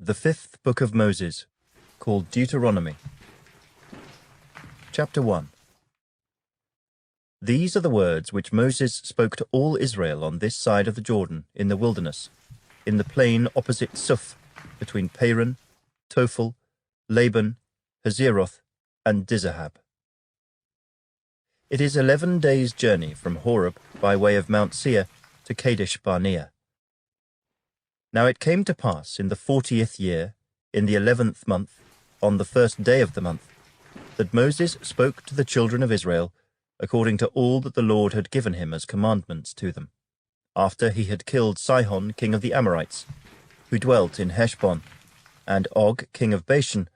The fifth book of Moses, called Deuteronomy. Chapter 1. These are the words which Moses spoke to all Israel on this side of the Jordan in the wilderness, in the plain opposite Suph, between Paran, Tophel, Laban, Hazeroth, and Dizahab. It is 11 days' journey from Horeb by way of Mount Seir to Kadesh Barnea. Now it came to pass in the 40th year, in the 11th month, on the first day of the month, that Moses spoke to the children of Israel according to all that the Lord had given him as commandments to them, after he had killed Sihon king of the Amorites, who dwelt in Heshbon, and Og king of Bashan,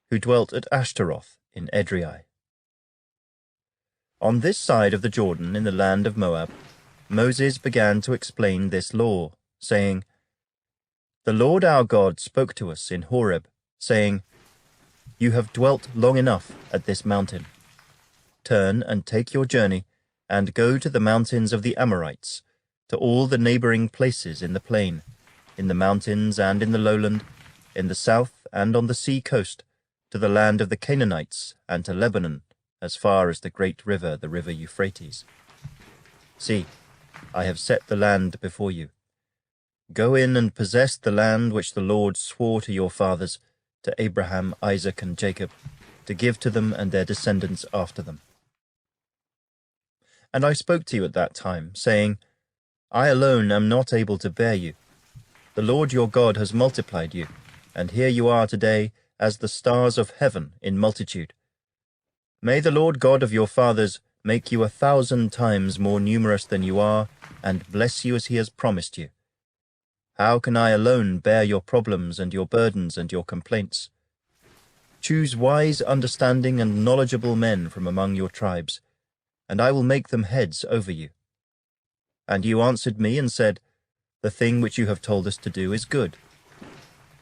who dwelt at Ashtaroth in Edrei. On this side of the Jordan in the land of Moab, Moses began to explain this law, saying, The Lord our God spoke to us in Horeb, saying, You have dwelt long enough at this mountain. Turn and take your journey, and go to the mountains of the Amorites, to all the neighboring places in the plain, in the mountains and in the lowland, in the south and on the sea coast, to the land of the Canaanites and to Lebanon, as far as the great river, the river Euphrates. See, I have set the land before you. Go in and possess the land which the Lord swore to your fathers, to Abraham, Isaac, and Jacob, to give to them and their descendants after them. And I spoke to you at that time, saying, I alone am not able to bear you. The Lord your God has multiplied you, and here you are today as the stars of heaven in multitude. May the Lord God of your fathers make you 1,000 times more numerous than you are, and bless you as he has promised you. How can I alone bear your problems and your burdens and your complaints? Choose wise, understanding, and knowledgeable men from among your tribes, and I will make them heads over you. And you answered me and said, The thing which you have told us to do is good.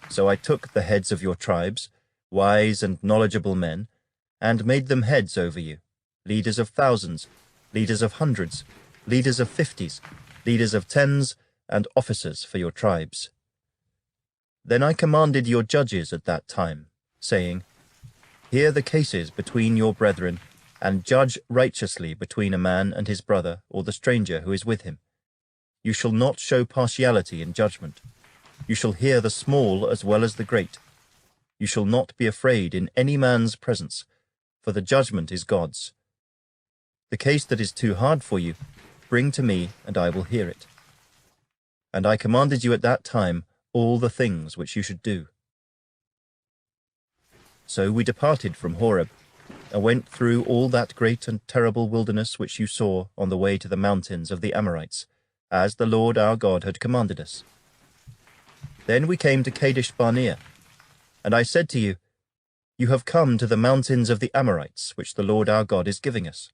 So I took the heads of your tribes, wise and knowledgeable men, and made them heads over you, leaders of thousands, leaders of hundreds, leaders of 50s, leaders of 10s, and officers for your tribes. Then I commanded your judges at that time, saying, Hear the cases between your brethren, and judge righteously between a man and his brother or the stranger who is with him. You shall not show partiality in judgment. You shall hear the small as well as the great. You shall not be afraid in any man's presence, for the judgment is God's. The case that is too hard for you, bring to me, and I will hear it. And I commanded you at that time all the things which you should do. So we departed from Horeb, and went through all that great and terrible wilderness which you saw on the way to the mountains of the Amorites, as the Lord our God had commanded us. Then we came to Kadesh Barnea, and I said to you, You have come to the mountains of the Amorites, which the Lord our God is giving us.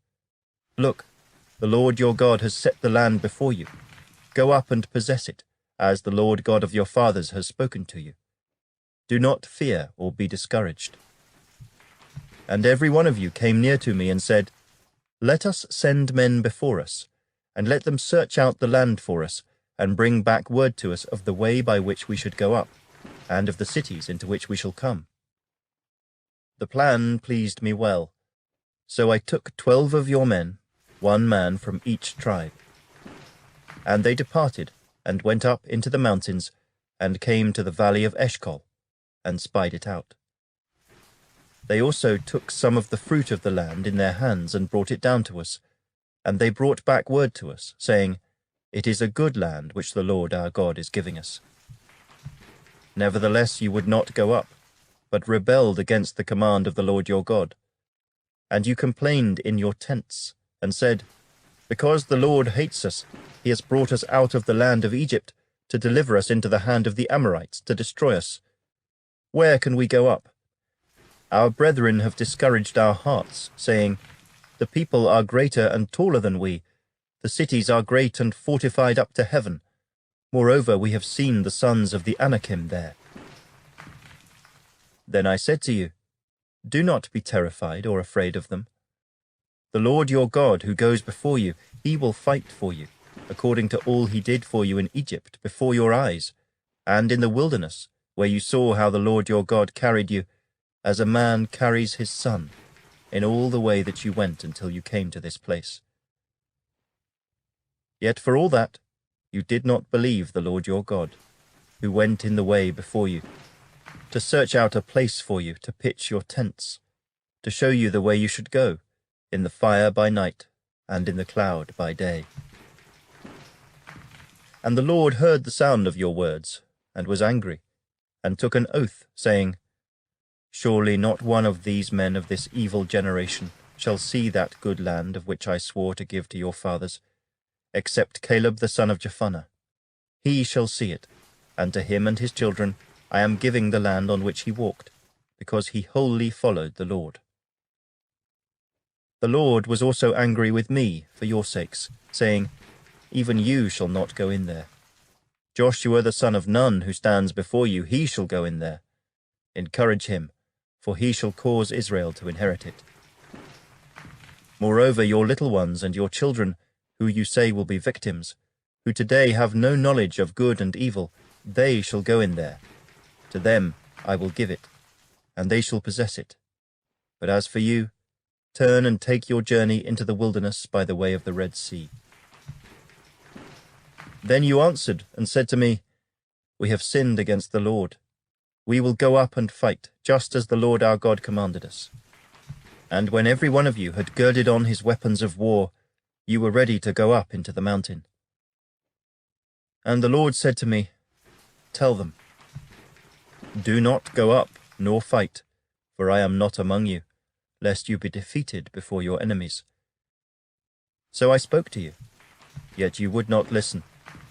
Look, the Lord your God has set the land before you. Go up and possess it, as the Lord God of your fathers has spoken to you. Do not fear or be discouraged. And every one of you came near to me and said, Let us send men before us, and let them search out the land for us, and bring back word to us of the way by which we should go up, and of the cities into which we shall come. The plan pleased me well, so I took 12 of your men, 1 man from each tribe. And they departed, and went up into the mountains, and came to the valley of Eshcol, and spied it out. They also took some of the fruit of the land in their hands, and brought it down to us. And they brought back word to us, saying, It is a good land which the Lord our God is giving us. Nevertheless you would not go up, but rebelled against the command of the Lord your God. And you complained in your tents, and said, Because the Lord hates us, he has brought us out of the land of Egypt, to deliver us into the hand of the Amorites, to destroy us. Where can we go up? Our brethren have discouraged our hearts, saying, The people are greater and taller than we. The cities are great and fortified up to heaven. Moreover, we have seen the sons of the Anakim there. Then I said to you, Do not be terrified or afraid of them. The Lord your God, who goes before you, he will fight for you, according to all he did for you in Egypt before your eyes, and in the wilderness, where you saw how the Lord your God carried you, as a man carries his son, in all the way that you went until you came to this place. Yet for all that, you did not believe the Lord your God, who went in the way before you, to search out a place for you to pitch your tents, to show you the way you should go, in the fire by night and in the cloud by day. And the Lord heard the sound of your words, and was angry, and took an oath, saying, Surely not one of these men of this evil generation shall see that good land of which I swore to give to your fathers, except Caleb the son of Jephunneh. He shall see it, and to him and his children I am giving the land on which he walked, because he wholly followed the Lord. The Lord was also angry with me for your sakes, saying, Even you shall not go in there. Joshua the son of Nun, who stands before you, he shall go in there. Encourage him, for he shall cause Israel to inherit it. Moreover, your little ones and your children, who you say will be victims, who today have no knowledge of good and evil, they shall go in there. To them I will give it, and they shall possess it. But as for you, turn and take your journey into the wilderness by the way of the Red Sea. Then you answered and said to me, We have sinned against the Lord. We will go up and fight, just as the Lord our God commanded us. And when every one of you had girded on his weapons of war, you were ready to go up into the mountain. And the Lord said to me, Tell them, Do not go up, nor fight, for I am not among you, lest you be defeated before your enemies. So I spoke to you, yet you would not listen,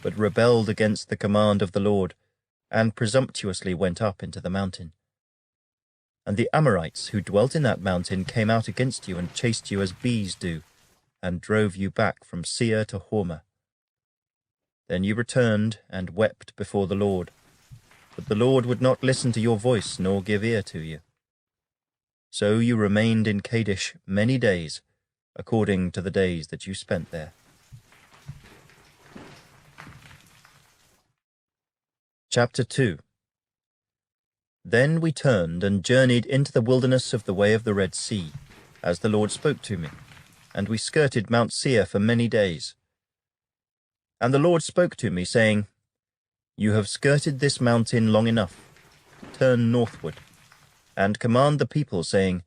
but rebelled against the command of the Lord, and presumptuously went up into the mountain. And the Amorites who dwelt in that mountain came out against you and chased you as bees do, and drove you back from Seir to Hormah. Then you returned and wept before the Lord, but the Lord would not listen to your voice nor give ear to you. So you remained in Kadesh many days, according to the days that you spent there. Chapter 2. Then we turned and journeyed into the wilderness of the way of the Red Sea, as the Lord spoke to me, and we skirted Mount Seir for many days. And the Lord spoke to me, saying, You have skirted this mountain long enough. Turn northward, and command the people, saying,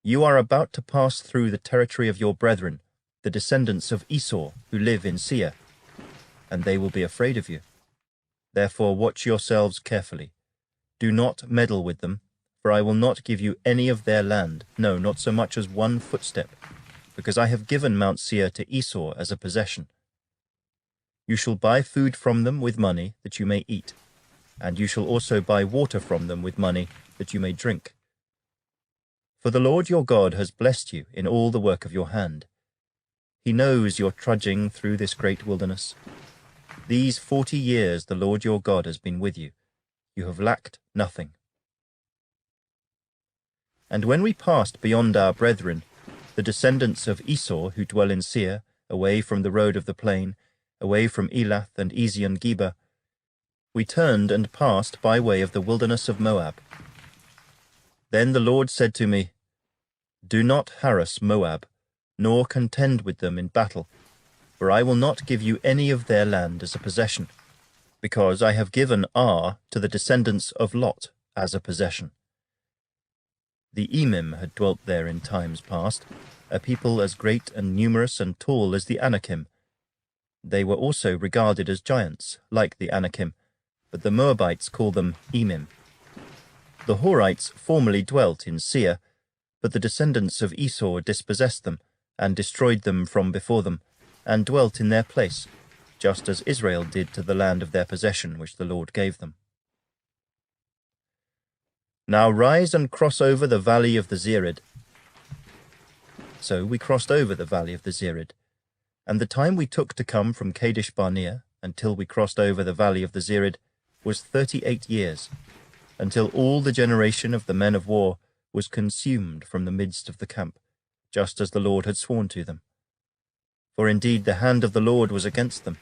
You are about to pass through the territory of your brethren, the descendants of Esau, who live in Seir, and they will be afraid of you. Therefore watch yourselves carefully. Do not meddle with them, for I will not give you any of their land, no, not so much as one footstep, because I have given Mount Seir to Esau as a possession. You shall buy food from them with money that you may eat, and you shall also buy water from them with money that you may drink. For the Lord your God has blessed you in all the work of your hand. He knows your trudging through this great wilderness. These 40 years the Lord your God has been with you. You have lacked nothing. And when we passed beyond our brethren, the descendants of Esau who dwell in Seir, away from the road of the plain, away from Elath and Ezion-Geber, we turned and passed by way of the wilderness of Moab. Then the Lord said to me, Do not harass Moab, nor contend with them in battle, for I will not give you any of their land as a possession, because I have given Ar to the descendants of Lot as a possession. The Emim had dwelt there in times past, a people as great and numerous and tall as the Anakim. They were also regarded as giants, like the Anakim, but the Moabites call them Emim. The Horites formerly dwelt in Seir, but the descendants of Esau dispossessed them, and destroyed them from before them, and dwelt in their place, just as Israel did to the land of their possession which the Lord gave them. Now rise and cross over the valley of the Zered. So we crossed over the valley of the Zered, and the time we took to come from Kadesh Barnea until we crossed over the valley of the Zered was 38 years, until all the generation of the men of war was consumed from the midst of the camp, just as the Lord had sworn to them. For indeed the hand of the Lord was against them,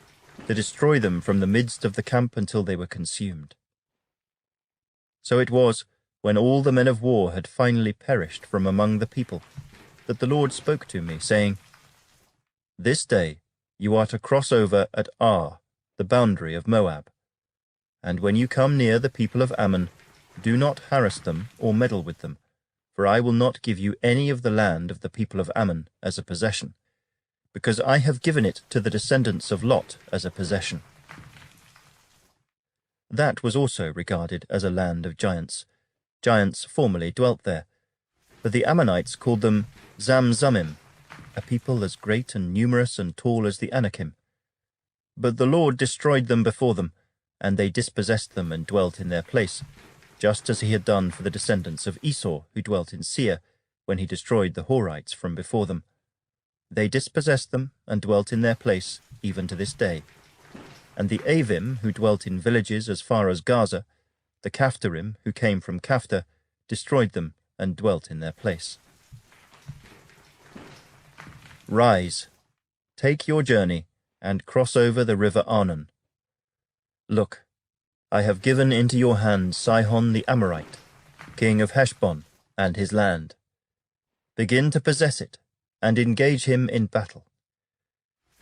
to destroy them from the midst of the camp until they were consumed. So it was, when all the men of war had finally perished from among the people, that the Lord spoke to me, saying, This day you are to cross over at Ar, the boundary of Moab. And when you come near the people of Ammon, do not harass them or meddle with them, for I will not give you any of the land of the people of Ammon as a possession, because I have given it to the descendants of Lot as a possession. That was also regarded as a land of giants. Giants formerly dwelt there, but the Ammonites called them Zamzummim, a people as great and numerous and tall as the Anakim. But the Lord destroyed them before them, and they dispossessed them and dwelt in their place, just as he had done for the descendants of Esau who dwelt in Seir, when he destroyed the Horites from before them. They dispossessed them and dwelt in their place even to this day. And the Avim, who dwelt in villages as far as Gaza, the Caphtorim, who came from Caphtor, destroyed them and dwelt in their place. Rise, take your journey, and cross over the river Arnon. Look, I have given into your hand Sihon the Amorite, king of Heshbon, and his land. Begin to possess it, and engage him in battle.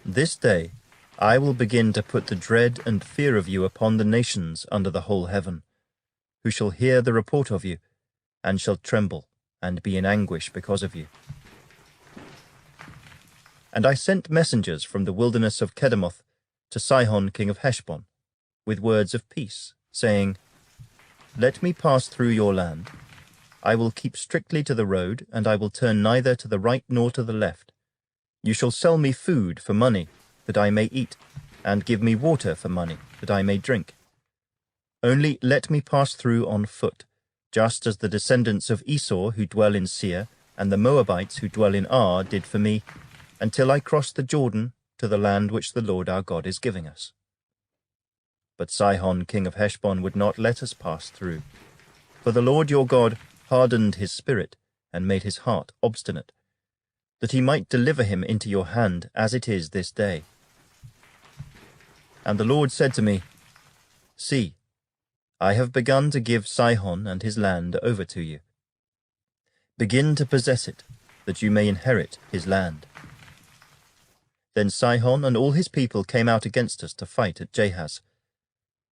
This day I will begin to put the dread and fear of you upon the nations under the whole heaven, who shall hear the report of you, and shall tremble and be in anguish because of you. And I sent messengers from the wilderness of Kedemoth to Sihon king of Heshbon, with words of peace, saying, Let me pass through your land. I will keep strictly to the road, and I will turn neither to the right nor to the left. You shall sell me food for money, that I may eat, and give me water for money, that I may drink. Only let me pass through on foot, just as the descendants of Esau who dwell in Seir, and the Moabites who dwell in Ar did for me, until I cross the Jordan to the land which the Lord our God is giving us. But Sihon king of Heshbon would not let us pass through, for the Lord your God hardened his spirit and made his heart obstinate, that he might deliver him into your hand as it is this day. And the Lord said to me, See, I have begun to give Sihon and his land over to you. Begin to possess it, that you may inherit his land. Then Sihon and all his people came out against us to fight at Jahaz,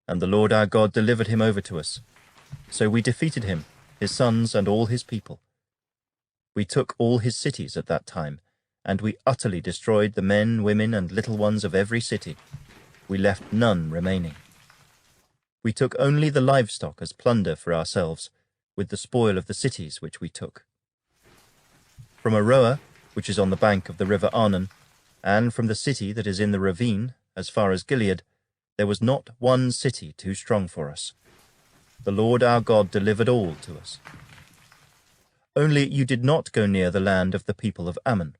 and the Lord our God delivered him over to us. So we defeated him, his sons and all his people. We took all his cities at that time, and we utterly destroyed the men, women, and little ones of every city. We left none remaining. We took only the livestock as plunder for ourselves, with the spoil of the cities which we took. From Aroer, which is on the bank of the river Arnon, and from the city that is in the ravine, as far as Gilead, there was not one city too strong for us. The Lord our God delivered all to us. Only you did not go near the land of the people of Ammon,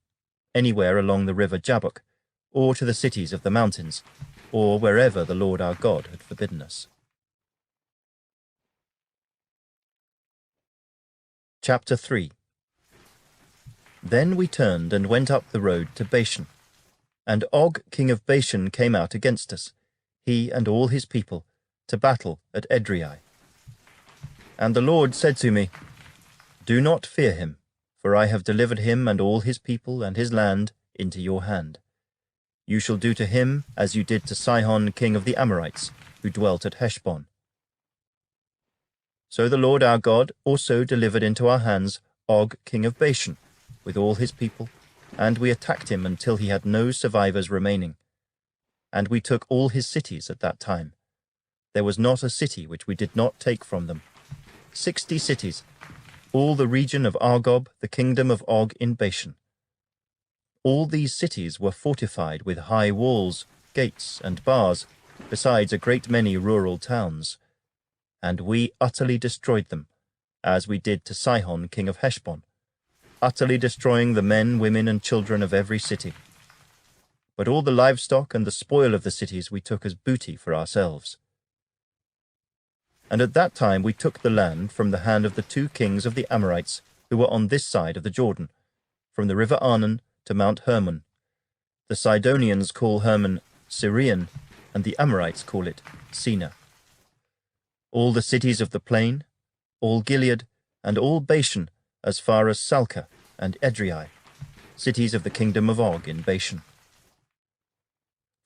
anywhere along the river Jabbok, or to the cities of the mountains, or wherever the Lord our God had forbidden us. Chapter 3. Then we turned and went up the road to Bashan, and Og king of Bashan came out against us, he and all his people, to battle at Edrei. And the Lord said to me, Do not fear him, for I have delivered him and all his people and his land into your hand. You shall do to him as you did to Sihon king of the Amorites, who dwelt at Heshbon. So the Lord our God also delivered into our hands Og king of Bashan, with all his people, and we attacked him until he had no survivors remaining. And we took all his cities at that time. There was not a city which we did not take from them. 60 cities, all the region of Argob, the kingdom of Og in Bashan. All these cities were fortified with high walls, gates, and bars, besides a great many rural towns. And we utterly destroyed them, as we did to Sihon king of Heshbon, utterly destroying the men, women, and children of every city. But all the livestock and the spoil of the cities we took as booty for ourselves. And at that time we took the land from the hand of the 2 kings of the Amorites who were on this side of the Jordan, from the river Arnon to Mount Hermon. The Sidonians call Hermon Syrian, and the Amorites call it Sina. All the cities of the plain, all Gilead, and all Bashan, as far as Salcah and Edrei, cities of the kingdom of Og in Bashan.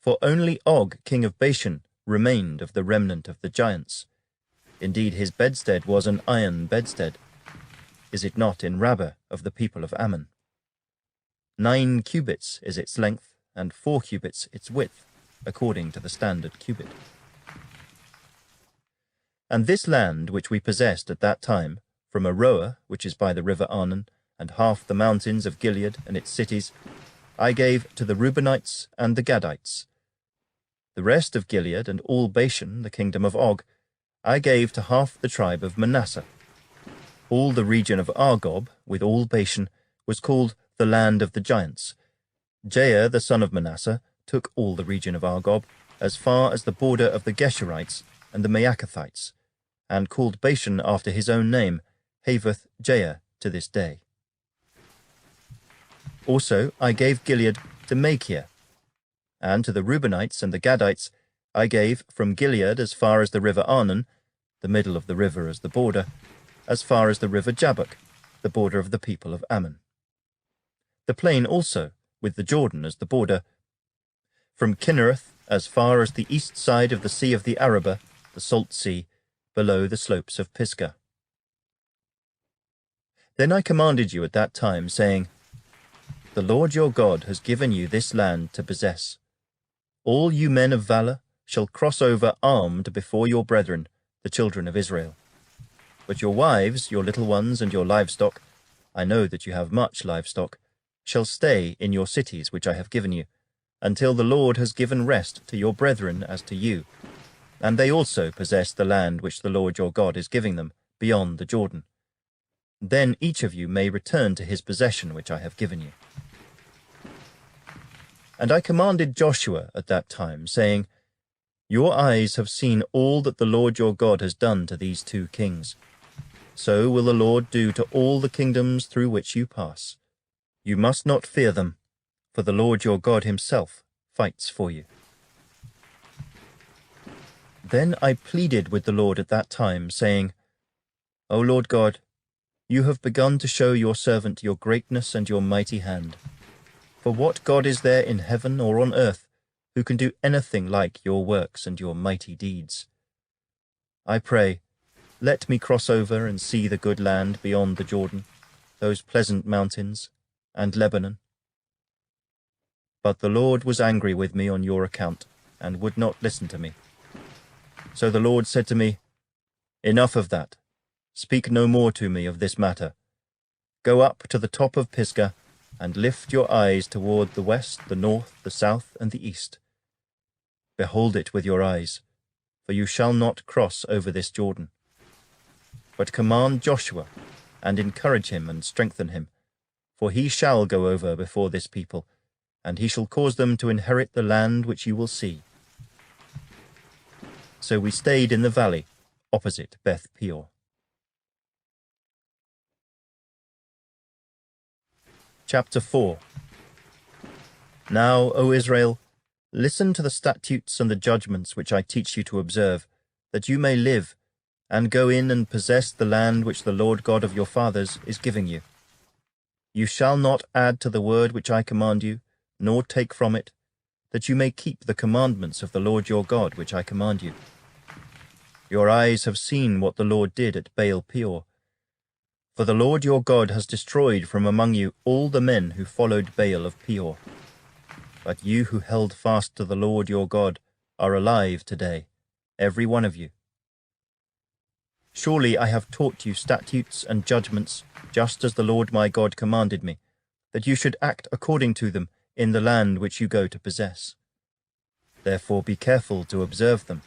For only Og, king of Bashan, remained of the remnant of the giants. Indeed, his bedstead was an iron bedstead. Is it not in Rabbah of the people of Ammon? 9 cubits is its length, and 4 cubits its width, according to the standard cubit. And this land which we possessed at that time, from Aroer, which is by the river Arnon, and half the mountains of Gilead and its cities, I gave to the Reubenites and the Gadites. The rest of Gilead and all Bashan, the kingdom of Og, I gave to half the tribe of Manasseh. All the region of Argob, with all Bashan, was called the land of the giants. Jair, the son of Manasseh, took all the region of Argob, as far as the border of the Geshurites and the Maacathites, and called Bashan after his own name, Havoth Jair, to this day. Also I gave Gilead to Machir, and to the Reubenites and the Gadites I gave from Gilead as far as the river Arnon, the middle of the river as the border, as far as the river Jabbok, the border of the people of Ammon. The plain also, with the Jordan as the border, from Kinnereth as far as the east side of the sea of the Arabah, the salt sea, below the slopes of Pisgah. Then I commanded you at that time, saying, The Lord your God has given you this land to possess. All you men of valor shall cross over armed before your brethren, the children of Israel. But your wives, your little ones, and your livestock, I know that you have much livestock, shall stay in your cities which I have given you, until the Lord has given rest to your brethren as to you, and they also possess the land which the Lord your God is giving them, beyond the Jordan. Then each of you may return to his possession which I have given you. And I commanded Joshua at that time, saying, Your eyes have seen all that the Lord your God has done to these 2 kings. So will the Lord do to all the kingdoms through which you pass. You must not fear them, for the Lord your God himself fights for you. Then I pleaded with the Lord at that time, saying, O Lord God, you have begun to show your servant your greatness and your mighty hand. For what God is there in heaven or on earth who can do anything like your works and your mighty deeds? I pray, let me cross over and see the good land beyond the Jordan, those pleasant mountains, and Lebanon. But the Lord was angry with me on your account, and would not listen to me. So the Lord said to me, Enough of that. Speak no more to me of this matter. Go up to the top of Pisgah, and lift your eyes toward the west, the north, the south, and the east. Behold it with your eyes, for you shall not cross over this Jordan. But command Joshua, and encourage him and strengthen him, for he shall go over before this people, and he shall cause them to inherit the land which you will see. So we stayed in the valley, opposite Beth Peor. Chapter 4. Now, O Israel, listen to the statutes and the judgments which I teach you to observe, that you may live, and go in and possess the land which the Lord God of your fathers is giving you. You shall not add to the word which I command you, nor take from it, that you may keep the commandments of the Lord your God which I command you. Your eyes have seen what the Lord did at Baal Peor. For the Lord your God has destroyed from among you all the men who followed Baal of Peor. But you who held fast to the Lord your God are alive today, every one of you. Surely I have taught you statutes and judgments, just as the Lord my God commanded me, that you should act according to them in the land which you go to possess. Therefore be careful to observe them,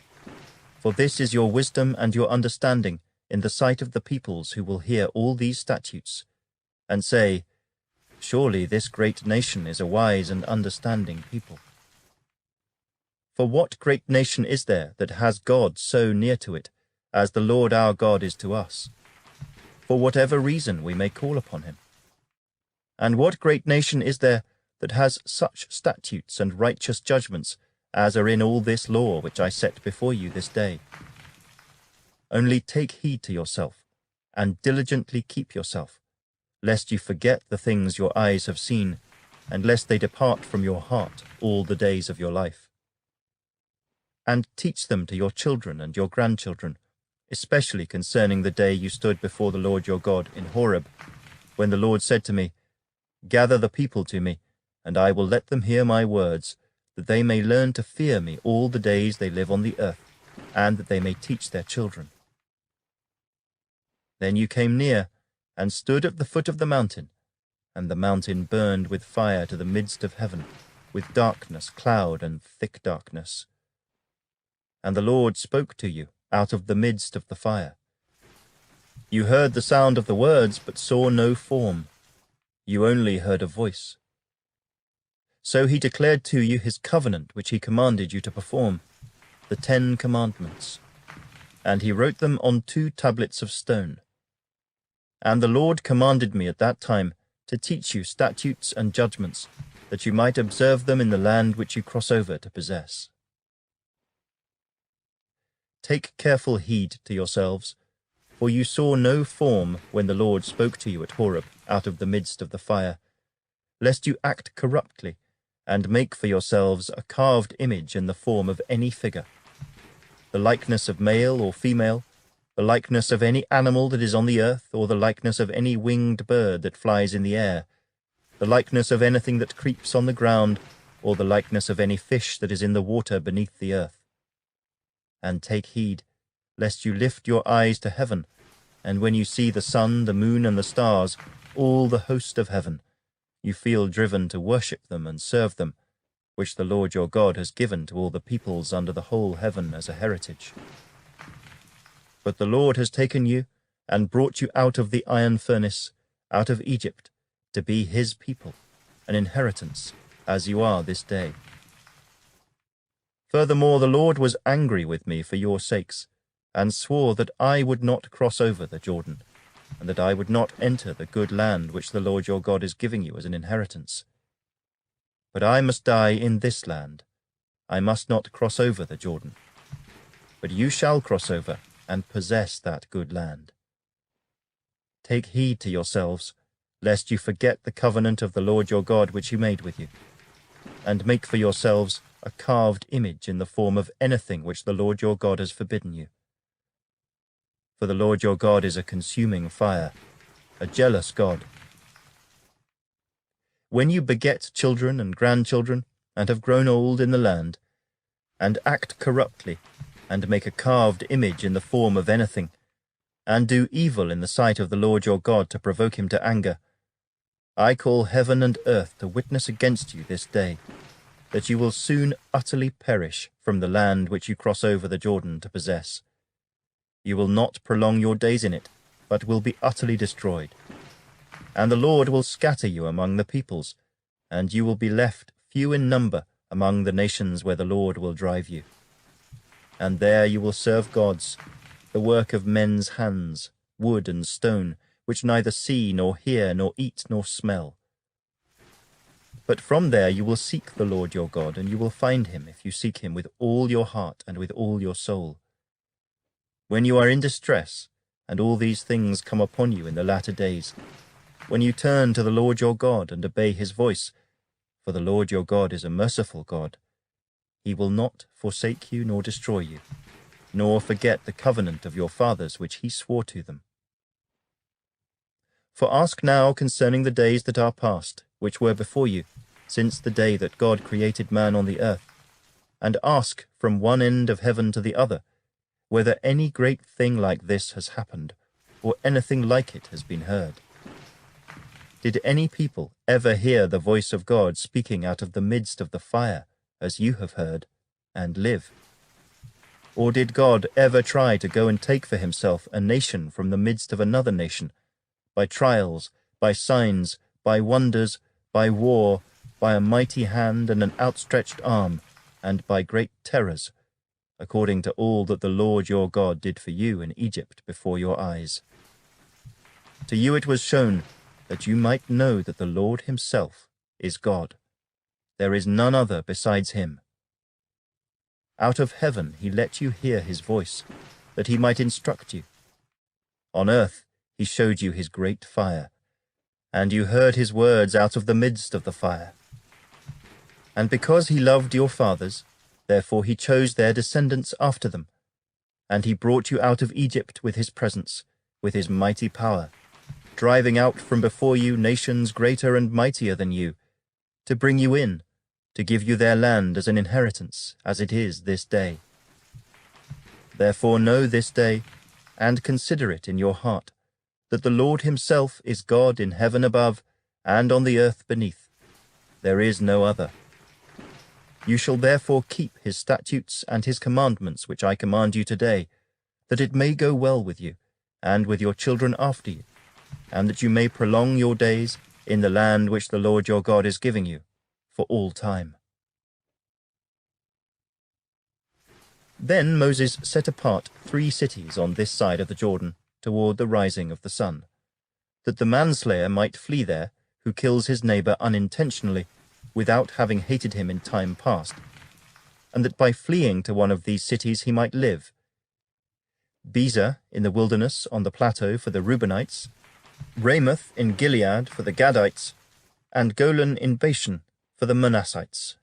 for this is your wisdom and your understanding in the sight of the peoples who will hear all these statutes, and say, Surely this great nation is a wise and understanding people. For what great nation is there that has God so near to it, as the Lord our God is to us, for whatever reason we may call upon him? And what great nation is there that has such statutes and righteous judgments as are in all this law which I set before you this day? Only take heed to yourself, and diligently keep yourself, lest you forget the things your eyes have seen, and lest they depart from your heart all the days of your life. And teach them to your children and your grandchildren, especially concerning the day you stood before the Lord your God in Horeb, when the Lord said to me, Gather the people to me, and I will let them hear my words, that they may learn to fear me all the days they live on the earth, and that they may teach their children. Then you came near, and stood at the foot of the mountain, and the mountain burned with fire to the midst of heaven, with darkness, cloud, and thick darkness. And the Lord spoke to you out of the midst of the fire. You heard the sound of the words, but saw no form. You only heard a voice. So he declared to you his covenant which he commanded you to perform, the 10 Commandments, and he wrote them on 2 tablets of stone. And the Lord commanded me at that time to teach you statutes and judgments, that you might observe them in the land which you cross over to possess. Take careful heed to yourselves, for you saw no form when the Lord spoke to you at Horeb out of the midst of the fire, lest you act corruptly, and make for yourselves a carved image in the form of any figure, the likeness of male or female, the likeness of any animal that is on the earth, or the likeness of any winged bird that flies in the air, the likeness of anything that creeps on the ground, or the likeness of any fish that is in the water beneath the earth. And take heed, lest you lift your eyes to heaven, and when you see the sun, the moon, and the stars, all the host of heaven, you feel driven to worship them and serve them, which the Lord your God has given to all the peoples under the whole heaven as a heritage. But the Lord has taken you and brought you out of the iron furnace, out of Egypt, to be his people, an inheritance, as you are this day. Furthermore, the Lord was angry with me for your sakes, and swore that I would not cross over the Jordan, and that I would not enter the good land which the Lord your God is giving you as an inheritance. But I must die in this land. I must not cross over the Jordan. But you shall cross over and possess that good land. Take heed to yourselves, lest you forget the covenant of the Lord your God which he made with you, and make for yourselves a carved image in the form of anything which the Lord your God has forbidden you. For the Lord your God is a consuming fire, a jealous God. When you beget children and grandchildren, and have grown old in the land, and act corruptly, and make a carved image in the form of anything, and do evil in the sight of the Lord your God to provoke him to anger, I call heaven and earth to witness against you this day, that you will soon utterly perish from the land which you cross over the Jordan to possess. You will not prolong your days in it, but will be utterly destroyed. And the Lord will scatter you among the peoples, and you will be left few in number among the nations where the Lord will drive you. And there you will serve gods, the work of men's hands, wood and stone, which neither see nor hear nor eat nor smell. But from there you will seek the Lord your God, and you will find him if you seek him with all your heart and with all your soul. When you are in distress, and all these things come upon you in the latter days, when you turn to the Lord your God and obey his voice, for the Lord your God is a merciful God, he will not forsake you nor destroy you, nor forget the covenant of your fathers which he swore to them. For ask now concerning the days that are past, which were before you, since the day that God created man on the earth, and ask from one end of heaven to the other, whether any great thing like this has happened, or anything like it has been heard. Did any people ever hear the voice of God speaking out of the midst of the fire, as you have heard, and live? Or did God ever try to go and take for himself a nation from the midst of another nation, by trials, by signs, by wonders, by war, by a mighty hand and an outstretched arm, and by great terrors, according to all that the Lord your God did for you in Egypt before your eyes? To you it was shown that you might know that the Lord himself is God. There is none other besides him. Out of heaven he let you hear his voice, that he might instruct you. On earth he showed you his great fire, and you heard his words out of the midst of the fire. And because he loved your fathers, therefore he chose their descendants after them, and he brought you out of Egypt with his presence, with his mighty power, driving out from before you nations greater and mightier than you, to bring you in, to give you their land as an inheritance, as it is this day. Therefore know this day, and consider it in your heart, that the Lord himself is God in heaven above and on the earth beneath. There is no other. You shall therefore keep his statutes and his commandments which I command you today, that it may go well with you, and with your children after you, and that you may prolong your days in the land which the Lord your God is giving you, for all time. Then Moses set apart 3 cities on this side of the Jordan, toward the rising of the sun, that the manslayer might flee there, who kills his neighbor unintentionally, without having hated him in time past, and that by fleeing to one of these cities he might live. Bezer in the wilderness on the plateau for the Reubenites, Ramoth in Gilead for the Gadites, and Golan in Bashan for the Manassites.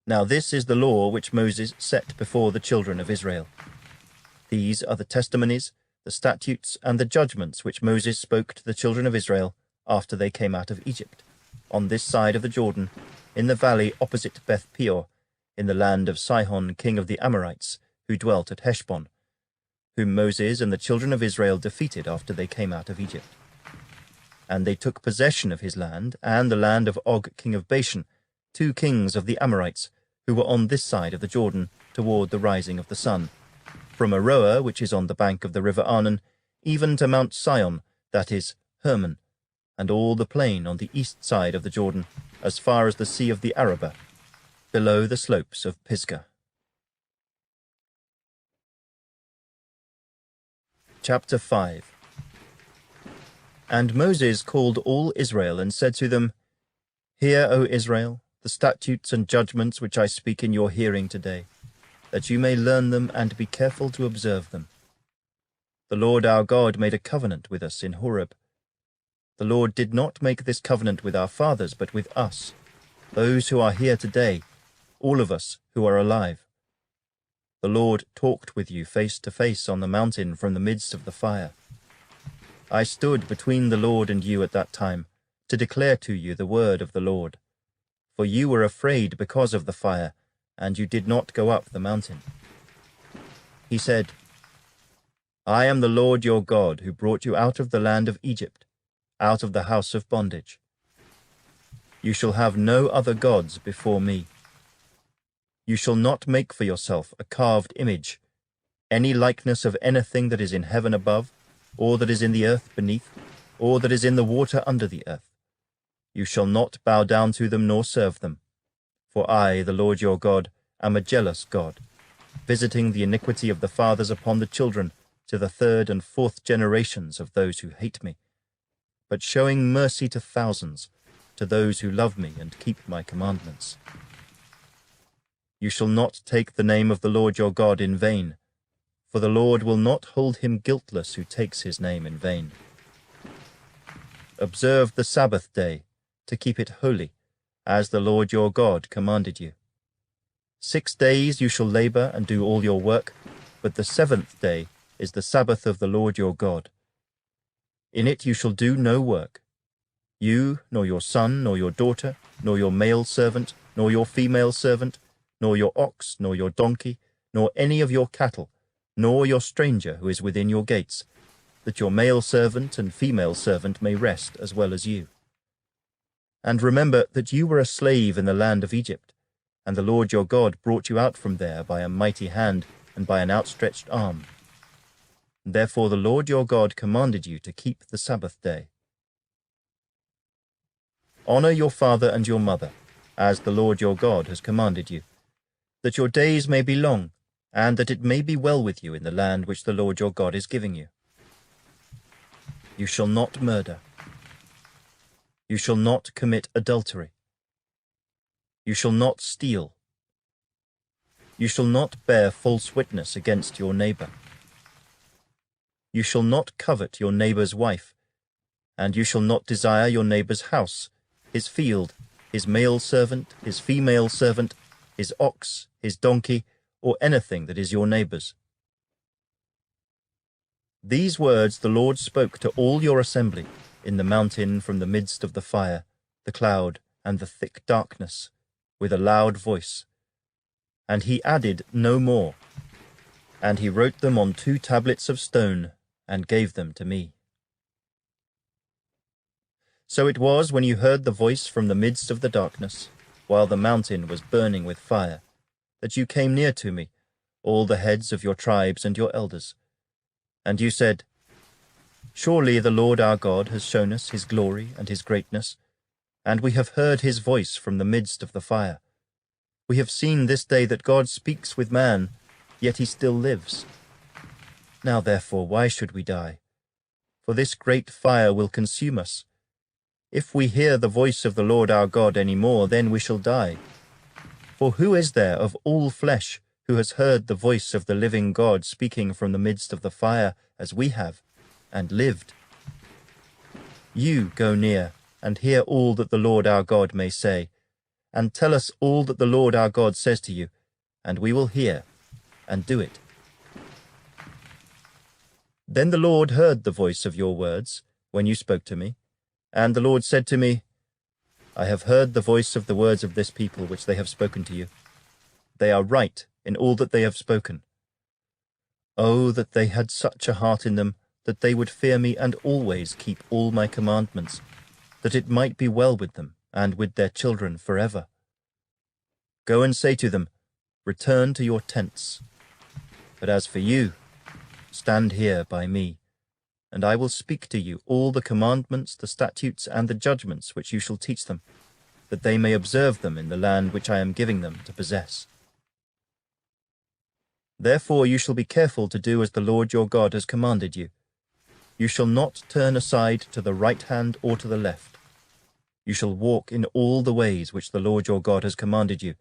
Now this is the law which Moses set before the children of Israel. These are the testimonies, the statutes, and the judgments which Moses spoke to the children of Israel after they came out of Egypt, on this side of the Jordan, in the valley opposite Beth Peor, in the land of Sihon king of the Amorites, who dwelt at Heshbon, whom Moses and the children of Israel defeated after they came out of Egypt. And they took possession of his land, and the land of Og king of Bashan, 2 kings of the Amorites, who were on this side of the Jordan, toward the rising of the sun, from Aroer, which is on the bank of the river Arnon, even to Mount Sion, that is, Hermon, and all the plain on the east side of the Jordan, as far as the sea of the Arabah, below the slopes of Pisgah. Chapter 5. And Moses called all Israel and said to them, Hear, O Israel, the statutes and judgments which I speak in your hearing today, that you may learn them and be careful to observe them. The Lord our God made a covenant with us in Horeb. The Lord did not make this covenant with our fathers, but with us, those who are here today, all of us who are alive. The Lord talked with you face to face on the mountain from the midst of the fire. I stood between the Lord and you at that time, to declare to you the word of the Lord. For you were afraid because of the fire, and you did not go up the mountain. He said, I am the Lord your God, who brought you out of the land of Egypt, out of the house of bondage. You shall have no other gods before me. You shall not make for yourself a carved image, any likeness of anything that is in heaven above, or that is in the earth beneath, or that is in the water under the earth. You shall not bow down to them nor serve them. For I, the Lord your God, am a jealous God, visiting the iniquity of the fathers upon the children to the 3rd and 4th generations of those who hate me, but showing mercy to thousands, to those who love me and keep my commandments. You shall not take the name of the Lord your God in vain, for the Lord will not hold him guiltless who takes his name in vain. Observe the Sabbath day, to keep it holy, as the Lord your God commanded you. 6 days you shall labor and do all your work, but the 7th day is the Sabbath of the Lord your God. In it you shall do no work, you, nor your son, nor your daughter, nor your male servant, nor your female servant, nor your ox, nor your donkey, nor any of your cattle, nor your stranger who is within your gates, that your male servant and female servant may rest as well as you. And remember that you were a slave in the land of Egypt, and the Lord your God brought you out from there by a mighty hand and by an outstretched arm. Therefore the Lord your God commanded you to keep the Sabbath day. Honor your father and your mother, as the Lord your God has commanded you, that your days may be long, and that it may be well with you in the land which the Lord your God is giving you. You shall not murder. You shall not commit adultery. You shall not steal. You shall not bear false witness against your neighbor. You shall not covet your neighbor's wife, and you shall not desire your neighbor's house, his field, his male servant, his female servant, his ox, his donkey, or anything that is your neighbor's. These words the Lord spoke to all your assembly in the mountain from the midst of the fire, the cloud, and the thick darkness, with a loud voice. And he added no more. And he wrote them on 2 tablets of stone, and gave them to me. So it was when you heard the voice from the midst of the darkness, while the mountain was burning with fire, that you came near to me, all the heads of your tribes and your elders. And you said, Surely the Lord our God has shown us his glory and his greatness, and we have heard his voice from the midst of the fire. We have seen this day that God speaks with man, yet he still lives. Now therefore, why should we die? For this great fire will consume us. If we hear the voice of the Lord our God any more, then we shall die. For who is there of all flesh who has heard the voice of the living God speaking from the midst of the fire as we have, and lived? You go near and hear all that the Lord our God may say, and tell us all that the Lord our God says to you, and we will hear and do it. Then the Lord heard the voice of your words when you spoke to me, and the Lord said to me, I have heard the voice of the words of this people which they have spoken to you. They are right in all that they have spoken. Oh, that they had such a heart in them, that they would fear me and always keep all my commandments, that it might be well with them and with their children forever. Go and say to them, Return to your tents. But as for you, stand here by me, and I will speak to you all the commandments, the statutes, and the judgments which you shall teach them, that they may observe them in the land which I am giving them to possess. Therefore you shall be careful to do as the Lord your God has commanded you. You shall not turn aside to the right hand or to the left. You shall walk in all the ways which the Lord your God has commanded you,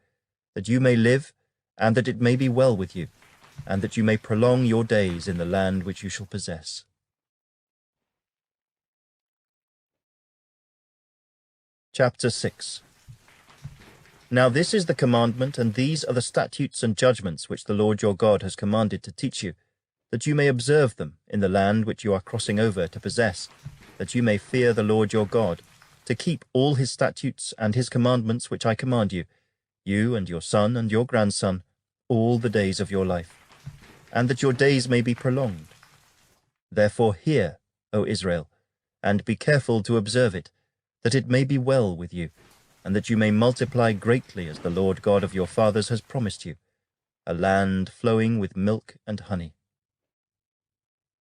that you may live, and that it may be well with you, and that you may prolong your days in the land which you shall possess. Chapter 6. Now this is the commandment, and these are the statutes and judgments which the Lord your God has commanded to teach you, that you may observe them in the land which you are crossing over to possess, that you may fear the Lord your God, to keep all his statutes and his commandments which I command you, you and your son and your grandson, all the days of your life, and that your days may be prolonged. Therefore hear, O Israel, and be careful to observe it, that it may be well with you, and that you may multiply greatly as the Lord God of your fathers has promised you, a land flowing with milk and honey.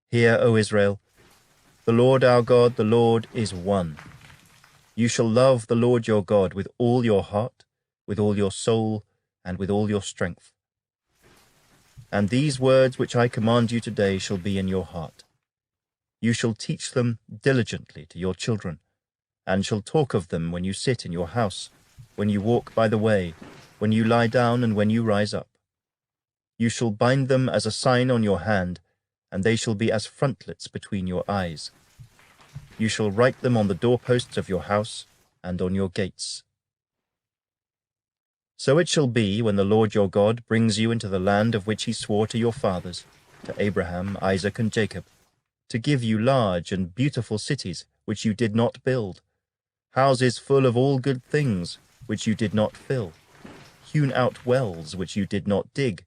Hear, O Israel, the Lord our God, the Lord is one. You shall love the Lord your God with all your heart, with all your soul, and with all your strength. And these words which I command you today shall be in your heart. You shall teach them diligently to your children, and shall talk of them when you sit in your house, when you walk by the way, when you lie down, and when you rise up. You shall bind them as a sign on your hand, and they shall be as frontlets between your eyes. You shall write them on the doorposts of your house and on your gates. So it shall be when the Lord your God brings you into the land of which he swore to your fathers, to Abraham, Isaac, and Jacob, to give you large and beautiful cities which you did not build, houses full of all good things which you did not fill, hewn out wells which you did not dig,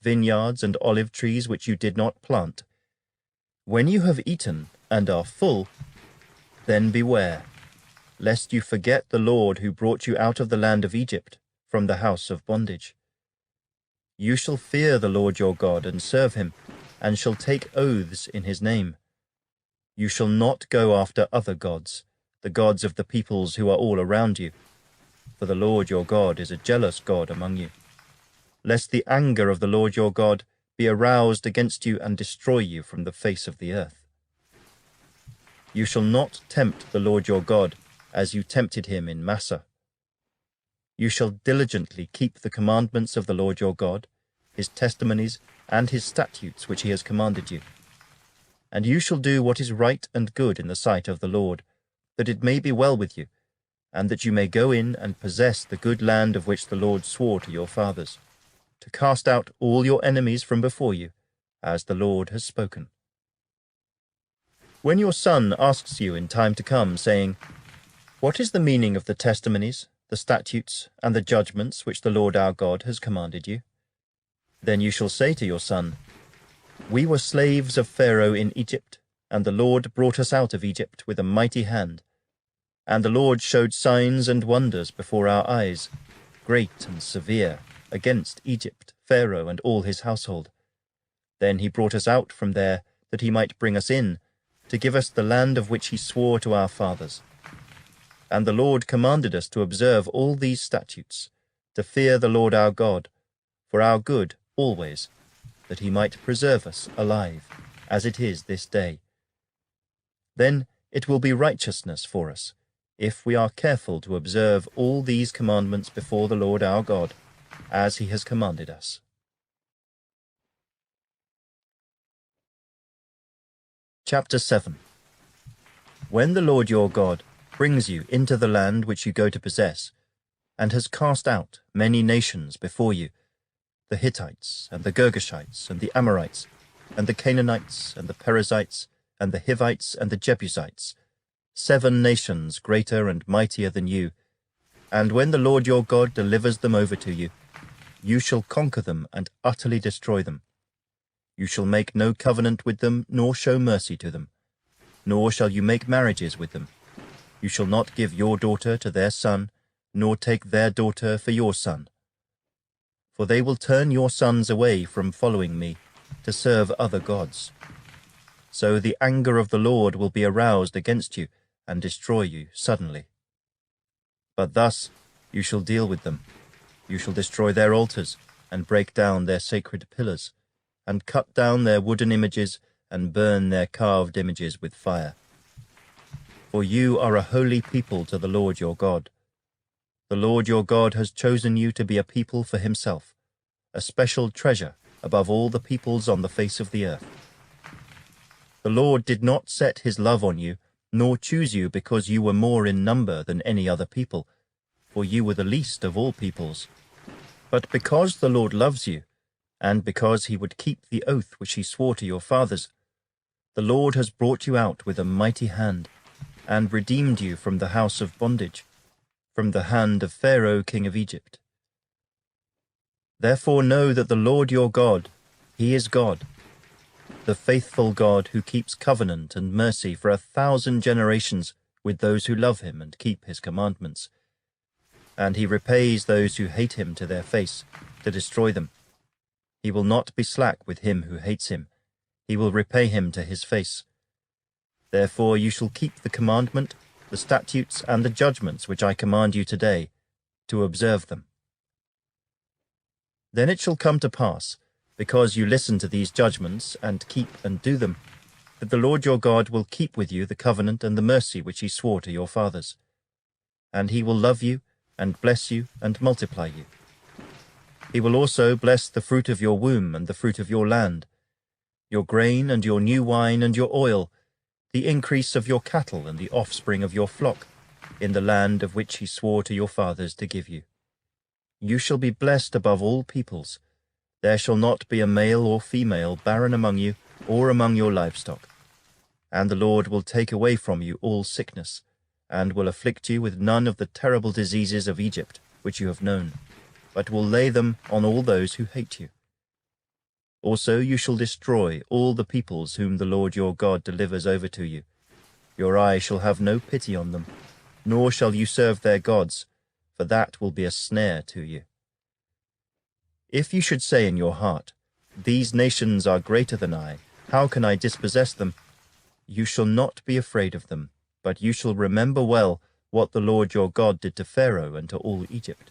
vineyards and olive trees which you did not plant. When you have eaten and are full, then beware, lest you forget the Lord who brought you out of the land of Egypt, from the house of bondage. You shall fear the Lord your God and serve him, and shall take oaths in his name. You shall not go after other gods, the gods of the peoples who are all around you, for the Lord your God is a jealous God among you, lest the anger of the Lord your God be aroused against you and destroy you from the face of the earth. You shall not tempt the Lord your God as you tempted him in Massah. You shall diligently keep the commandments of the Lord your God, his testimonies, and his statutes which he has commanded you. And you shall do what is right and good in the sight of the Lord, that it may be well with you, and that you may go in and possess the good land of which the Lord swore to your fathers, to cast out all your enemies from before you, as the Lord has spoken. When your son asks you in time to come, saying, What is the meaning of the testimonies, the statutes, and the judgments which the Lord our God has commanded you? Then you shall say to your son, We were slaves of Pharaoh in Egypt, and the Lord brought us out of Egypt with a mighty hand. And the Lord showed signs and wonders before our eyes, great and severe, against Egypt, Pharaoh, and all his household. Then he brought us out from there, that he might bring us in, to give us the land of which he swore to our fathers. And the Lord commanded us to observe all these statutes, to fear the Lord our God, for our good always, that he might preserve us alive, as it is this day. Then it will be righteousness for us, if we are careful to observe all these commandments before the Lord our God, as he has commanded us. Chapter 7. When the Lord your God brings you into the land which you go to possess, and has cast out many nations before you, the Hittites, and the Girgashites, and the Amorites, and the Canaanites, and the Perizzites, and the Hivites, and the Jebusites, 7 nations greater and mightier than you, and when the Lord your God delivers them over to you, you shall conquer them and utterly destroy them. You shall make no covenant with them, nor show mercy to them, nor shall you make marriages with them. You shall not give your daughter to their son, nor take their daughter for your son. For they will turn your sons away from following me, to serve other gods. So the anger of the Lord will be aroused against you, and destroy you suddenly. But thus you shall deal with them. You shall destroy their altars, and break down their sacred pillars, and cut down their wooden images, and burn their carved images with fire. For you are a holy people to the Lord your God. The Lord your God has chosen you to be a people for himself, a special treasure above all the peoples on the face of the earth. The Lord did not set his love on you, nor choose you because you were more in number than any other people, for you were the least of all peoples, but because the Lord loves you, and because he would keep the oath which he swore to your fathers. The Lord has brought you out with a mighty hand, and redeemed you from the house of bondage, from the hand of Pharaoh king of Egypt. Therefore know that the Lord your God, he is God, the faithful God who keeps covenant and mercy for 1,000 generations with those who love him and keep his commandments. And he repays those who hate him to their face, to destroy them. He will not be slack with him who hates him. He will repay him to his face. Therefore you shall keep the commandment, the statutes, and the judgments which I command you today, to observe them. Then it shall come to pass, because you listen to these judgments, and keep and do them, that the Lord your God will keep with you the covenant and the mercy which he swore to your fathers. And he will love you, and bless you, and multiply you. He will also bless the fruit of your womb and the fruit of your land, your grain and your new wine and your oil, the increase of your cattle and the offspring of your flock, in the land of which he swore to your fathers to give you. You shall be blessed above all peoples. There shall not be a male or female barren among you or among your livestock. And the Lord will take away from you all sickness, and will afflict you with none of the terrible diseases of Egypt which you have known, but will lay them on all those who hate you. Also you shall destroy all the peoples whom the Lord your God delivers over to you. Your eye shall have no pity on them, nor shall you serve their gods, for that will be a snare to you. If you should say in your heart, These nations are greater than I, how can I dispossess them? You shall not be afraid of them, but you shall remember well what the Lord your God did to Pharaoh and to all Egypt,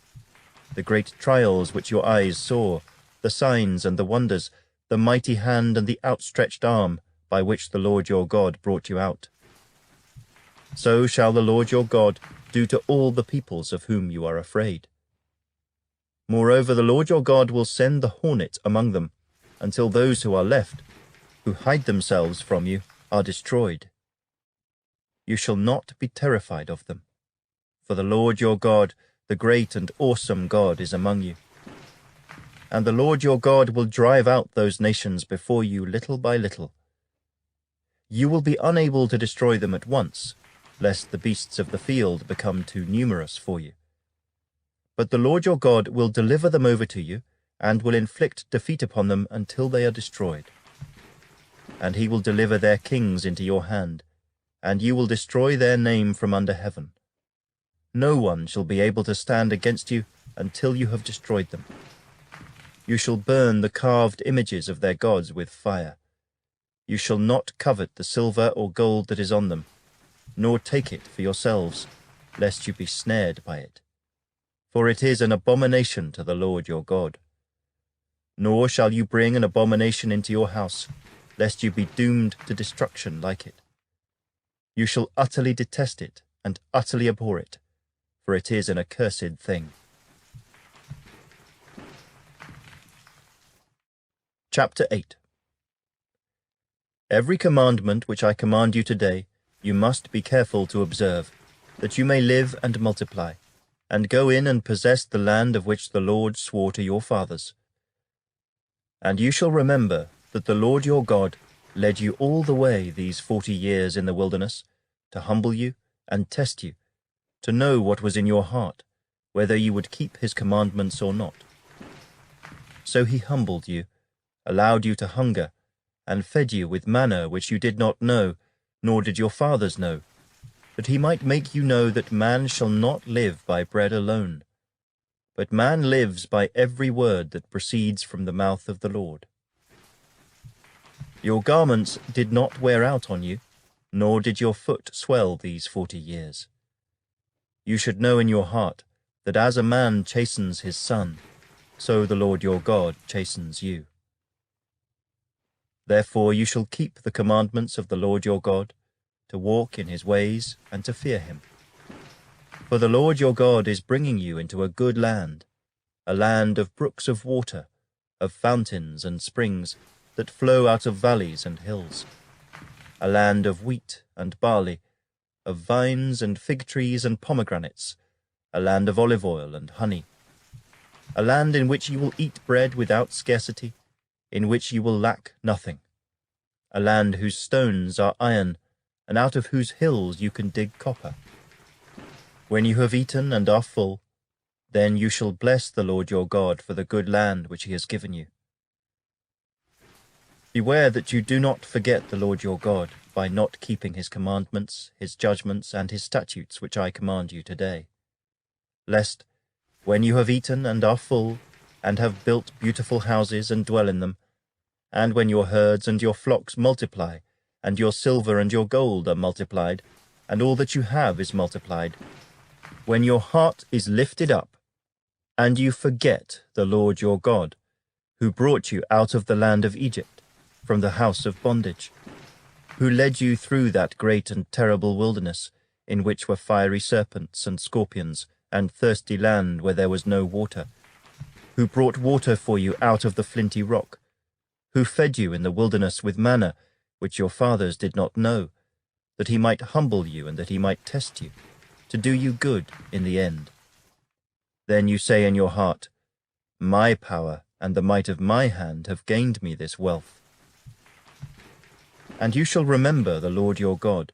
the great trials which your eyes saw, the signs and the wonders, the mighty hand and the outstretched arm by which the Lord your God brought you out. So shall the Lord your God do to all the peoples of whom you are afraid. Moreover, the Lord your God will send the hornet among them, until those who are left, who hide themselves from you are destroyed. You shall not be terrified of them, for the Lord your God, the great and awesome God, is among you. And the Lord your God will drive out those nations before you little by little. You will be unable to destroy them at once, lest the beasts of the field become too numerous for you. But the Lord your God will deliver them over to you, and will inflict defeat upon them until they are destroyed. And he will deliver their kings into your hand, and you will destroy their name from under heaven. No one shall be able to stand against you until you have destroyed them. You shall burn the carved images of their gods with fire. You shall not covet the silver or gold that is on them, nor take it for yourselves, lest you be snared by it. For it is an abomination to the Lord your God. Nor shall you bring an abomination into your house, lest you be doomed to destruction like it. You shall utterly detest it and utterly abhor it, for it is an accursed thing. Chapter 8. Every commandment which I command you today, you must be careful to observe, that you may live and multiply, and go in and possess the land of which the Lord swore to your fathers. And you shall remember that the Lord your God led you all the way these 40 years in the wilderness, to humble you and test you, to know what was in your heart, whether you would keep his commandments or not. So he humbled you, allowed you to hunger, and fed you with manna which you did not know, nor did your fathers know, that he might make you know that man shall not live by bread alone, but man lives by every word that proceeds from the mouth of the Lord. Your garments did not wear out on you, nor did your foot swell these 40 years. You should know in your heart that as a man chastens his son, so the Lord your God chastens you. Therefore you shall keep the commandments of the Lord your God, to walk in his ways and to fear him. For the Lord your God is bringing you into a good land, a land of brooks of water, of fountains and springs that flow out of valleys and hills, a land of wheat and barley, of vines and fig trees and pomegranates, a land of olive oil and honey, a land in which you will eat bread without scarcity, in which you will lack nothing, a land whose stones are iron, and out of whose hills you can dig copper. When you have eaten and are full, then you shall bless the Lord your God for the good land which he has given you. Beware that you do not forget the Lord your God by not keeping his commandments, his judgments, and his statutes which I command you today, lest, when you have eaten and are full, and have built beautiful houses and dwell in them, and when your herds and your flocks multiply, and your silver and your gold are multiplied, and all that you have is multiplied, when your heart is lifted up, and you forget the Lord your God, who brought you out of the land of Egypt, from the house of bondage, who led you through that great and terrible wilderness, in which were fiery serpents and scorpions, and thirsty land where there was no water, who brought water for you out of the flinty rock, who fed you in the wilderness with manna, which your fathers did not know, that he might humble you and that he might test you, to do you good in the end. Then you say in your heart, my power and the might of my hand have gained me this wealth. And you shall remember the Lord your God,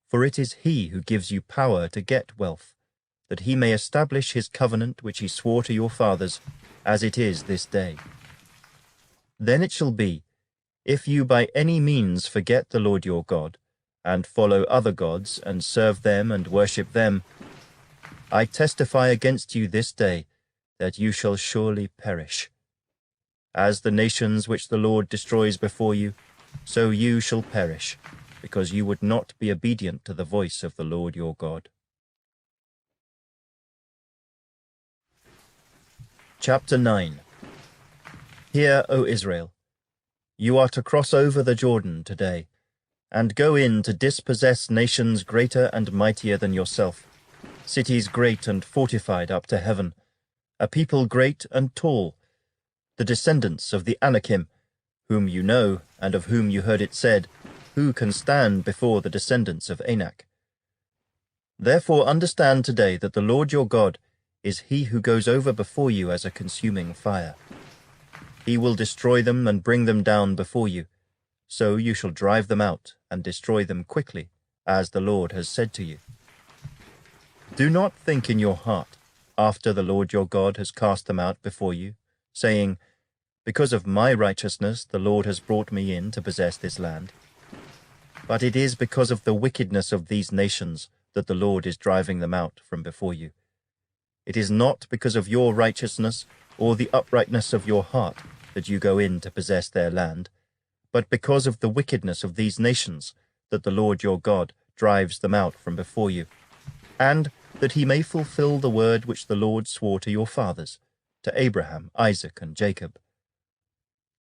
for it is he who gives you power to get wealth, that he may establish his covenant which he swore to your fathers, as it is this day. Then it shall be, if you by any means forget the Lord your God, and follow other gods, and serve them and worship them, I testify against you this day that you shall surely perish. As the nations which the Lord destroys before you, so you shall perish, because you would not be obedient to the voice of the Lord your God. Chapter 9. Hear, O Israel, you are to cross over the Jordan today, and go in to dispossess nations greater and mightier than yourself, cities great and fortified up to heaven, a people great and tall, the descendants of the Anakim, whom you know, and of whom you heard it said, 'Who can stand before the descendants of Anak?' Therefore understand today that the Lord your God is he who goes over before you as a consuming fire. He will destroy them and bring them down before you, so you shall drive them out and destroy them quickly, as the Lord has said to you. Do not think in your heart, after the Lord your God has cast them out before you, saying, 'Because of my righteousness the Lord has brought me in to possess this land.' But it is because of the wickedness of these nations that the Lord is driving them out from before you. It is not because of your righteousness or the uprightness of your heart that you go in to possess their land, but because of the wickedness of these nations that the Lord your God drives them out from before you, and that he may fulfill the word which the Lord swore to your fathers, to Abraham, Isaac, and Jacob.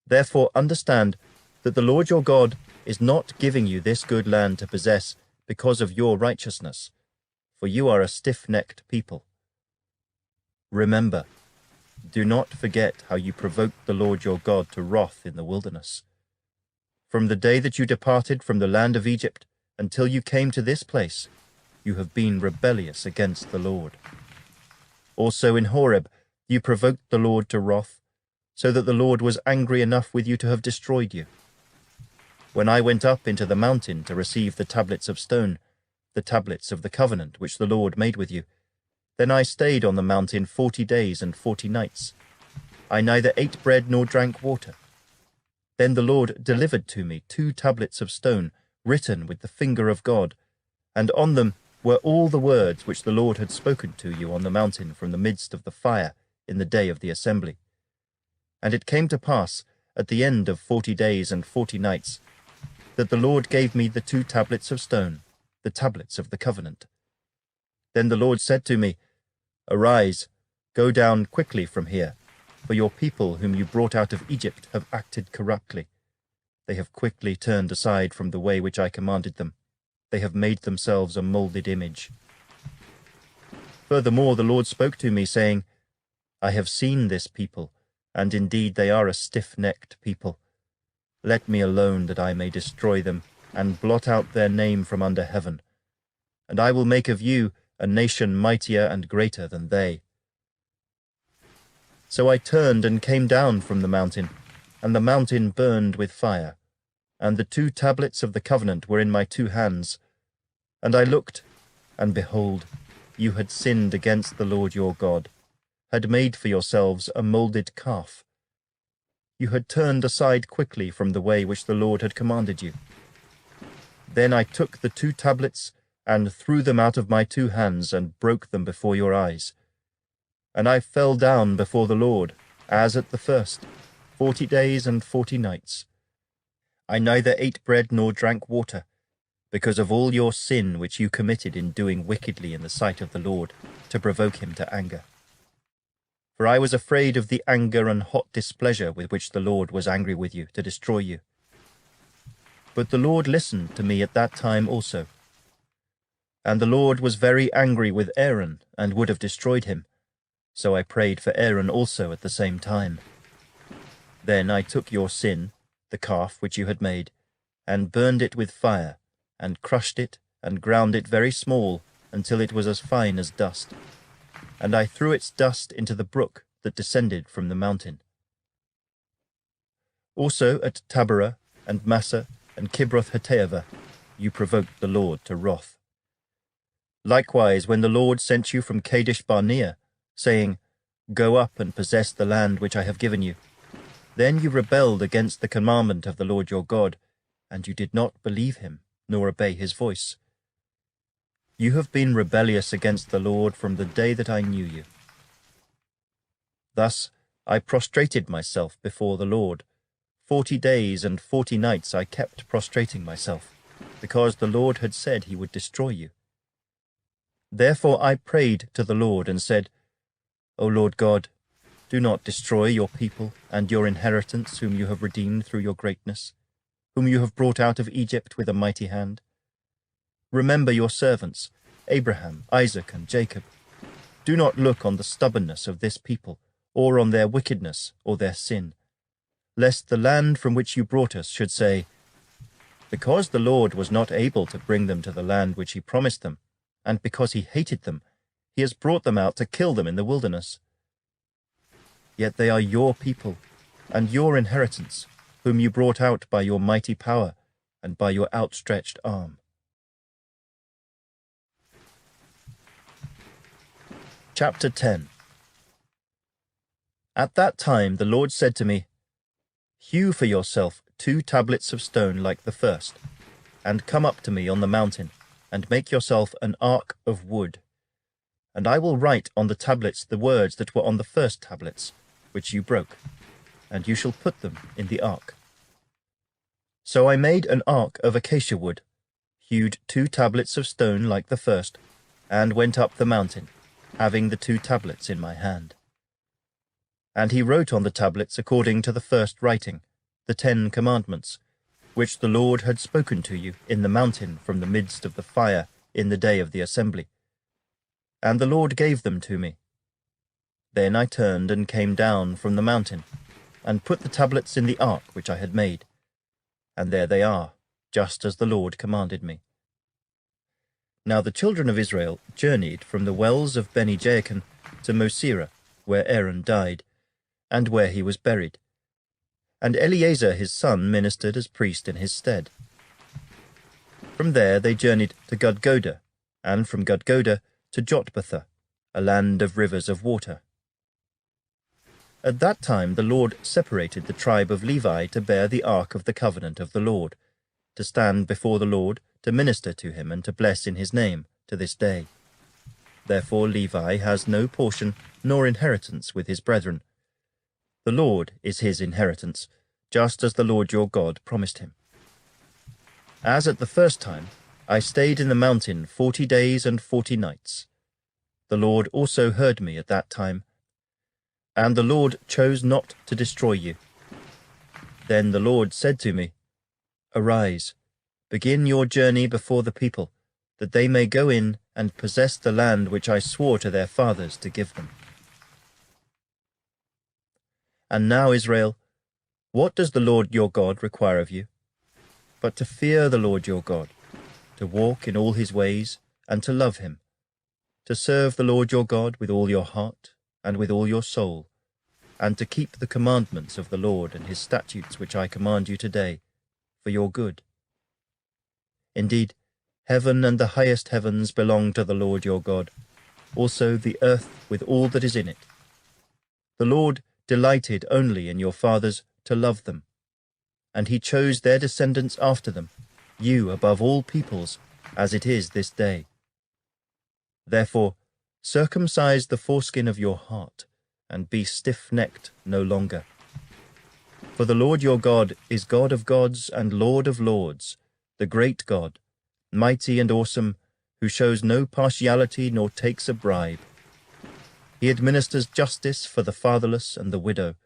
Therefore understand that the Lord your God is not giving you this good land to possess because of your righteousness, for you are a stiff-necked people. Remember, do not forget how you provoked the Lord your God to wrath in the wilderness. From the day that you departed from the land of Egypt until you came to this place, you have been rebellious against the Lord. Also in Horeb you provoked the Lord to wrath, so that the Lord was angry enough with you to have destroyed you. When I went up into the mountain to receive the tablets of stone, the tablets of the covenant which the Lord made with you, then I stayed on the mountain 40 days and 40 nights. I neither ate bread nor drank water. Then the Lord delivered to me 2 tablets of stone, written with the finger of God, and on them were all the words which the Lord had spoken to you on the mountain from the midst of the fire in the day of the assembly. And it came to pass, at the end of 40 days and 40 nights, that the Lord gave me the 2 tablets of stone, the tablets of the covenant. Then the Lord said to me, 'Arise, go down quickly from here, for your people whom you brought out of Egypt have acted corruptly. They have quickly turned aside from the way which I commanded them. They have made themselves a molded image.' Furthermore the Lord spoke to me, saying, 'I have seen this people, and indeed they are a stiff-necked people. Let me alone that I may destroy them, and blot out their name from under heaven. And I will make of you a nation mightier and greater than they.' So I turned and came down from the mountain, and the mountain burned with fire, and the 2 tablets of the covenant were in my 2 hands. And I looked, and behold, you had sinned against the Lord your God, had made for yourselves a molded calf. You had turned aside quickly from the way which the Lord had commanded you. Then I took the 2 tablets and threw them out of my 2 hands and broke them before your eyes. And I fell down before the Lord, as at the first, 40 days and 40 nights. I neither ate bread nor drank water, because of all your sin which you committed in doing wickedly in the sight of the Lord, to provoke him to anger. For I was afraid of the anger and hot displeasure with which the Lord was angry with you, to destroy you. But the Lord listened to me at that time also. And the Lord was very angry with Aaron, and would have destroyed him. So I prayed for Aaron also at the same time. Then I took your sin, the calf which you had made, and burned it with fire, and crushed it, and ground it very small, until it was as fine as dust. And I threw its dust into the brook that descended from the mountain. Also at Taberah, and Massa, and Kibroth-Hattaavah, you provoked the Lord to wrath. Likewise, when the Lord sent you from Kadesh-Barnea, saying, 'Go up and possess the land which I have given you,' then you rebelled against the commandment of the Lord your God, and you did not believe him, nor obey his voice. You have been rebellious against the Lord from the day that I knew you. Thus I prostrated myself before the Lord. 40 days and 40 nights I kept prostrating myself, because the Lord had said he would destroy you. Therefore I prayed to the Lord and said, 'O Lord God, do not destroy your people and your inheritance whom you have redeemed through your greatness, whom you have brought out of Egypt with a mighty hand. Remember your servants, Abraham, Isaac, and Jacob. Do not look on the stubbornness of this people, or on their wickedness or their sin. lest the land from which you brought us should say, 'Because the Lord was not able to bring them to the land which he promised them, and because he hated them, he has brought them out to kill them in the wilderness.' Yet they are your people and your inheritance, whom you brought out by your mighty power and by your outstretched arm." Chapter 10. At that time the Lord said to me, "Hew for yourself 2 tablets of stone like the first, and come up to me on the mountain, and make yourself an ark of wood. And I will write on the tablets the words that were on the first tablets, which you broke, and you shall put them in the ark." So I made an ark of acacia wood, hewed 2 tablets of stone like the first, and went up the mountain, having the 2 tablets in my hand. And he wrote on the tablets according to the first writing, the 10 commandments, which the Lord had spoken to you in the mountain from the midst of the fire in the day of the assembly. And the Lord gave them to me. Then I turned and came down from the mountain, and put the tablets in the ark which I had made. And there they are, just as the Lord commanded me. Now the children of Israel journeyed from the wells of Beni-Jaachan to Mosera, where Aaron died, and where he was buried. And Eleazar his son ministered as priest in his stead. From there they journeyed to Gudgoda, and from Gudgoda to Jotbatha, a land of rivers of water. At that time the Lord separated the tribe of Levi to bear the ark of the covenant of the Lord, to stand before the Lord, to minister to him and to bless in his name to this day. Therefore Levi has no portion nor inheritance with his brethren. The Lord is his inheritance, just as the Lord your God promised him. As at the first time, I stayed in the mountain 40 days and 40 nights. The Lord also heard me at that time, and the Lord chose not to destroy you. Then the Lord said to me, "Arise, begin your journey before the people, that they may go in and possess the land which I swore to their fathers to give them." And now, Israel, what does the Lord your God require of you? But to fear the Lord your God, to walk in all his ways, and to love him, to serve the Lord your God with all your heart and with all your soul, and to keep the commandments of the Lord and his statutes which I command you today, for your good. Indeed, heaven and the highest heavens belong to the Lord your God, also the earth with all that is in it. The Lord delighted only in your fathers to love them, and he chose their descendants after them, you above all peoples, as it is this day. Therefore, circumcise the foreskin of your heart, and be stiff-necked no longer. For the Lord your God is God of gods and Lord of lords, the great God, mighty and awesome, who shows no partiality nor takes a bribe. He administers justice for the fatherless and the widow,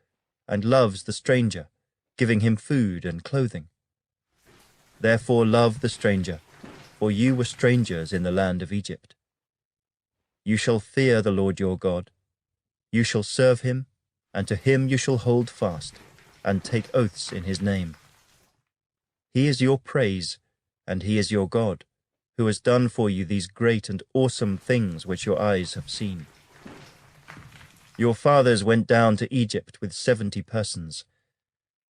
and loves the stranger, giving him food and clothing. Therefore love the stranger, for you were strangers in the land of Egypt. You shall fear the Lord your God. You shall serve him, and to him you shall hold fast, and take oaths in his name. He is your praise, and he is your God, who has done for you these great and awesome things which your eyes have seen. Your fathers went down to Egypt with 70 persons,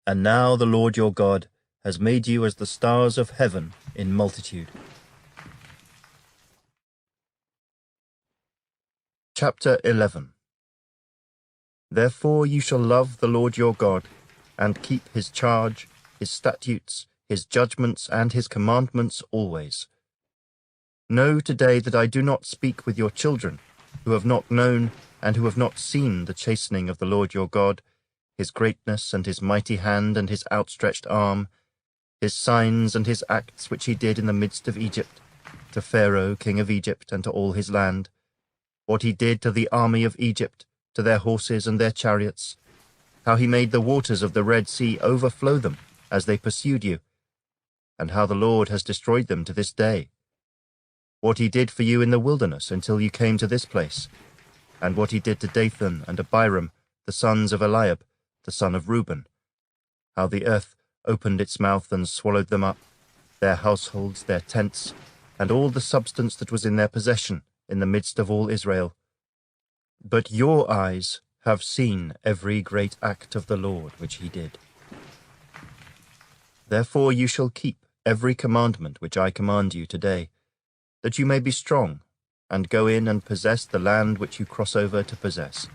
and now the Lord your God has made you as the stars of heaven in multitude. Chapter 11. Therefore you shall love the Lord your God, and keep his charge, his statutes, his judgments, and his commandments always. Know today that I do not speak with your children, who have not known and who have not seen the chastening of the Lord your God, his greatness and his mighty hand and his outstretched arm, his signs and his acts which he did in the midst of Egypt, to Pharaoh king of Egypt and to all his land, what he did to the army of Egypt, to their horses and their chariots, how he made the waters of the Red Sea overflow them as they pursued you, and how the Lord has destroyed them to this day, what he did for you in the wilderness until you came to this place, and what he did to Dathan and Abiram, the sons of Eliab, the son of Reuben, how the earth opened its mouth and swallowed them up, their households, their tents, and all the substance that was in their possession in the midst of all Israel. But your eyes have seen every great act of the Lord which he did. Therefore you shall keep every commandment which I command you today, that you may be strong, and go in and possess the land which you cross over to possess,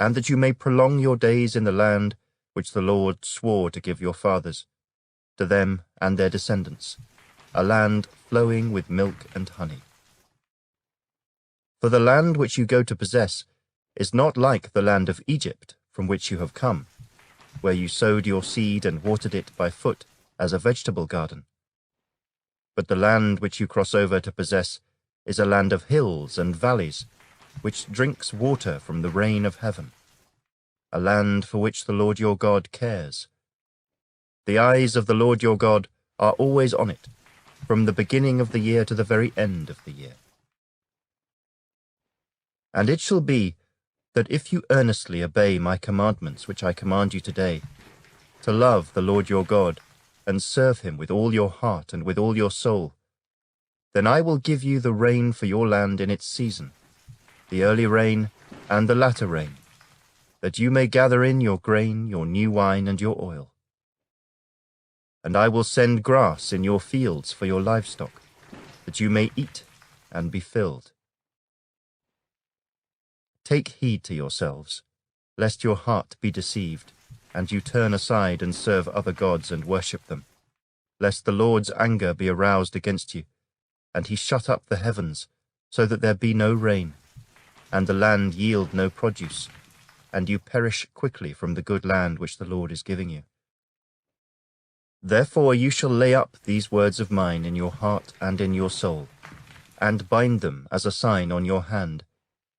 and that you may prolong your days in the land which the Lord swore to give your fathers, to them and their descendants, a land flowing with milk and honey. For the land which you go to possess is not like the land of Egypt from which you have come, where you sowed your seed and watered it by foot as a vegetable garden. But the land which you cross over to possess is a land of hills and valleys, which drinks water from the rain of heaven, a land for which the Lord your God cares. The eyes of the Lord your God are always on it, from the beginning of the year to the very end of the year. And it shall be that if you earnestly obey my commandments which I command you today, to love the Lord your God, and serve him with all your heart and with all your soul, then I will give you the rain for your land in its season, the early rain and the latter rain, that you may gather in your grain, your new wine, and your oil. And I will send grass in your fields for your livestock, that you may eat and be filled. Take heed to yourselves, lest your heart be deceived, and you turn aside and serve other gods and worship them, lest the Lord's anger be aroused against you, and he shut up the heavens, so that there be no rain, and the land yield no produce, and you perish quickly from the good land which the Lord is giving you. Therefore you shall lay up these words of mine in your heart and in your soul, and bind them as a sign on your hand,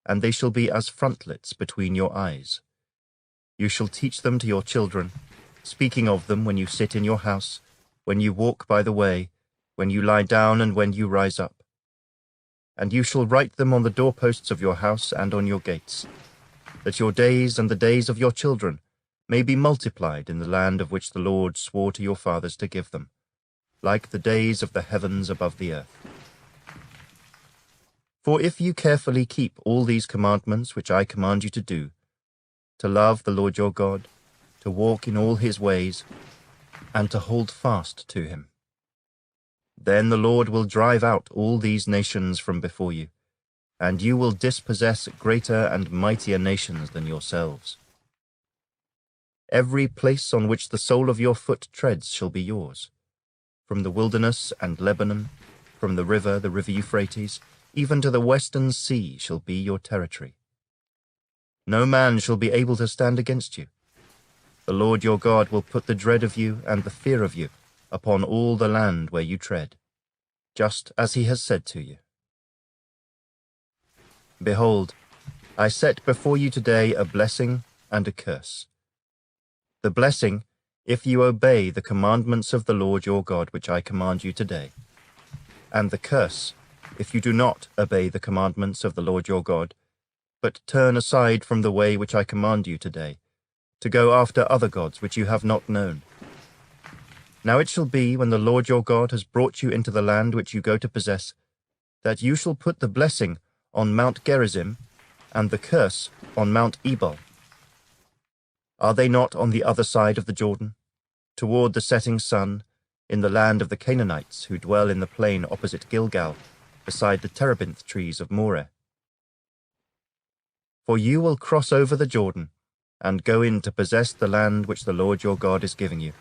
and they shall be as frontlets between your eyes. You shall teach them to your children, speaking of them when you sit in your house, when you walk by the way, when you lie down and when you rise up. And you shall write them on the doorposts of your house and on your gates, that your days and the days of your children may be multiplied in the land of which the Lord swore to your fathers to give them, like the days of the heavens above the earth. For if you carefully keep all these commandments which I command you to do, to love the Lord your God, to walk in all his ways, and to hold fast to him, then the Lord will drive out all these nations from before you, and you will dispossess greater and mightier nations than yourselves. Every place on which the sole of your foot treads shall be yours, from the wilderness and Lebanon, from the river Euphrates, even to the western sea shall be your territory. No man shall be able to stand against you. The Lord your God will put the dread of you and the fear of you upon all the land where you tread, just as he has said to you. Behold, I set before you today a blessing and a curse. The blessing, if you obey the commandments of the Lord your God which I command you today, and the curse, if you do not obey the commandments of the Lord your God, but turn aside from the way which I command you today, to go after other gods which you have not known. Now it shall be, when the Lord your God has brought you into the land which you go to possess, that you shall put the blessing on Mount Gerizim, and the curse on Mount Ebal. Are they not on the other side of the Jordan, toward the setting sun, in the land of the Canaanites who dwell in the plain opposite Gilgal, beside the terebinth trees of Moreh? For you will cross over the Jordan, and go in to possess the land which the Lord your God is giving you,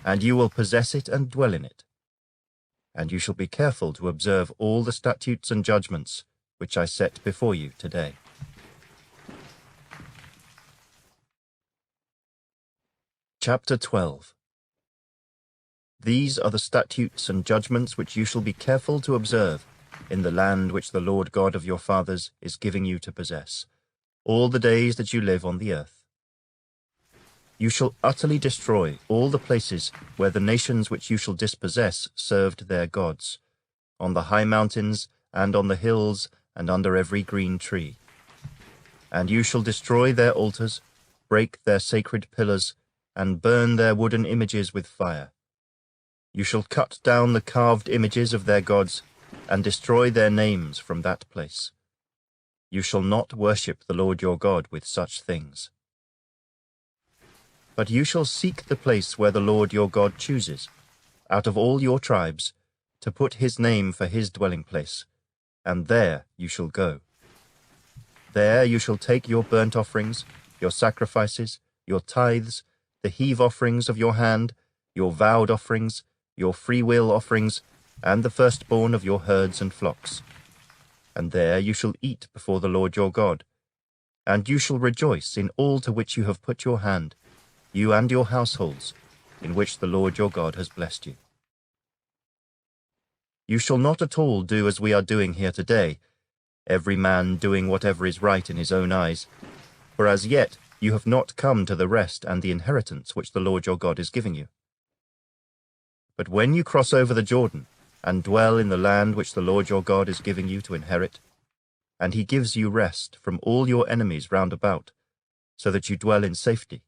and you will possess it and dwell in it. And you shall be careful to observe all the statutes and judgments which I set before you today. Chapter 12. These are the statutes and judgments which you shall be careful to observe in the land which the Lord God of your fathers is giving you to possess, all the days that you live on the earth. You shall utterly destroy all the places where the nations which you shall dispossess served their gods, on the high mountains and on the hills and under every green tree. And you shall destroy their altars, break their sacred pillars, and burn their wooden images with fire. You shall cut down the carved images of their gods, and destroy their names from that place. You shall not worship the Lord your God with such things. But you shall seek the place where the Lord your God chooses, out of all your tribes, to put his name for his dwelling place, and there you shall go. There you shall take your burnt offerings, your sacrifices, your tithes, the heave offerings of your hand, your vowed offerings, your freewill offerings, and the firstborn of your herds and flocks. And there you shall eat before the Lord your God, and you shall rejoice in all to which you have put your hand, you and your households, in which the Lord your God has blessed you. You shall not at all do as we are doing here today, every man doing whatever is right in his own eyes, for as yet you have not come to the rest and the inheritance which the Lord your God is giving you. But when you cross over the Jordan, and dwell in the land which the Lord your God is giving you to inherit, and he gives you rest from all your enemies round about, so that you dwell in safety,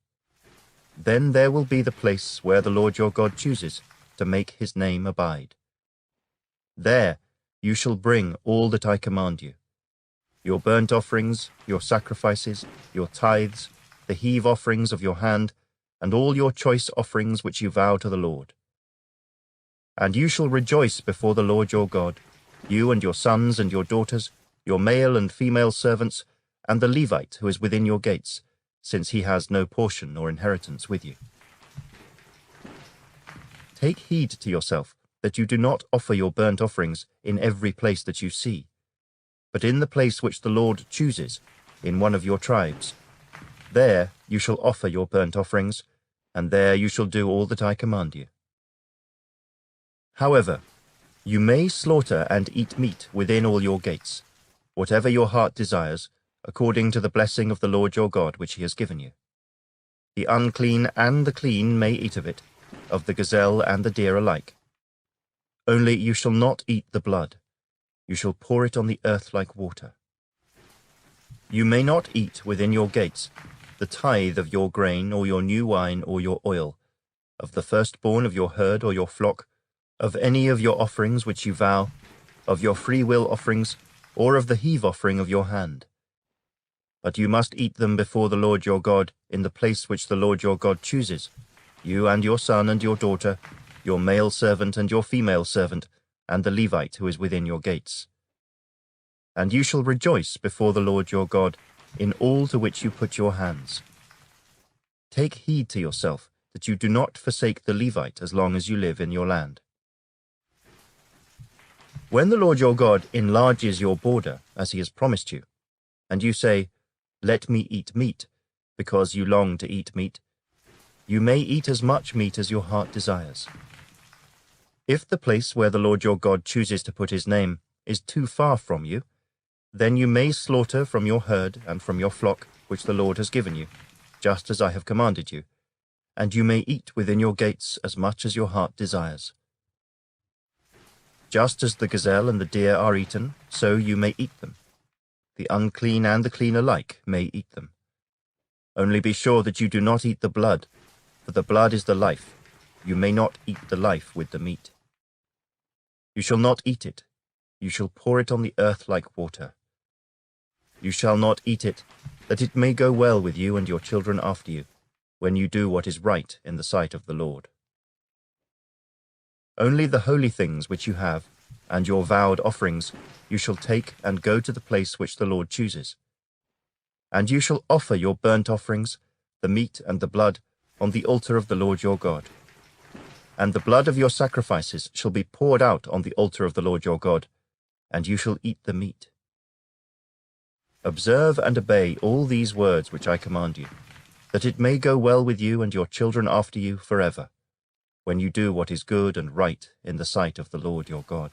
then there will be the place where the Lord your God chooses to make his name abide. There you shall bring all that I command you, your burnt offerings, your sacrifices, your tithes, the heave offerings of your hand, and all your choice offerings which you vow to the Lord. And you shall rejoice before the Lord your God, you and your sons and your daughters, your male and female servants, and the Levite who is within your gates, since he has no portion or inheritance with you. Take heed to yourself that you do not offer your burnt offerings in every place that you see, but in the place which the Lord chooses, in one of your tribes. There you shall offer your burnt offerings, and there you shall do all that I command you. However, you may slaughter and eat meat within all your gates, whatever your heart desires, according to the blessing of the Lord your God which he has given you. The unclean and the clean may eat of it, of the gazelle and the deer alike. Only you shall not eat the blood. You shall pour it on the earth like water. You may not eat within your gates the tithe of your grain or your new wine or your oil, of the firstborn of your herd or your flock, of any of your offerings which you vow, of your free will offerings, or of the heave offering of your hand. But you must eat them before the Lord your God in the place which the Lord your God chooses, you and your son and your daughter, your male servant and your female servant, and the Levite who is within your gates. And you shall rejoice before the Lord your God in all to which you put your hands. Take heed to yourself that you do not forsake the Levite as long as you live in your land. When the Lord your God enlarges your border, as he has promised you, and you say, "Let me eat meat," because you long to eat meat, you may eat as much meat as your heart desires. If the place where the Lord your God chooses to put his name is too far from you, then you may slaughter from your herd and from your flock which the Lord has given you, just as I have commanded you, and you may eat within your gates as much as your heart desires. Just as the gazelle and the deer are eaten, so you may eat them. The unclean and the clean alike may eat them. Only be sure that you do not eat the blood, for the blood is the life. You may not eat the life with the meat. You shall not eat it. You shall pour it on the earth like water. You shall not eat it, that it may go well with you and your children after you, when you do what is right in the sight of the Lord. Only the holy things which you have, and your vowed offerings, you shall take and go to the place which the Lord chooses. And you shall offer your burnt offerings, the meat and the blood, on the altar of the Lord your God. And the blood of your sacrifices shall be poured out on the altar of the Lord your God, and you shall eat the meat. Observe and obey all these words which I command you, that it may go well with you and your children after you forever, when you do what is good and right in the sight of the Lord your God.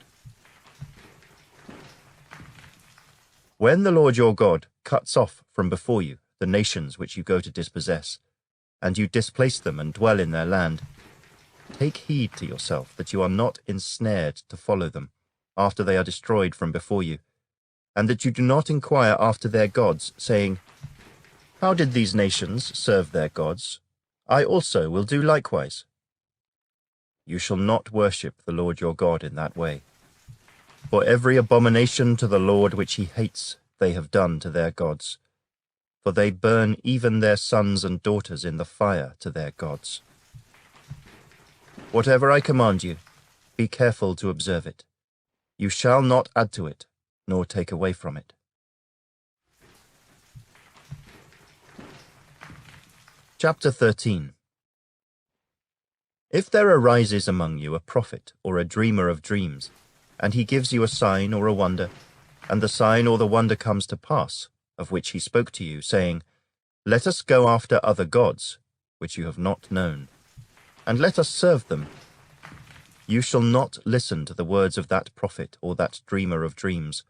When the Lord your God cuts off from before you the nations which you go to dispossess, and you displace them and dwell in their land, take heed to yourself that you are not ensnared to follow them after they are destroyed from before you, and that you do not inquire after their gods, saying, "How did these nations serve their gods? I also will do likewise. You shall not worship the Lord your God in that way. For every abomination to the Lord which he hates they have done to their gods. For they burn even their sons and daughters in the fire to their gods. Whatever I command you, be careful to observe it. You shall not add to it, nor take away from it. Chapter 13. If there arises among you a prophet or a dreamer of dreams, and he gives you a sign or a wonder, and the sign or the wonder comes to pass, of which he spoke to you, saying, Let us go after other gods, which you have not known, and let us serve them, you shall not listen to the words of that prophet or that dreamer of dreams.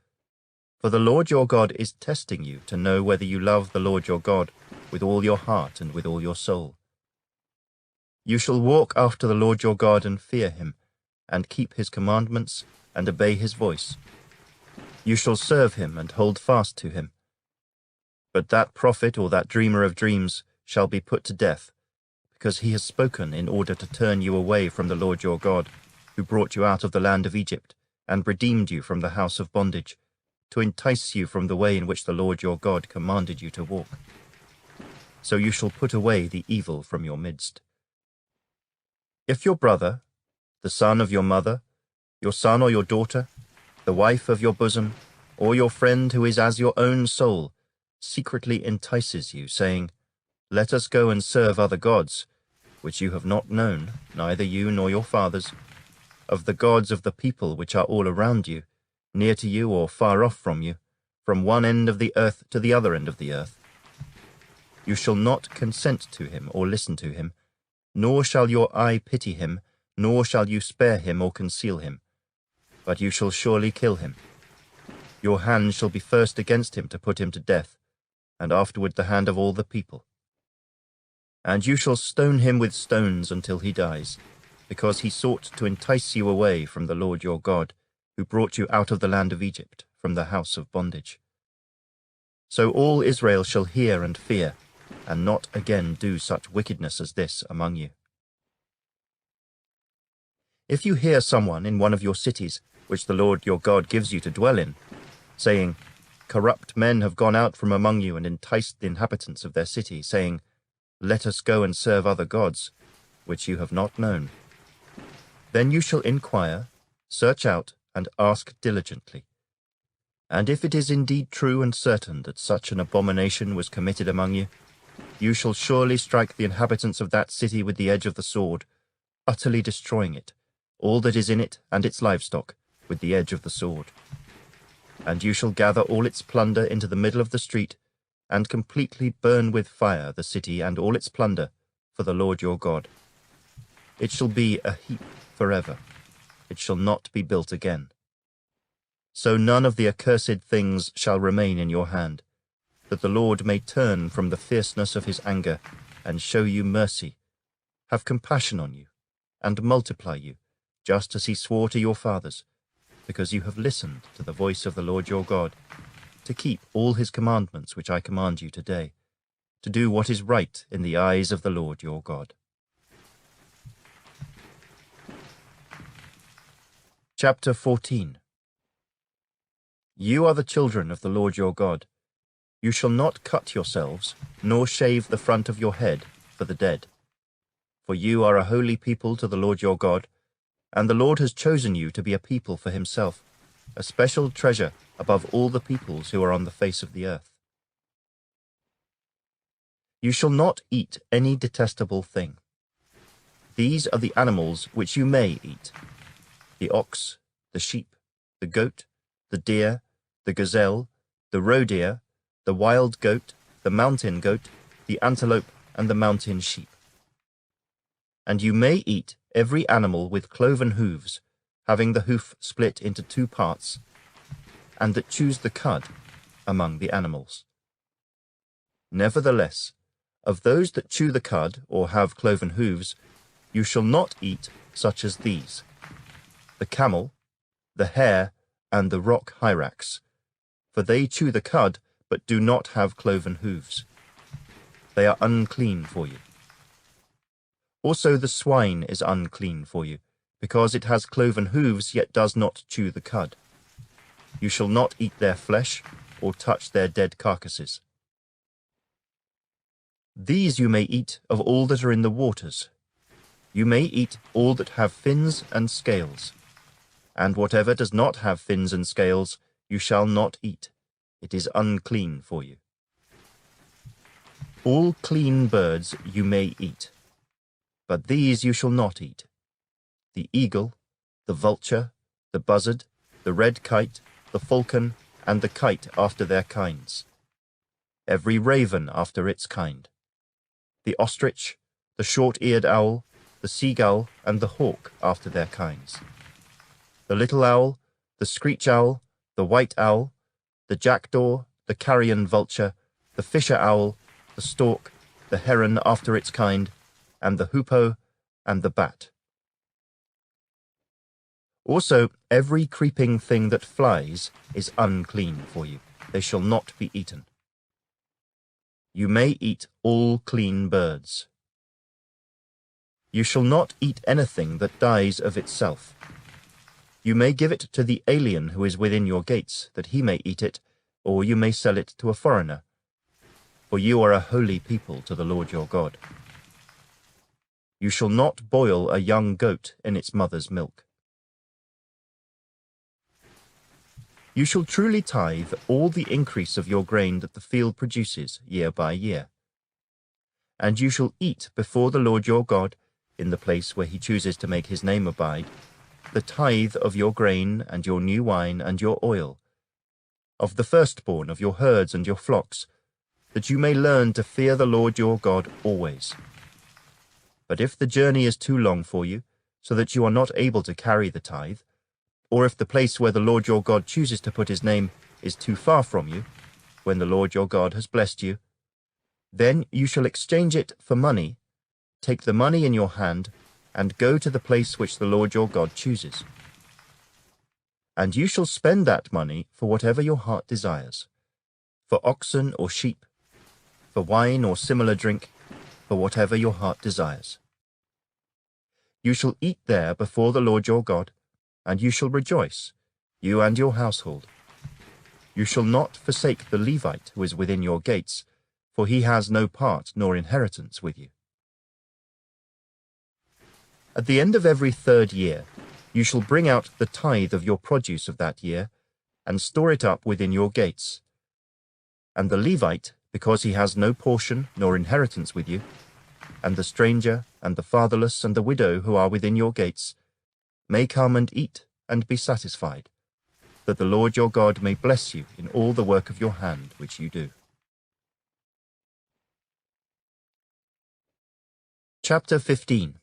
For the Lord your God is testing you to know whether you love the Lord your God with all your heart and with all your soul. You shall walk after the Lord your God and fear him, and keep his commandments and obey his voice. You shall serve him and hold fast to him. But that prophet or that dreamer of dreams shall be put to death, because he has spoken in order to turn you away from the Lord your God, who brought you out of the land of Egypt, and redeemed you from the house of bondage, to entice you from the way in which the Lord your God commanded you to walk. So you shall put away the evil from your midst. If your brother, the son of your mother, your son or your daughter, the wife of your bosom, or your friend who is as your own soul, secretly entices you, saying, Let us go and serve other gods, which you have not known, neither you nor your fathers, of the gods of the people which are all around you, near to you or far off from you, from one end of the earth to the other end of the earth. You shall not consent to him or listen to him, nor shall your eye pity him, nor shall you spare him or conceal him, but you shall surely kill him. Your hand shall be first against him to put him to death, and afterward the hand of all the people. And you shall stone him with stones until he dies, because he sought to entice you away from the Lord your God, who brought you out of the land of Egypt, from the house of bondage. So all Israel shall hear and fear, and not again do such wickedness as this among you. If you hear someone in one of your cities, which the Lord your God gives you to dwell in, saying, Corrupt men have gone out from among you and enticed the inhabitants of their city, saying, Let us go and serve other gods, which you have not known, then you shall inquire, search out, and ask diligently. And if it is indeed true and certain that such an abomination was committed among you, you shall surely strike the inhabitants of that city with the edge of the sword, utterly destroying it, all that is in it and its livestock, with the edge of the sword. And you shall gather all its plunder into the middle of the street, and completely burn with fire the city and all its plunder, for the Lord your God. It shall be a heap forever. It shall not be built again. So none of the accursed things shall remain in your hand, that the Lord may turn from the fierceness of his anger, and show you mercy, have compassion on you, and multiply you, just as he swore to your fathers, because you have listened to the voice of the Lord your God, to keep all his commandments which I command you today, to do what is right in the eyes of the Lord your God. Chapter 14. You are the children of the Lord your God. You shall not cut yourselves, nor shave the front of your head for the dead. For you are a holy people to the Lord your God, and the Lord has chosen you to be a people for himself, a special treasure above all the peoples who are on the face of the earth. You shall not eat any detestable thing. These are the animals which you may eat: the ox, the sheep, the goat, the deer, the gazelle, the roe deer, the wild goat, the mountain goat, the antelope, and the mountain sheep. And you may eat every animal with cloven hooves, having the hoof split into 2 parts, and that chews the cud among the animals. Nevertheless, of those that chew the cud or have cloven hooves, you shall not eat such as these: the camel, the hare, and the rock hyrax, for they chew the cud but do not have cloven hooves. They are unclean for you. Also the swine is unclean for you, because it has cloven hooves, yet does not chew the cud. You shall not eat their flesh, or touch their dead carcasses. These you may eat of all that are in the waters. You may eat all that have fins and scales. And whatever does not have fins and scales, you shall not eat. It is unclean for you. All clean birds you may eat, but these you shall not eat: the eagle, the vulture, the buzzard, the red kite, the falcon, and the kite after their kinds, every raven after its kind, the ostrich, the short-eared owl, the seagull, and the hawk after their kinds, the little owl, the screech owl, the white owl, the jackdaw, the carrion vulture, the fisher owl, the stork, the heron after its kind, and the hoopoe, and the bat. Also, every creeping thing that flies is unclean for you. They shall not be eaten. You may eat all clean birds. You shall not eat anything that dies of itself. You may give it to the alien who is within your gates, that he may eat it, or you may sell it to a foreigner. For you are a holy people to the Lord your God. You shall not boil a young goat in its mother's milk. You shall truly tithe all the increase of your grain that the field produces year by year. And you shall eat before the Lord your God, in the place where he chooses to make his name abide, the tithe of your grain and your new wine and your oil, of the firstborn of your herds and your flocks, that you may learn to fear the Lord your God always. But if the journey is too long for you, so that you are not able to carry the tithe, or if the place where the Lord your God chooses to put his name is too far from you, when the Lord your God has blessed you, then you shall exchange it for money, take the money in your hand, and go to the place which the Lord your God chooses. And you shall spend that money for whatever your heart desires, for oxen or sheep, for wine or similar drink, for whatever your heart desires. You shall eat there before the Lord your God, and you shall rejoice, you and your household. You shall not forsake the Levite who is within your gates, for he has no part nor inheritance with you. At the end of every 3rd year, you shall bring out the tithe of your produce of that year, and store it up within your gates. And the Levite, because he has no portion nor inheritance with you, and the stranger, and the fatherless, and the widow who are within your gates, may come and eat and be satisfied, that the Lord your God may bless you in all the work of your hand which you do. Chapter 15.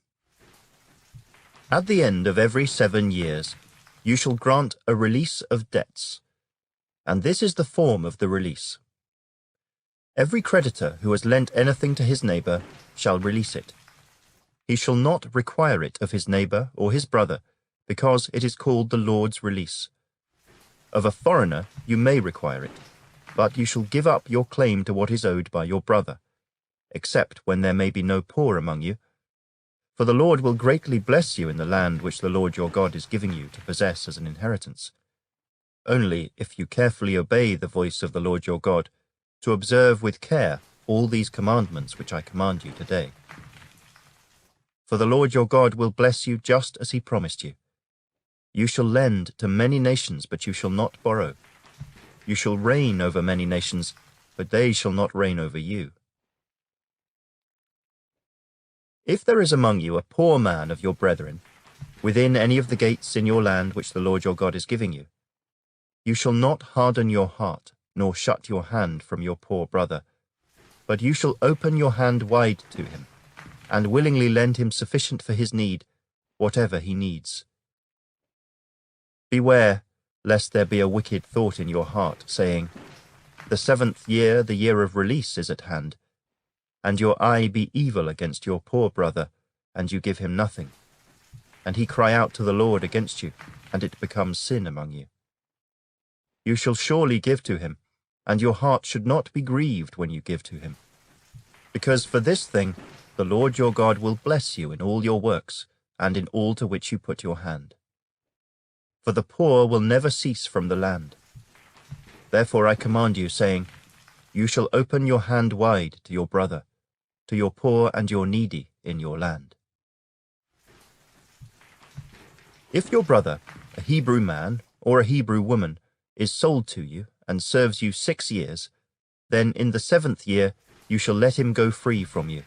At the end of every 7 years, you shall grant a release of debts, and this is the form of the release. Every creditor who has lent anything to his neighbor shall release it. He shall not require it of his neighbor or his brother, because it is called the Lord's release. Of a foreigner you may require it, but you shall give up your claim to what is owed by your brother, except when there may be no poor among you. For the Lord will greatly bless you in the land which the Lord your God is giving you to possess as an inheritance. Only if you carefully obey the voice of the Lord your God, to observe with care all these commandments which I command you today. For the Lord your God will bless you just as he promised you. You shall lend to many nations, but you shall not borrow. You shall reign over many nations, but they shall not reign over you. If there is among you a poor man of your brethren, within any of the gates in your land which the Lord your God is giving you, you shall not harden your heart, nor shut your hand from your poor brother, but you shall open your hand wide to him, and willingly lend him sufficient for his need, whatever he needs. Beware, lest there be a wicked thought in your heart, saying, "The 7th year, the year of release, is at hand," and your eye be evil against your poor brother, and you give him nothing, and he cry out to the Lord against you, and it becomes sin among you. You shall surely give to him, and your heart should not be grieved when you give to him. Because for this thing The Lord your God will bless you in all your works, and in all to which you put your hand. For the poor will never cease from the land. Therefore I command you, saying, You shall open your hand wide to your brother, to your poor and your needy in your land. If your brother, a Hebrew man or a Hebrew woman, is sold to you and serves you 6 years, then in the 7th year you shall let him go free from you.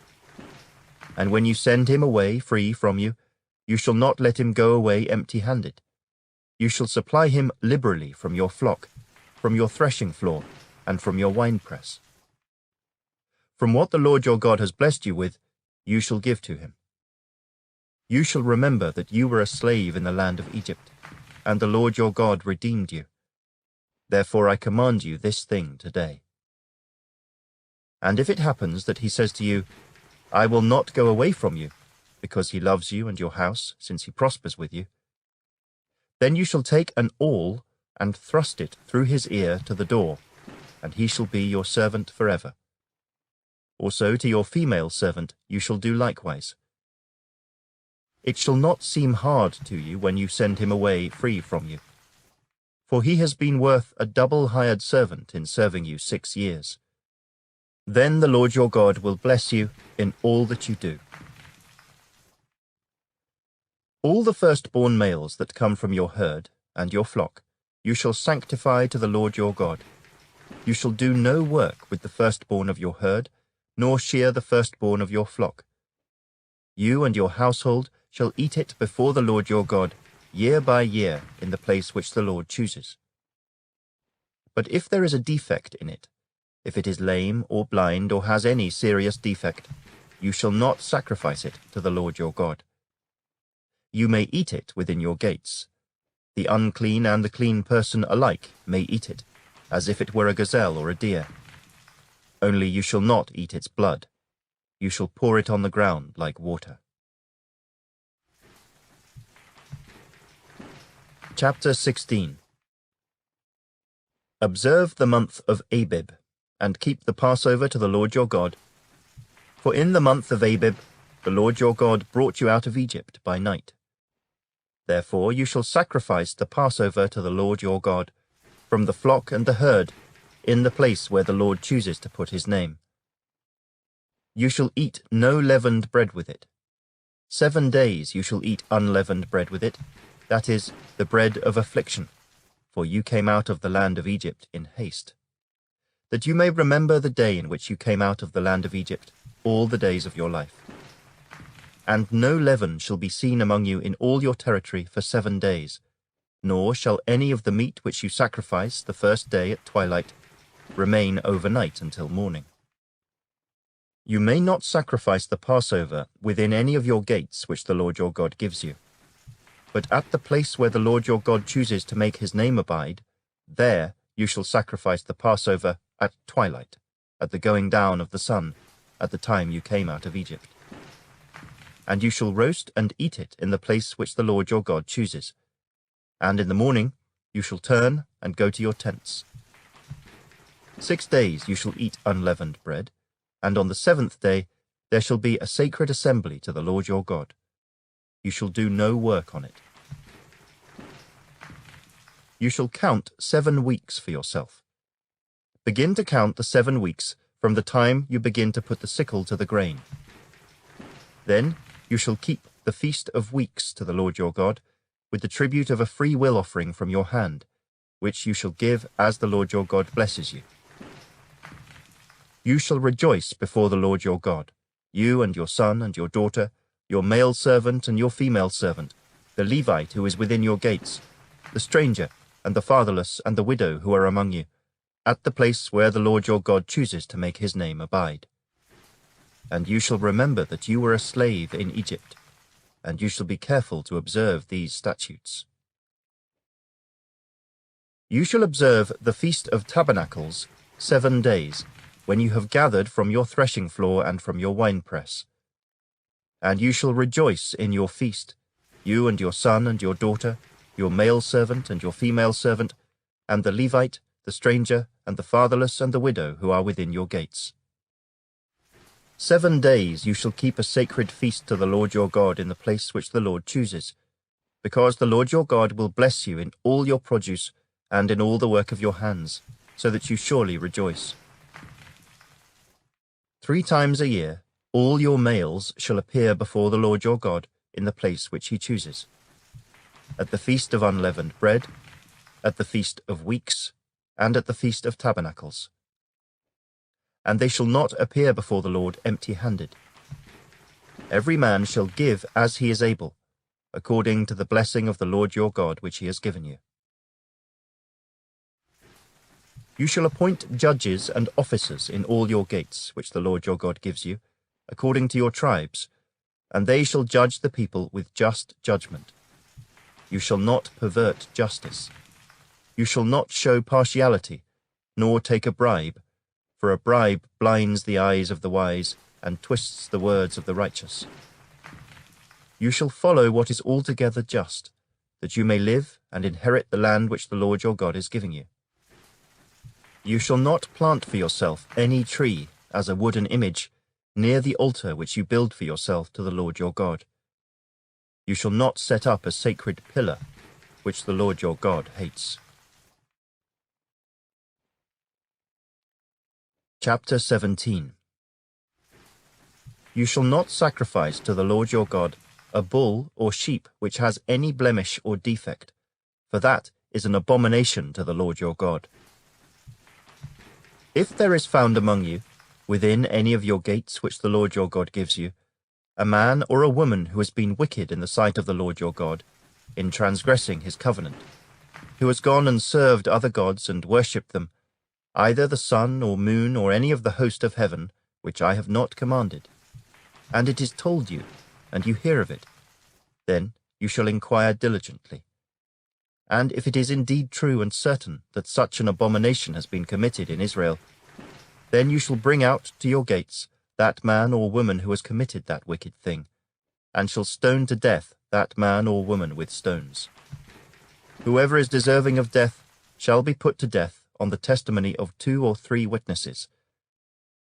And when you send him away free from you, you shall not let him go away empty-handed. You shall supply him liberally from your flock, from your threshing floor, and from your winepress. From what the Lord your God has blessed you with, you shall give to him. You shall remember that you were a slave in the land of Egypt, and the Lord your God redeemed you. Therefore I command you this thing today. And if it happens that he says to you, I will not go away from you, because he loves you and your house, since he prospers with you, then you shall take an awl and thrust it through his ear to the door, and he shall be your servant forever. Also to your female servant you shall do likewise. It shall not seem hard to you when you send him away free from you, for he has been worth a double hired servant in serving you 6 years. Then the Lord your God will bless you in all that you do. All the firstborn males that come from your herd and your flock you shall sanctify to the Lord your God. You shall do no work with the firstborn of your herd, nor shear the firstborn of your flock. You and your household shall eat it before the Lord your God, year by year, in the place which the Lord chooses. But if there is a defect in it, if it is lame or blind or has any serious defect, you shall not sacrifice it to the Lord your God. You may eat it within your gates. The unclean and the clean person alike may eat it, as if it were a gazelle or a deer. Only you shall not eat its blood. You shall pour it on the ground like water. Chapter 16. Observe the month of Abib, and keep the Passover to the Lord your God. For in the month of Abib the Lord your God brought you out of Egypt by night. Therefore you shall sacrifice the Passover to the Lord your God, from the flock and the herd, in the place where the Lord chooses to put his name. You shall eat no leavened bread with it. 7 days you shall eat unleavened bread with it, that is, the bread of affliction, for you came out of the land of Egypt in haste. That you may remember the day in which you came out of the land of Egypt, all the days of your life. And no leaven shall be seen among you in all your territory for 7 days, nor shall any of the meat which you sacrifice the first day at twilight remain overnight until morning. You may not sacrifice the Passover within any of your gates which the Lord your God gives you. But at the place where the Lord your God chooses to make his name abide, there you shall sacrifice the Passover at twilight, at the going down of the sun, at the time you came out of Egypt. And you shall roast and eat it in the place which the Lord your God chooses. And in the morning you shall turn and go to your tents. 6 days you shall eat unleavened bread, and on the 7th day there shall be a sacred assembly to the Lord your God. You shall do no work on it. You shall count 7 weeks for yourself. Begin to count the 7 weeks from the time you begin to put the sickle to the grain. Then you shall keep the Feast of Weeks to the Lord your God, with the tribute of a free will offering from your hand, which you shall give as the Lord your God blesses you. You shall rejoice before the Lord your God, you and your son and your daughter, your male servant and your female servant, the Levite who is within your gates, the stranger and the fatherless and the widow who are among you, at the place where the Lord your God chooses to make his name abide. And you shall remember that you were a slave in Egypt, and you shall be careful to observe these statutes. You shall observe the Feast of Tabernacles 7 days, when you have gathered from your threshing floor and from your winepress. And you shall rejoice in your feast, you and your son and your daughter, your male servant and your female servant, and the Levite, the stranger, and the fatherless and the widow who are within your gates. 7 days you shall keep a sacred feast to the Lord your God in the place which the Lord chooses, because the Lord your God will bless you in all your produce and in all the work of your hands, so that you surely rejoice. 3 times a year all your males shall appear before the Lord your God in the place which he chooses, at the feast of unleavened bread, at the feast of weeks, and at the feast of tabernacles. And they shall not appear before the Lord empty-handed. Every man shall give as he is able, according to the blessing of the Lord your God which he has given you. You shall appoint judges and officers in all your gates, which the Lord your God gives you, according to your tribes, and they shall judge the people with just judgment. You shall not pervert justice. You shall not show partiality, nor take a bribe, for a bribe blinds the eyes of the wise and twists the words of the righteous. You shall follow what is altogether just, that you may live and inherit the land which the Lord your God is giving you. You shall not plant for yourself any tree as a wooden image near the altar which you build for yourself to the Lord your God. You shall not set up a sacred pillar, which the Lord your God hates. Chapter 17. You shall not sacrifice to the Lord your God a bull or sheep which has any blemish or defect, for that is an abomination to the Lord your God. If there is found among you, within any of your gates which the Lord your God gives you, a man or a woman who has been wicked in the sight of the Lord your God, in transgressing his covenant, who has gone and served other gods and worshipped them, either the sun or moon or any of the host of heaven, which I have not commanded, and it is told you, and you hear of it, then you shall inquire diligently. And if it is indeed true and certain that such an abomination has been committed in Israel, then you shall bring out to your gates that man or woman who has committed that wicked thing, and shall stone to death that man or woman with stones. Whoever is deserving of death shall be put to death on the testimony of 2 or 3 witnesses.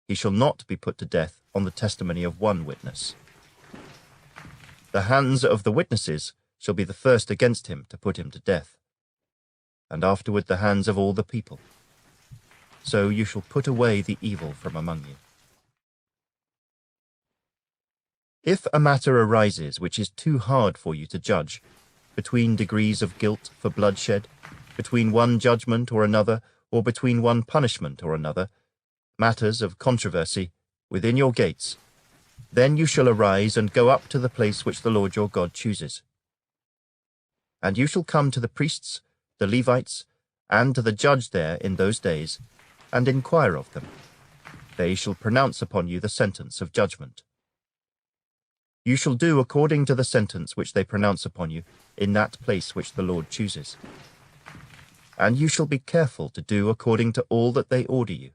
He shall not be put to death on the testimony of 1 witness. The hands of the witnesses shall be the first against him to put him to death, and afterward the hands of all the people. So you shall put away the evil from among you. If a matter arises which is too hard for you to judge, between degrees of guilt for bloodshed, between one judgment or another, or between one punishment or another, matters of controversy within your gates, then you shall arise and go up to the place which the Lord your God chooses. And you shall come to the priests, the Levites, and to the judge there in those days, and inquire of them. They shall pronounce upon you the sentence of judgment. You shall do according to the sentence which they pronounce upon you in that place which the Lord chooses. And you shall be careful to do according to all that they order you.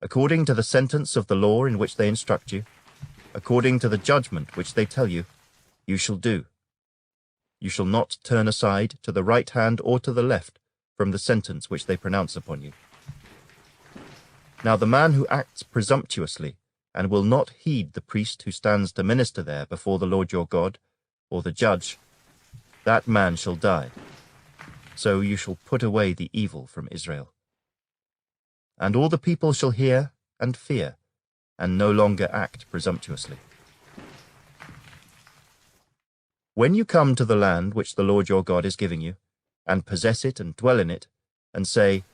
According to the sentence of the law in which they instruct you, according to the judgment which they tell you, you shall do. You shall not turn aside to the right hand or to the left from the sentence which they pronounce upon you. Now the man who acts presumptuously and will not heed the priest who stands to minister there before the Lord your God, or the judge, that man shall die. So you shall put away the evil from Israel. And all the people shall hear and fear, and no longer act presumptuously. When you come to the land which the Lord your God is giving you, and possess it and dwell in it, and say,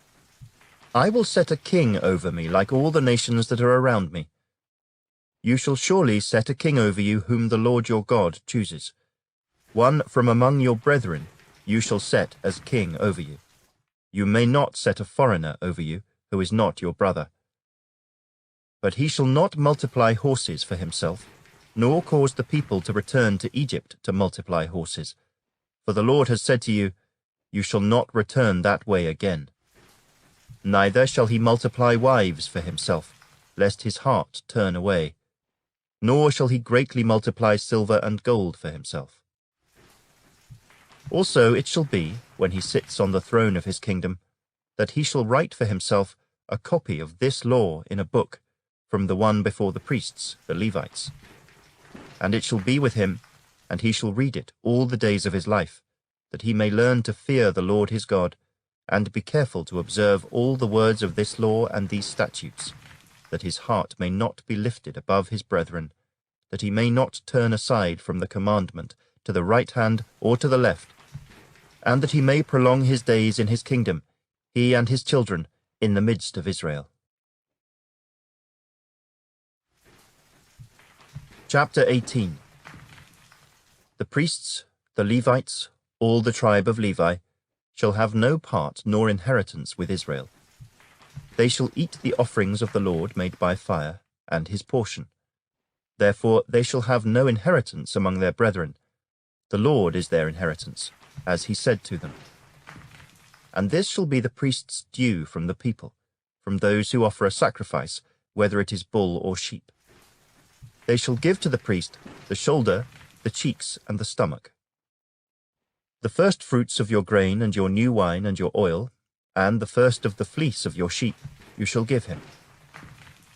I will set a king over me like all the nations that are around me, you shall surely set a king over you whom the Lord your God chooses. One from among your brethren you shall set as king over you. You may not set a foreigner over you who is not your brother. But he shall not multiply horses for himself, nor cause the people to return to Egypt to multiply horses. For the Lord has said to you, you shall not return that way again. Neither shall he multiply wives for himself, lest his heart turn away. Nor shall he greatly multiply silver and gold for himself. Also it shall be, when he sits on the throne of his kingdom, that he shall write for himself a copy of this law in a book, from the one before the priests, the Levites. And it shall be with him, and he shall read it all the days of his life, that he may learn to fear the Lord his God, and be careful to observe all the words of this law and these statutes, that his heart may not be lifted above his brethren, that he may not turn aside from the commandment to the right hand or to the left, and that he may prolong his days in his kingdom, he and his children, in the midst of Israel. Chapter 18. The priests, the Levites, all the tribe of Levi, shall have no part nor inheritance with Israel. They shall eat the offerings of the Lord made by fire, and his portion. Therefore they shall have no inheritance among their brethren. The Lord is their inheritance, as he said to them. And this shall be the priest's due from the people, from those who offer a sacrifice, whether it is bull or sheep. They shall give to the priest the shoulder, the cheeks, and the stomach. The first fruits of your grain and your new wine and your oil, and the first of the fleece of your sheep, you shall give him.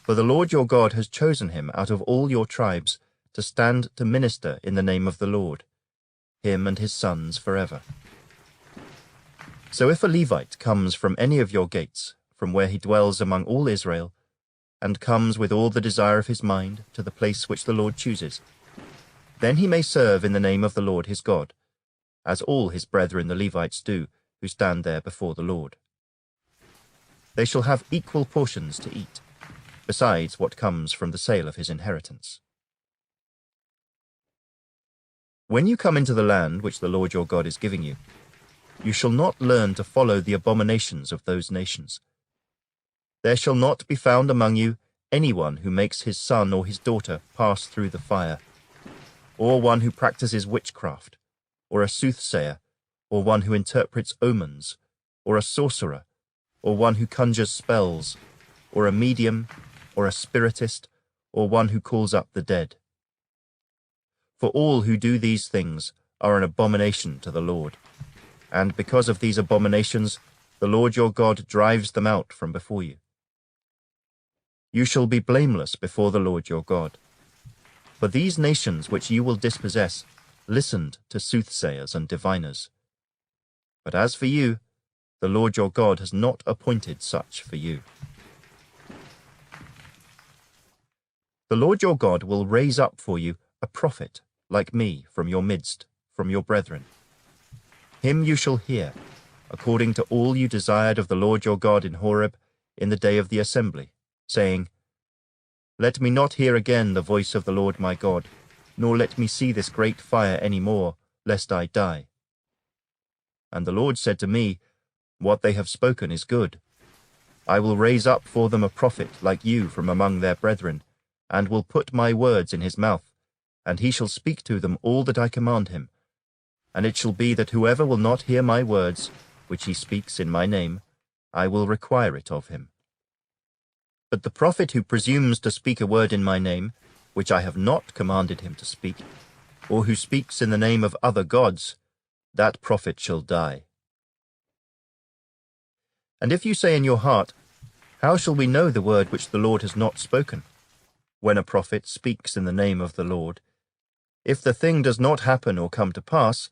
For the Lord your God has chosen him out of all your tribes to stand to minister in the name of the Lord, him and his sons forever. So if a Levite comes from any of your gates, from where he dwells among all Israel, and comes with all the desire of his mind to the place which the Lord chooses, then he may serve in the name of the Lord his God, as all his brethren the Levites do, who stand there before the Lord. They shall have equal portions to eat, besides what comes from the sale of his inheritance. When you come into the land which the Lord your God is giving you, you shall not learn to follow the abominations of those nations. There shall not be found among you anyone who makes his son or his daughter pass through the fire, or one who practices witchcraft, or a soothsayer, or one who interprets omens, or a sorcerer, or one who conjures spells, or a medium, or a spiritist, or one who calls up the dead. For all who do these things are an abomination to the Lord, and because of these abominations the Lord your God drives them out from before you. You shall be blameless before the Lord your God. For these nations which you will dispossess listened to soothsayers and diviners. But as for you, the Lord your God has not appointed such for you. The Lord your God will raise up for you a prophet like me from your midst, from your brethren. Him you shall hear, according to all you desired of the Lord your God in Horeb in the day of the assembly, saying, Let me not hear again the voice of the Lord my God, nor let me see this great fire any more, lest I die. And the Lord said to me, What they have spoken is good. I will raise up for them a prophet like you from among their brethren, and will put my words in his mouth, and he shall speak to them all that I command him. And it shall be that whoever will not hear my words, which he speaks in my name, I will require it of him. But the prophet who presumes to speak a word in my name, which I have not commanded him to speak, or who speaks in the name of other gods, that prophet shall die. And if you say in your heart, How shall we know the word which the Lord has not spoken? When a prophet speaks in the name of the Lord, if the thing does not happen or come to pass,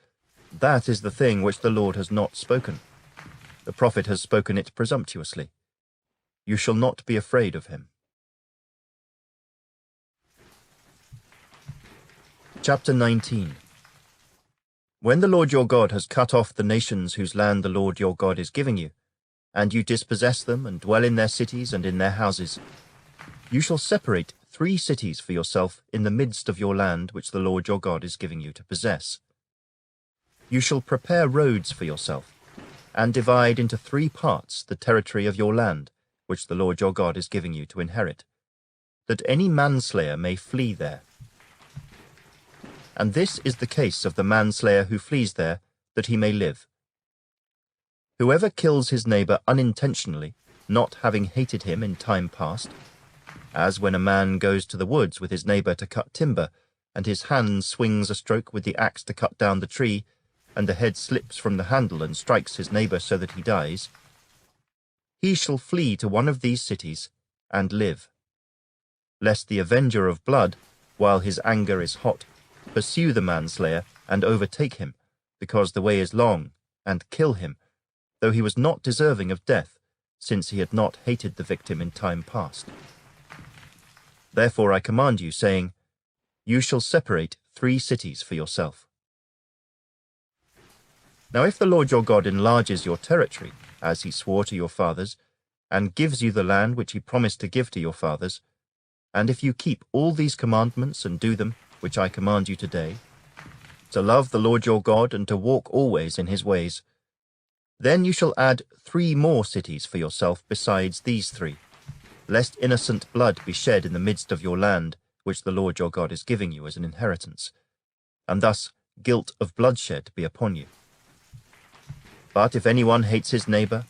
that is the thing which the Lord has not spoken. The prophet has spoken it presumptuously. You shall not be afraid of him. Chapter 19. When the Lord your God has cut off the nations whose land the Lord your God is giving you, and you dispossess them and dwell in their cities and in their houses, you shall separate 3 cities for yourself in the midst of your land which the Lord your God is giving you to possess. You shall prepare roads for yourself, and divide into 3 parts the territory of your land, which the Lord your God is giving you to inherit, that any manslayer may flee there. And this is the case of the manslayer who flees there, that he may live. Whoever kills his neighbor unintentionally, not having hated him in time past, as when a man goes to the woods with his neighbor to cut timber, and his hand swings a stroke with the axe to cut down the tree, and the head slips from the handle and strikes his neighbor so that he dies, he shall flee to one of these cities and live. lest the avenger of blood, while his anger is hot, pursue the manslayer and overtake him, because the way is long, and kill him, though he was not deserving of death, since he had not hated the victim in time past. Therefore I command you, saying, You shall separate 3 cities for yourself. Now if the Lord your God enlarges your territory, as he swore to your fathers, and gives you the land which he promised to give to your fathers, and if you keep all these commandments and do them, which I command you today, to love the Lord your God and to walk always in his ways, then you shall add 3 more cities for yourself besides these 3, lest innocent blood be shed in the midst of your land, which the Lord your God is giving you as an inheritance, and thus guilt of bloodshed be upon you. But if anyone hates his neighbor,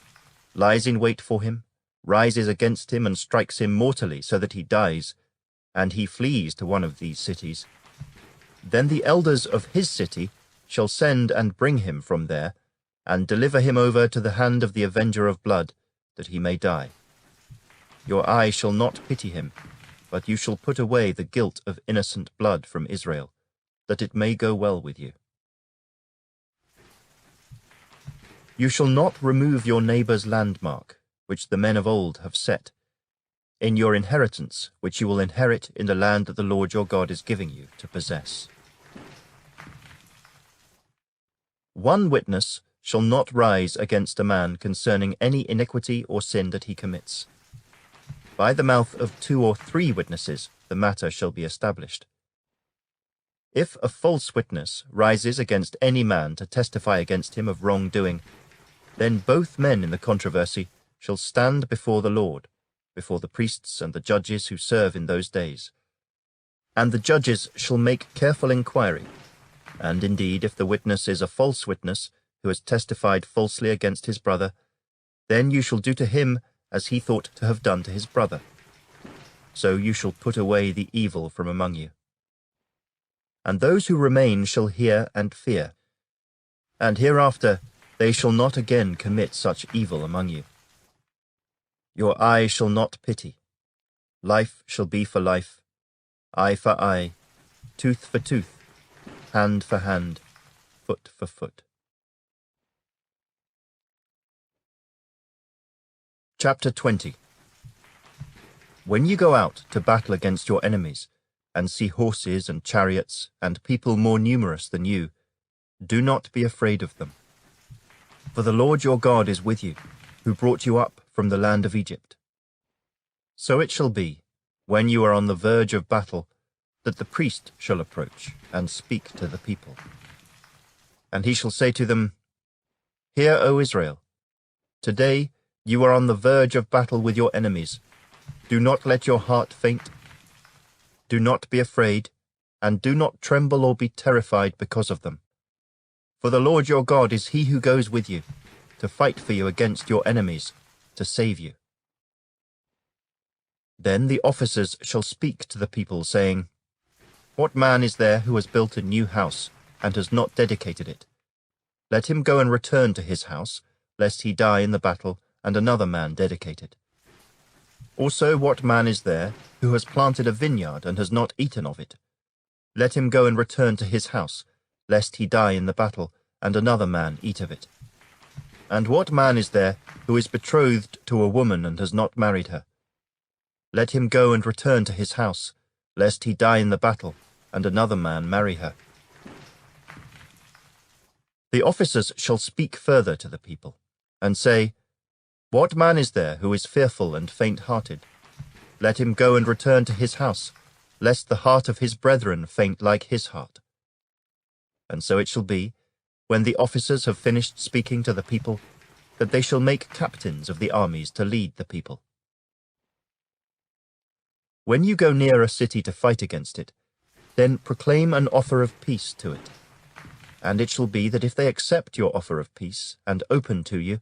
lies in wait for him, rises against him and strikes him mortally so that he dies, and he flees to one of these cities, then the elders of his city shall send and bring him from there, and deliver him over to the hand of the avenger of blood, that he may die. Your eye shall not pity him, but you shall put away the guilt of innocent blood from Israel, that it may go well with you. You shall not remove your neighbor's landmark, which the men of old have set, in your inheritance, which you will inherit in the land that the Lord your God is giving you to possess. 1 witness shall not rise against a man concerning any iniquity or sin that he commits. By the mouth of 2 or 3 witnesses the matter shall be established. If a false witness rises against any man to testify against him of wrongdoing, then both men in the controversy shall stand before the Lord, before the priests and the judges who serve in those days. And the judges shall make careful inquiry, and indeed if the witness is a false witness who has testified falsely against his brother, then you shall do to him as he thought to have done to his brother. So you shall put away the evil from among you. And those who remain shall hear and fear, and hereafter they shall not again commit such evil among you. Your eye shall not pity. Life shall be for life, eye for eye, tooth for tooth, hand for hand, foot for foot. Chapter 20. When you go out to battle against your enemies, and see horses and chariots and people more numerous than you, do not be afraid of them. For the Lord your God is with you, who brought you up from the land of Egypt. So it shall be, when you are on the verge of battle, that the priest shall approach and speak to the people. And he shall say to them, Hear, O Israel, today you are on the verge of battle with your enemies. Do not let your heart faint. Do not be afraid, and do not tremble or be terrified because of them. For the Lord your God is he who goes with you, to fight for you against your enemies, to save you. Then the officers shall speak to the people, saying, What man is there who has built a new house, and has not dedicated it? Let him go and return to his house, lest he die in the battle, and another man dedicate it. Also, what man is there who has planted a vineyard and has not eaten of it? Let him go and return to his house, lest he die in the battle, and another man eat of it. And what man is there who is betrothed to a woman and has not married her? Let him go and return to his house, lest he die in the battle, and another man marry her. The officers shall speak further to the people, and say, What man is there who is fearful and faint-hearted? Let him go and return to his house, lest the heart of his brethren faint like his heart. And so it shall be, when the officers have finished speaking to the people, that they shall make captains of the armies to lead the people. When you go near a city to fight against it, then proclaim an offer of peace to it. And it shall be that if they accept your offer of peace and open to you,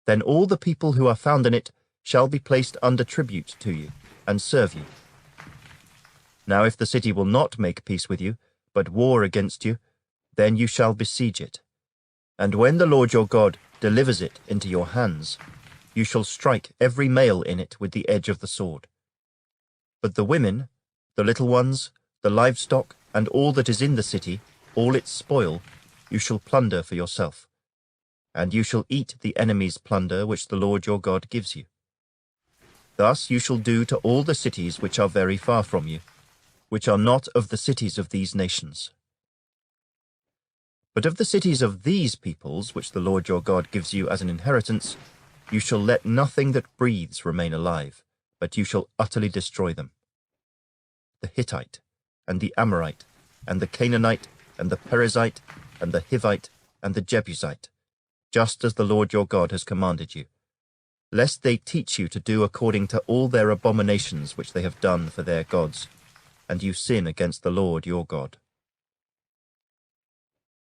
then all the people who are found in it shall be placed under tribute to you, and serve you. Now if the city will not make peace with you, but war against you, then you shall besiege it. And when the Lord your God delivers it into your hands, you shall strike every male in it with the edge of the sword. But the women, the little ones, the livestock, and all that is in the city, all its spoil, you shall plunder for yourself. And you shall eat the enemy's plunder which the Lord your God gives you. Thus you shall do to all the cities which are very far from you, which are not of the cities of these nations. But of the cities of these peoples, which the Lord your God gives you as an inheritance, you shall let nothing that breathes remain alive, but you shall utterly destroy them. The Hittite, and the Amorite, and the Canaanite, and the Perizzite, and the Hivite, and the Jebusite, just as the Lord your God has commanded you, lest they teach you to do according to all their abominations which they have done for their gods, and you sin against the Lord your God.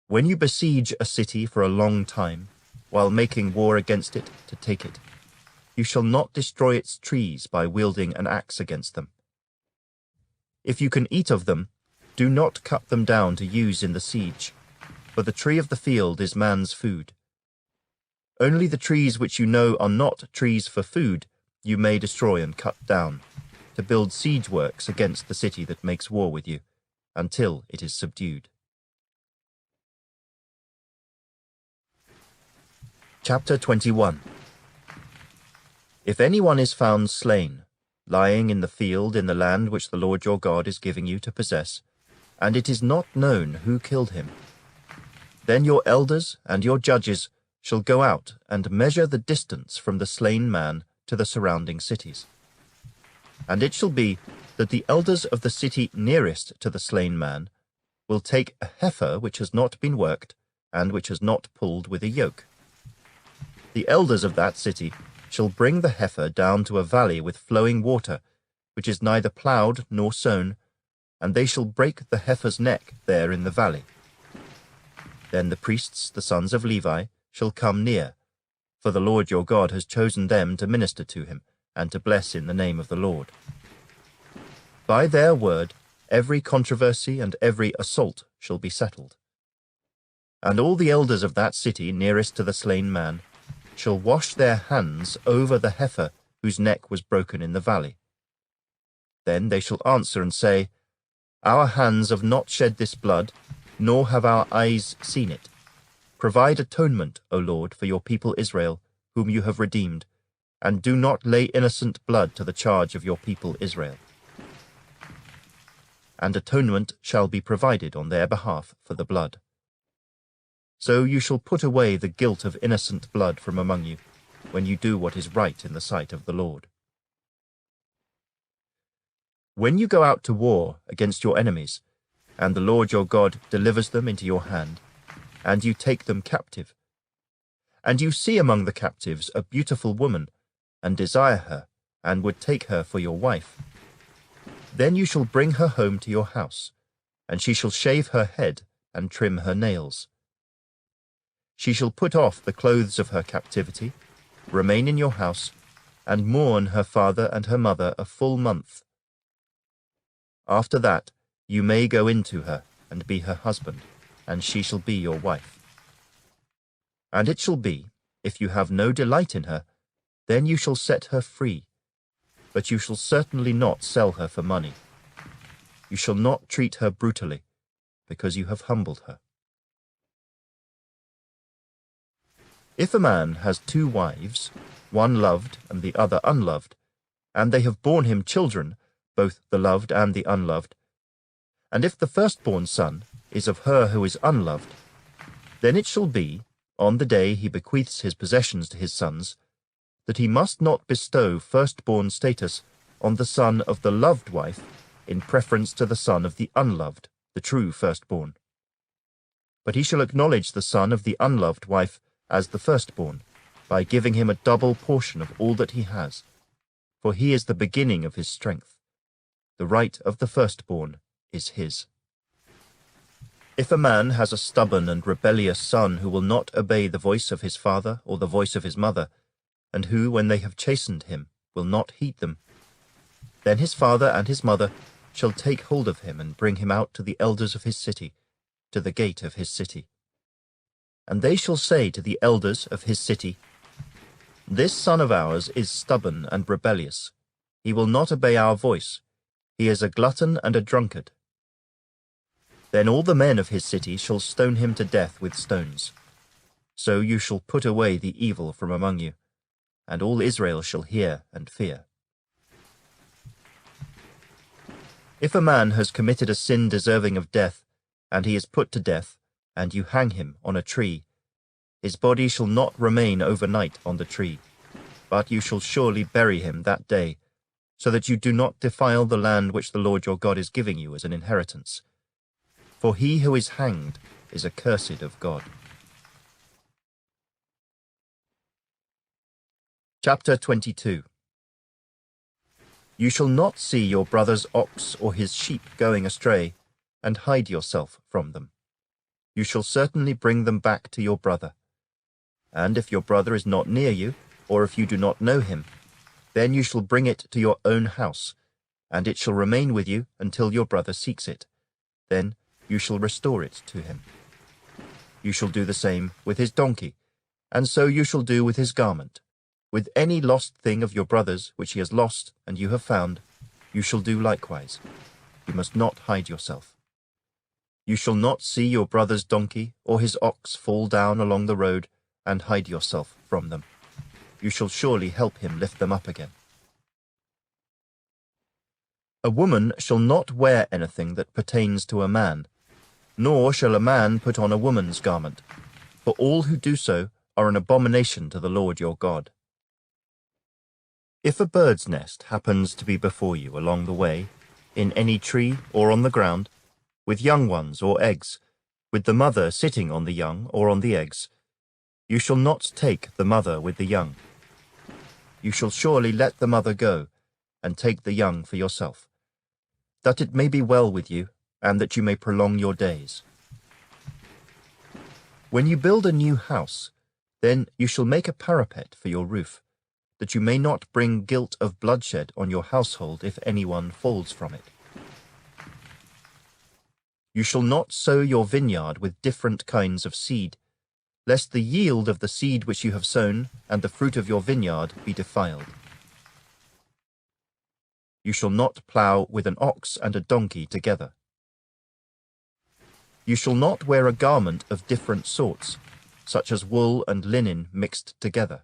When you besiege a city for a long time, while making war against it to take it, you shall not destroy its trees by wielding an axe against them. If you can eat of them, do not cut them down to use in the siege, for the tree of the field is man's food. Only the trees which you know are not trees for food you may destroy and cut down, to build siege works against the city that makes war with you, until it is subdued. Chapter 21. If anyone is found slain, lying in the field in the land which the Lord your God is giving you to possess, and it is not known who killed him, then your elders and your judges shall go out and measure the distance from the slain man to the surrounding cities. And it shall be that the elders of the city nearest to the slain man will take a heifer which has not been worked and which has not pulled with a yoke. The elders of that city shall bring the heifer down to a valley with flowing water, which is neither ploughed nor sown, and they shall break the heifer's neck there in the valley. Then the priests, the sons of Levi, shall come near, for the Lord your God has chosen them to minister to him, and to bless in the name of the Lord. By their word every controversy and every assault shall be settled. And all the elders of that city nearest to the slain man shall wash their hands over the heifer whose neck was broken in the valley. Then they shall answer and say, Our hands have not shed this blood, nor have our eyes seen it. Provide atonement, O Lord, for your people Israel, whom you have redeemed, and do not lay innocent blood to the charge of your people Israel. And atonement shall be provided on their behalf for the blood. So you shall put away the guilt of innocent blood from among you, when you do what is right in the sight of the Lord. When you go out to war against your enemies, and the Lord your God delivers them into your hand, and you take them captive, and you see among the captives a beautiful woman, and desire her, and would take her for your wife, then you shall bring her home to your house, and she shall shave her head and trim her nails. She shall put off the clothes of her captivity, remain in your house, and mourn her father and her mother a full month. After that you may go in to her and be her husband, and she shall be your wife. And it shall be, if you have no delight in her, then you shall set her free, but you shall certainly not sell her for money. You shall not treat her brutally, because you have humbled her. If a man has 2 wives, one loved and the other unloved, and they have borne him children, both the loved and the unloved, and if the firstborn son is of her who is unloved, then it shall be, on the day he bequeaths his possessions to his sons, that he must not bestow firstborn status on the son of the loved wife in preference to the son of the unloved, the true firstborn. But he shall acknowledge the son of the unloved wife as the firstborn, by giving him a double portion of all that he has, for he is the beginning of his strength. The right of the firstborn is his. If a man has a stubborn and rebellious son who will not obey the voice of his father or the voice of his mother, and who, when they have chastened him, will not heed them, then his father and his mother shall take hold of him and bring him out to the elders of his city, to the gate of his city. And they shall say to the elders of his city, This son of ours is stubborn and rebellious. He will not obey our voice. He is a glutton and a drunkard. Then all the men of his city shall stone him to death with stones. So you shall put away the evil from among you, and all Israel shall hear and fear. If a man has committed a sin deserving of death, and he is put to death, and you hang him on a tree, his body shall not remain overnight on the tree, but you shall surely bury him that day, so that you do not defile the land which the Lord your God is giving you as an inheritance. For he who is hanged is accursed of God. Chapter 22. You shall not see your brother's ox or his sheep going astray, and hide yourself from them. You shall certainly bring them back to your brother. And if your brother is not near you, or if you do not know him, then you shall bring it to your own house, and it shall remain with you until your brother seeks it. Then you shall restore it to him. You shall do the same with his donkey, and so you shall do with his garment. With any lost thing of your brother's which he has lost and you have found, you shall do likewise. You must not hide yourself. You shall not see your brother's donkey or his ox fall down along the road and hide yourself from them. You shall surely help him lift them up again. A woman shall not wear anything that pertains to a man, nor shall a man put on a woman's garment, for all who do so are an abomination to the Lord your God. If a bird's nest happens to be before you along the way, in any tree or on the ground, with young ones or eggs, with the mother sitting on the young or on the eggs, you shall not take the mother with the young. You shall surely let the mother go, and take the young for yourself, that it may be well with you, and that you may prolong your days. When you build a new house, then you shall make a parapet for your roof, that you may not bring guilt of bloodshed on your household if anyone falls from it. You shall not sow your vineyard with different kinds of seed, lest the yield of the seed which you have sown and the fruit of your vineyard be defiled. You shall not plough with an ox and a donkey together. You shall not wear a garment of different sorts, such as wool and linen mixed together.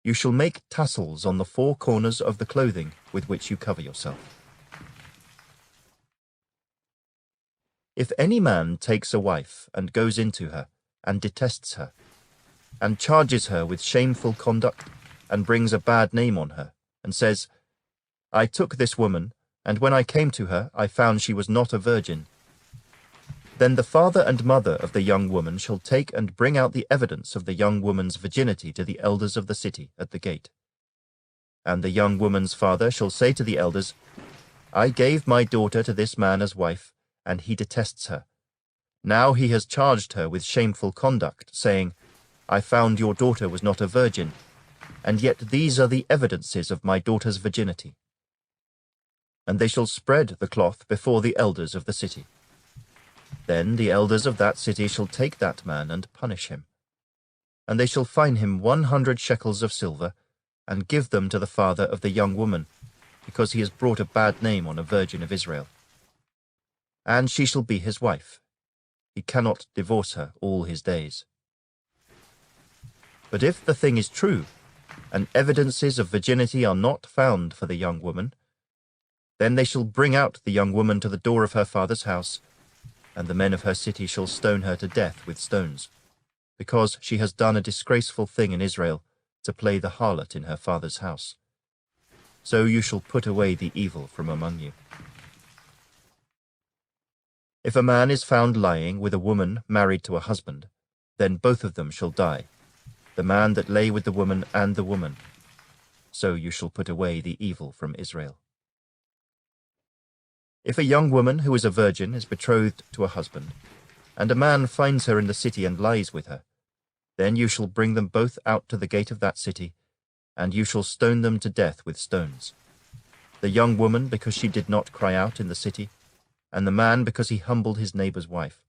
You shall make tassels on the four corners of the clothing with which you cover yourself. If any man takes a wife and goes into her, and detests her, and charges her with shameful conduct, and brings a bad name on her, and says, I took this woman, and when I came to her, I found she was not a virgin, then the father and mother of the young woman shall take and bring out the evidence of the young woman's virginity to the elders of the city at the gate. And the young woman's father shall say to the elders, I gave my daughter to this man as wife, and he detests her. Now he has charged her with shameful conduct, saying, I found your daughter was not a virgin, and yet these are the evidences of my daughter's virginity. And they shall spread the cloth before the elders of the city. Then the elders of that city shall take that man and punish him. And they shall fine him 100 shekels of silver, and give them to the father of the young woman, because he has brought a bad name on a virgin of Israel. And she shall be his wife. He cannot divorce her all his days. But if the thing is true, and evidences of virginity are not found for the young woman, then they shall bring out the young woman to the door of her father's house, and the men of her city shall stone her to death with stones, because she has done a disgraceful thing in Israel, to play the harlot in her father's house. So you shall put away the evil from among you. If a man is found lying with a woman married to a husband, then both of them shall die, the man that lay with the woman and the woman. So you shall put away the evil from Israel. If a young woman who is a virgin is betrothed to a husband, and a man finds her in the city and lies with her, then you shall bring them both out to the gate of that city, and you shall stone them to death with stones. The young woman because she did not cry out in the city, and the man because he humbled his neighbor's wife.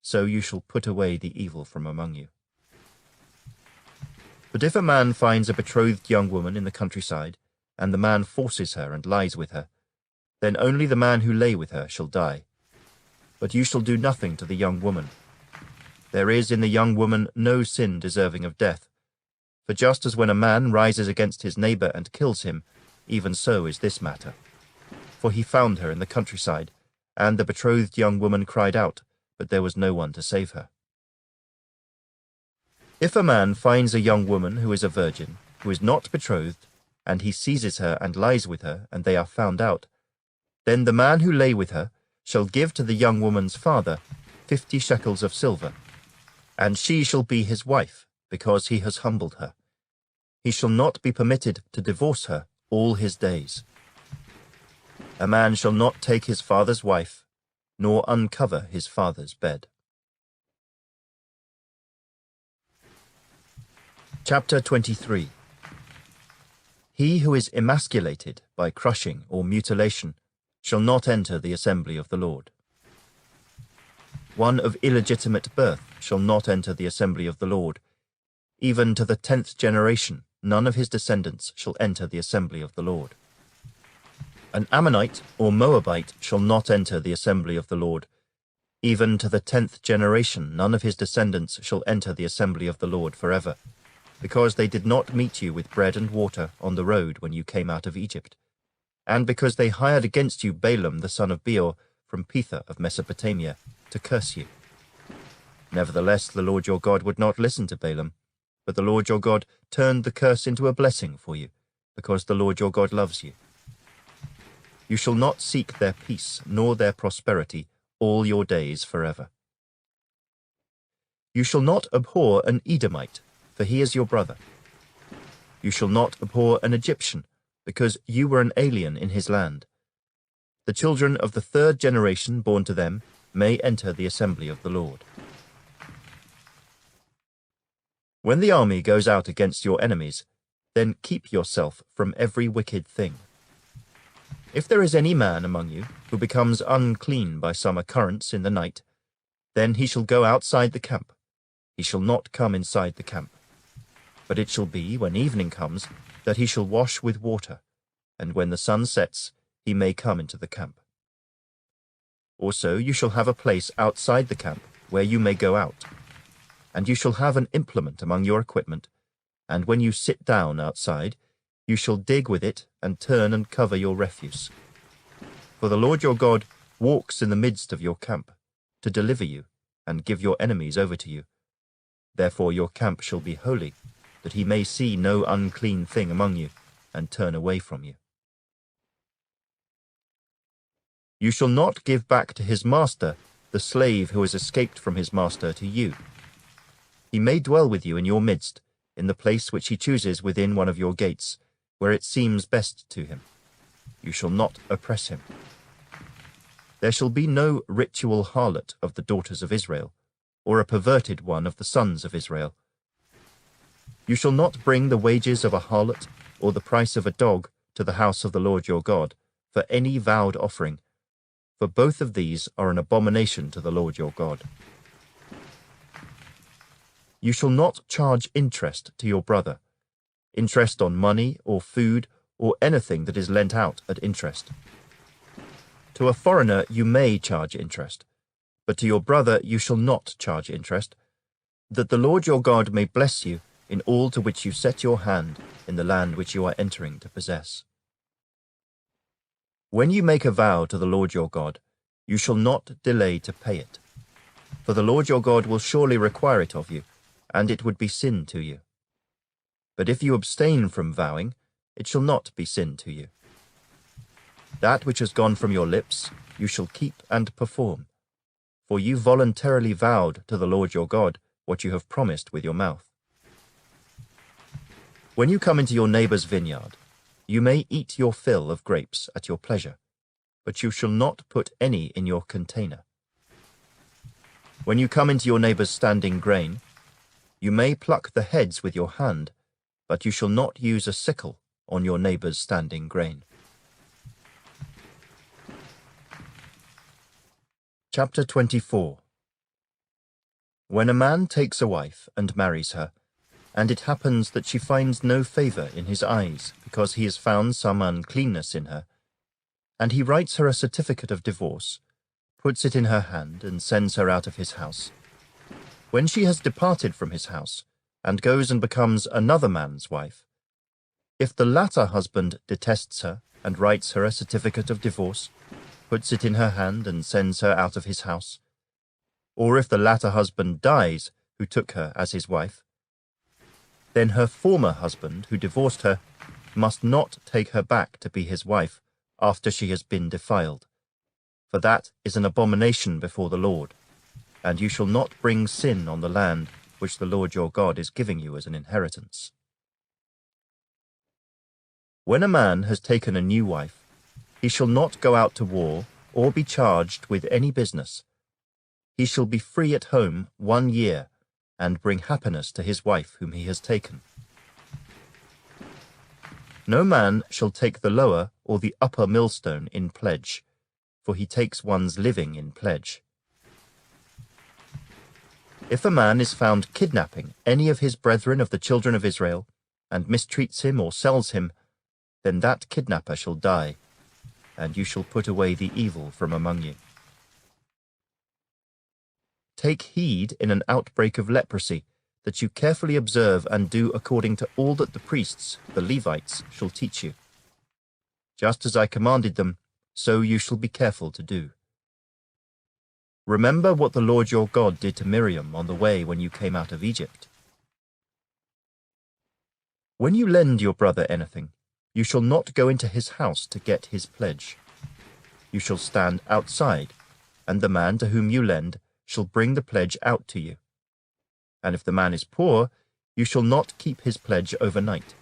So you shall put away the evil from among you. But if a man finds a betrothed young woman in the countryside, and the man forces her and lies with her, then only the man who lay with her shall die. But you shall do nothing to the young woman. There is in the young woman no sin deserving of death. For just as when a man rises against his neighbor and kills him, even so is this matter. For he found her in the countryside, and the betrothed young woman cried out, but there was no one to save her. If a man finds a young woman who is a virgin, who is not betrothed, and he seizes her and lies with her, and they are found out, then the man who lay with her shall give to the young woman's father 50 shekels of silver, and she shall be his wife, because he has humbled her. He shall not be permitted to divorce her all his days. A man shall not take his father's wife, nor uncover his father's bed. Chapter 23. He who is emasculated by crushing or mutilation shall not enter the assembly of the Lord. One of illegitimate birth shall not enter the assembly of the Lord. Even to the 10th generation, none of his descendants shall enter the assembly of the Lord. An Ammonite or Moabite shall not enter the assembly of the Lord. Even to the 10th generation, none of his descendants shall enter the assembly of the Lord forever, because they did not meet you with bread and water on the road when you came out of Egypt, and because they hired against you Balaam the son of Beor from Petha of Mesopotamia to curse you. Nevertheless, the Lord your God would not listen to Balaam, but the Lord your God turned the curse into a blessing for you, because the Lord your God loves you. You shall not seek their peace nor their prosperity all your days forever. You shall not abhor an Edomite, for he is your brother. You shall not abhor an Egyptian, because you were an alien in his land. The children of the 3rd generation born to them may enter the assembly of the Lord. When the army goes out against your enemies, then keep yourself from every wicked thing. If there is any man among you who becomes unclean by some occurrence in the night, then he shall go outside the camp. He shall not come inside the camp. But it shall be, when evening comes, that he shall wash with water, and when the sun sets, he may come into the camp. Also you shall have a place outside the camp where you may go out, and you shall have an implement among your equipment, and when you sit down outside, you shall dig with it and turn and cover your refuse. For the Lord your God walks in the midst of your camp, to deliver you and give your enemies over to you. Therefore your camp shall be holy, that he may see no unclean thing among you, and turn away from you. You shall not give back to his master the slave who has escaped from his master to you. He may dwell with you in your midst, in the place which he chooses within one of your gates, where it seems best to him. You shall not oppress him. There shall be no ritual harlot of the daughters of Israel, or a perverted one of the sons of Israel. You shall not bring the wages of a harlot or the price of a dog to the house of the Lord your God for any vowed offering, for both of these are an abomination to the Lord your God. You shall not charge interest to your brother, interest on money or food or anything that is lent out at interest. To a foreigner you may charge interest, but to your brother you shall not charge interest, that the Lord your God may bless you in all to which you set your hand in the land which you are entering to possess. When you make a vow to the Lord your God, you shall not delay to pay it, for the Lord your God will surely require it of you, and it would be sin to you. But if you abstain from vowing, it shall not be sin to you. That which has gone from your lips you shall keep and perform, for you voluntarily vowed to the Lord your God what you have promised with your mouth. When you come into your neighbor's vineyard, you may eat your fill of grapes at your pleasure, but you shall not put any in your container. When you come into your neighbor's standing grain, you may pluck the heads with your hand, but you shall not use a sickle on your neighbor's standing grain. Chapter 24. When a man takes a wife and marries her, and it happens that she finds no favor in his eyes, because he has found some uncleanness in her, and he writes her a certificate of divorce, puts it in her hand, and sends her out of his house. When she has departed from his house, and goes and becomes another man's wife, if the latter husband detests her and writes her a certificate of divorce, puts it in her hand, and sends her out of his house, or if the latter husband dies who took her as his wife, then her former husband who divorced her must not take her back to be his wife after she has been defiled, for that is an abomination before the Lord, and you shall not bring sin on the land which the Lord your God is giving you as an inheritance. When a man has taken a new wife, he shall not go out to war or be charged with any business. He shall be free at home 1 year, and bring happiness to his wife whom he has taken. No man shall take the lower or the upper millstone in pledge, for he takes one's living in pledge. If a man is found kidnapping any of his brethren of the children of Israel, and mistreats him or sells him, then that kidnapper shall die, and you shall put away the evil from among you. Take heed in an outbreak of leprosy, that you carefully observe and do according to all that the priests, the Levites, shall teach you. Just as I commanded them, so you shall be careful to do. Remember what the Lord your God did to Miriam on the way when you came out of Egypt. When you lend your brother anything, you shall not go into his house to get his pledge. You shall stand outside, and the man to whom you lend shall bring the pledge out to you. And if the man is poor, you shall not keep his pledge overnight.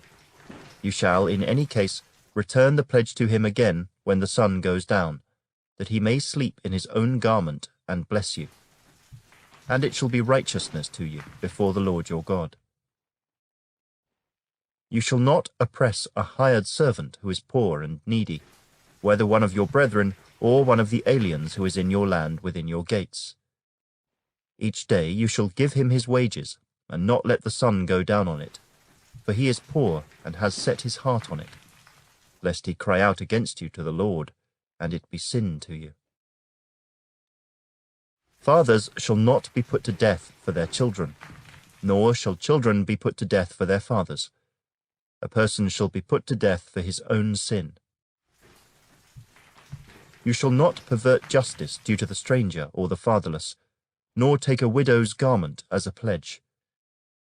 You shall, in any case, return the pledge to him again when the sun goes down, that he may sleep in his own garment and bless you. And it shall be righteousness to you before the Lord your God. You shall not oppress a hired servant who is poor and needy, whether one of your brethren or one of the aliens who is in your land within your gates. Each day you shall give him his wages, and not let the sun go down on it, for he is poor and has set his heart on it, lest he cry out against you to the Lord, and it be sin to you. Fathers shall not be put to death for their children, nor shall children be put to death for their fathers. A person shall be put to death for his own sin. You shall not pervert justice due to the stranger or the fatherless, nor take a widow's garment as a pledge.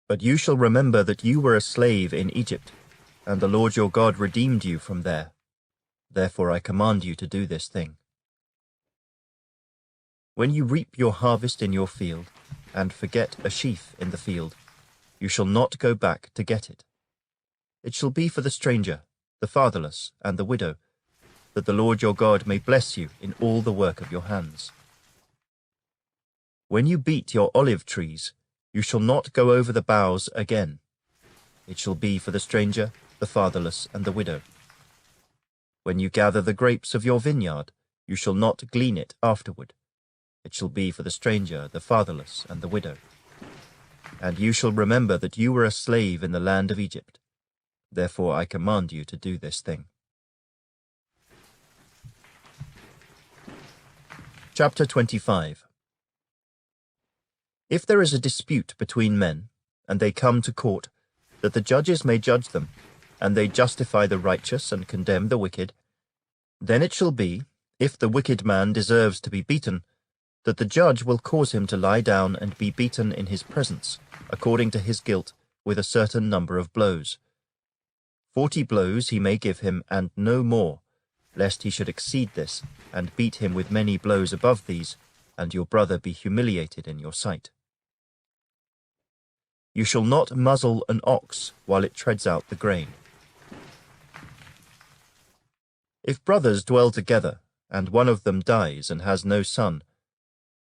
But you shall remember that you were a slave in Egypt, and the Lord your God redeemed you from there. Therefore I command you to do this thing. When you reap your harvest in your field, and forget a sheaf in the field, you shall not go back to get it. It shall be for the stranger, the fatherless, and the widow, that the Lord your God may bless you in all the work of your hands. When you beat your olive trees, you shall not go over the boughs again. It shall be for the stranger, the fatherless, and the widow. When you gather the grapes of your vineyard, you shall not glean it afterward. It shall be for the stranger, the fatherless, and the widow. And you shall remember that you were a slave in the land of Egypt. Therefore I command you to do this thing. Chapter 25. If there is a dispute between men, and they come to court, that the judges may judge them, and they justify the righteous and condemn the wicked, then it shall be, if the wicked man deserves to be beaten, that the judge will cause him to lie down and be beaten in his presence, according to his guilt, with a certain number of blows. 40 blows he may give him, and no more, lest he should exceed this, and beat him with many blows above these, and your brother be humiliated in your sight. You shall not muzzle an ox while it treads out the grain. If brothers dwell together, and one of them dies and has no son,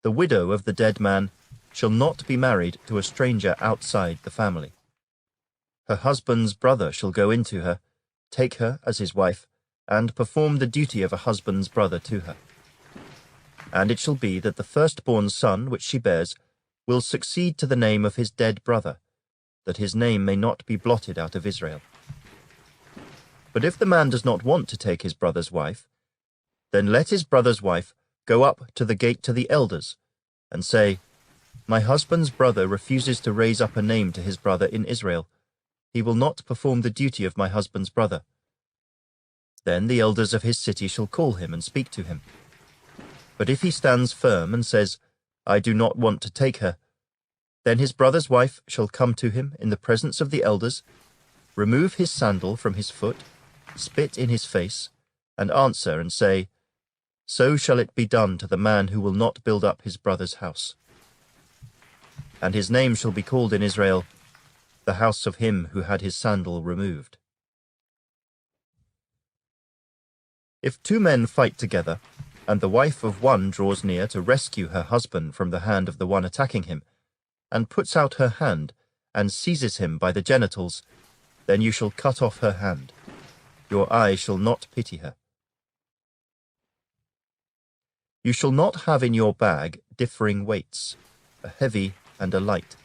the widow of the dead man shall not be married to a stranger outside the family. Her husband's brother shall go into her, take her as his wife, and perform the duty of a husband's brother to her. And it shall be that the firstborn son which she bears will succeed to the name of his dead brother, that his name may not be blotted out of Israel. But if the man does not want to take his brother's wife, then let his brother's wife go up to the gate to the elders, and say, My husband's brother refuses to raise up a name to his brother in Israel. He will not perform the duty of my husband's brother. Then the elders of his city shall call him and speak to him. But if he stands firm and says, I do not want to take her, then his brother's wife shall come to him in the presence of the elders, remove his sandal from his foot, spit in his face, and answer and say, So shall it be done to the man who will not build up his brother's house. And his name shall be called in Israel, the house of him who had his sandal removed. If two men fight together, and the wife of one draws near to rescue her husband from the hand of the one attacking him, and puts out her hand, and seizes him by the genitals, then you shall cut off her hand. Your eye shall not pity her. You shall not have in your bag differing weights, a heavy and a light.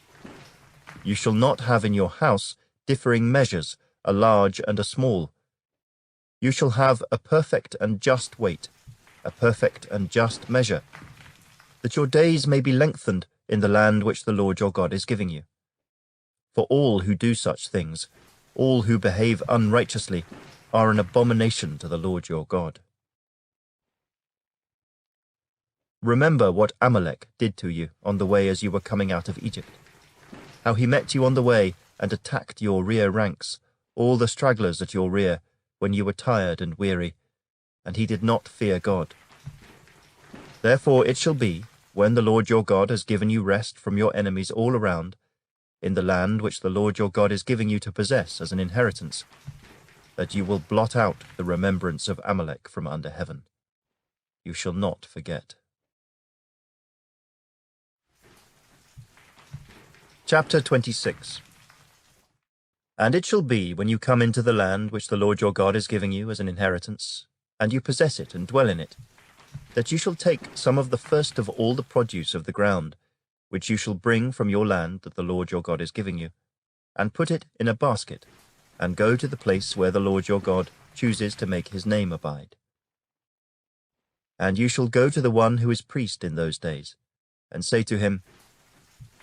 You shall not have in your house differing measures, a large and a small. You shall have a perfect and just weight, a perfect and just measure, that your days may be lengthened in the land which the Lord your God is giving you. For all who do such things, all who behave unrighteously, are an abomination to the Lord your God. Remember what Amalek did to you on the way as you were coming out of Egypt, how he met you on the way and attacked your rear ranks, all the stragglers at your rear, when you were tired and weary, and he did not fear God. Therefore it shall be, when the Lord your God has given you rest from your enemies all around, in the land which the Lord your God is giving you to possess as an inheritance, that you will blot out the remembrance of Amalek from under heaven. You shall not forget. Chapter 26. And it shall be, when you come into the land which the Lord your God is giving you as an inheritance, and you possess it and dwell in it, that you shall take some of the first of all the produce of the ground, which you shall bring from your land that the Lord your God is giving you, and put it in a basket, and go to the place where the Lord your God chooses to make his name abide. And you shall go to the one who is priest in those days, and say to him,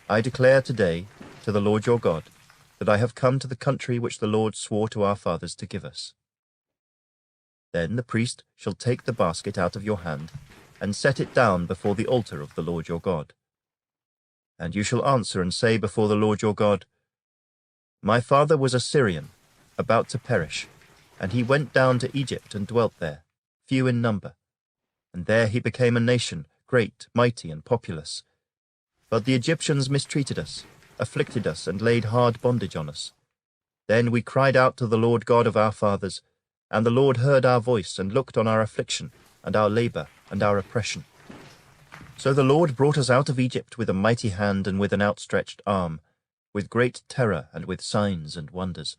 I declare today to the Lord your God that I have come to the country which the Lord swore to our fathers to give us. Then the priest shall take the basket out of your hand, and set it down before the altar of the Lord your God. And you shall answer and say before the Lord your God, My father was a Syrian, about to perish, and he went down to Egypt and dwelt there, few in number. And there he became a nation, great, mighty, and populous. But the Egyptians mistreated us, afflicted us, and laid hard bondage on us. Then we cried out to the Lord God of our fathers, and the Lord heard our voice and looked on our affliction, and our labor, and our oppression. So the Lord brought us out of Egypt with a mighty hand and with an outstretched arm, with great terror and with signs and wonders.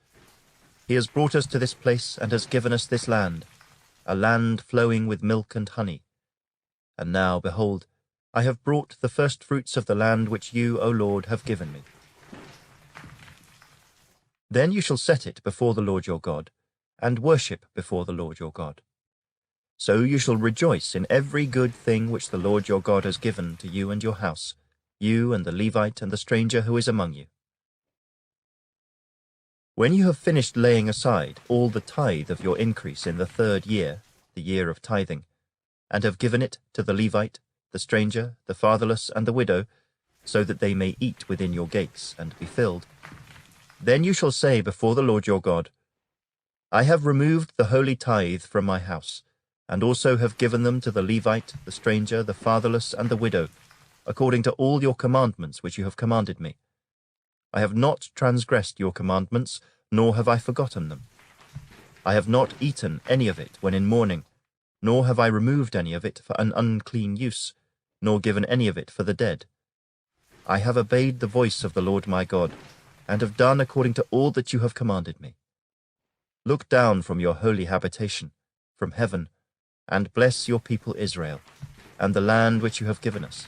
He has brought us to this place and has given us this land, a land flowing with milk and honey. And now, behold, I have brought the first fruits of the land which you, O Lord, have given me. Then you shall set it before the Lord your God, and worship before the Lord your God. So you shall rejoice in every good thing which the Lord your God has given to you and your house, you and the Levite and the stranger who is among you. When you have finished laying aside all the tithe of your increase in the 3rd year, the year of tithing, and have given it to the Levite, the stranger, the fatherless, and the widow, so that they may eat within your gates and be filled, then you shall say before the Lord your God, I have removed the holy tithe from my house, and also have given them to the Levite, the stranger, the fatherless, and the widow, according to all your commandments which you have commanded me. I have not transgressed your commandments, nor have I forgotten them. I have not eaten any of it when in mourning, nor have I removed any of it for an unclean use, nor given any of it for the dead. I have obeyed the voice of the Lord my God, and have done according to all that you have commanded me. Look down from your holy habitation, from heaven, and bless your people Israel, and the land which you have given us,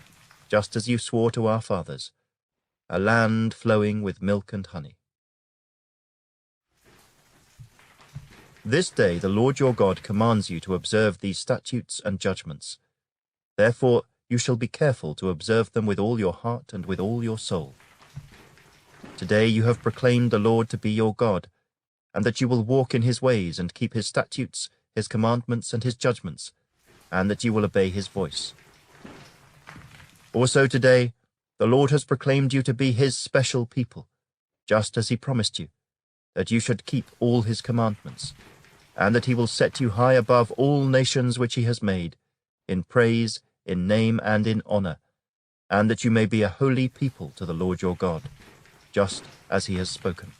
just as you swore to our fathers, a land flowing with milk and honey. This day the Lord your God commands you to observe these statutes and judgments. Therefore you shall be careful to observe them with all your heart and with all your soul. Today you have proclaimed the Lord to be your God, and that you will walk in his ways and keep his statutes, his commandments, and his judgments, and that you will obey his voice. Also today the Lord has proclaimed you to be his special people, just as he promised you, that you should keep all his commandments, and that he will set you high above all nations which he has made, in praise, in name, and in honor, and that you may be a holy people to the Lord your God, just as he has spoken.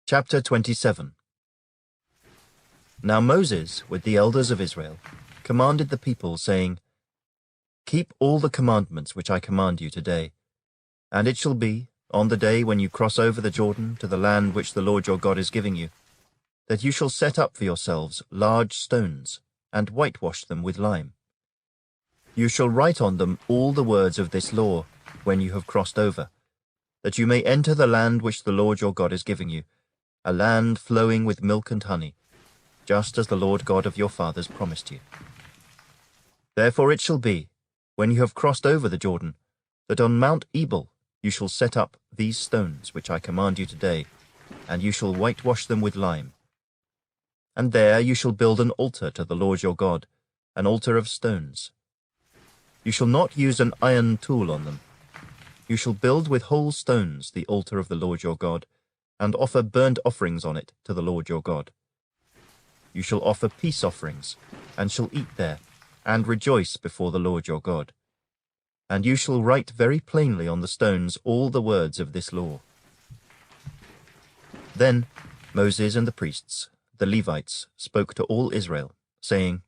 Chapter 27. Now Moses, with the elders of Israel, commanded the people, saying, Keep all the commandments which I command you today, and it shall be, on the day when you cross over the Jordan to the land which the Lord your God is giving you, that you shall set up for yourselves large stones, and whitewash them with lime. You shall write on them all the words of this law when you have crossed over, that you may enter the land which the Lord your God is giving you, a land flowing with milk and honey, just as the Lord God of your fathers promised you. Therefore it shall be, when you have crossed over the Jordan, that on Mount Ebal you shall set up these stones which I command you today, and you shall whitewash them with lime. And there you shall build an altar to the Lord your God, an altar of stones. You shall not use an iron tool on them. You shall build with whole stones the altar of the Lord your God, and offer burnt offerings on it to the Lord your God. You shall offer peace offerings, and shall eat there, and rejoice before the Lord your God. And you shall write very plainly on the stones all the words of this law. Then Moses and the priests, the Levites, spoke to all Israel, saying,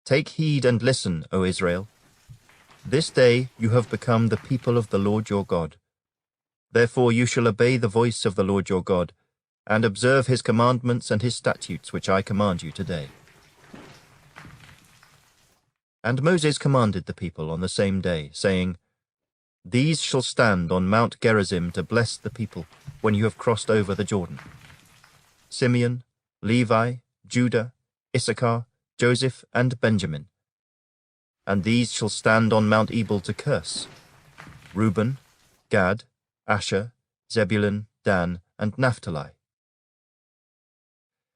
Take heed and listen, O Israel. This day you have become the people of the Lord your God. Therefore you shall obey the voice of the Lord your God, and observe his commandments and his statutes which I command you today. And Moses commanded the people on the same day, saying, These shall stand on Mount Gerizim to bless the people when you have crossed over the Jordan: Simeon, Levi, Judah, Issachar, Joseph, and Benjamin. And these shall stand on Mount Ebal to curse: Reuben, Gad, Asher, Zebulun, Dan, and Naphtali.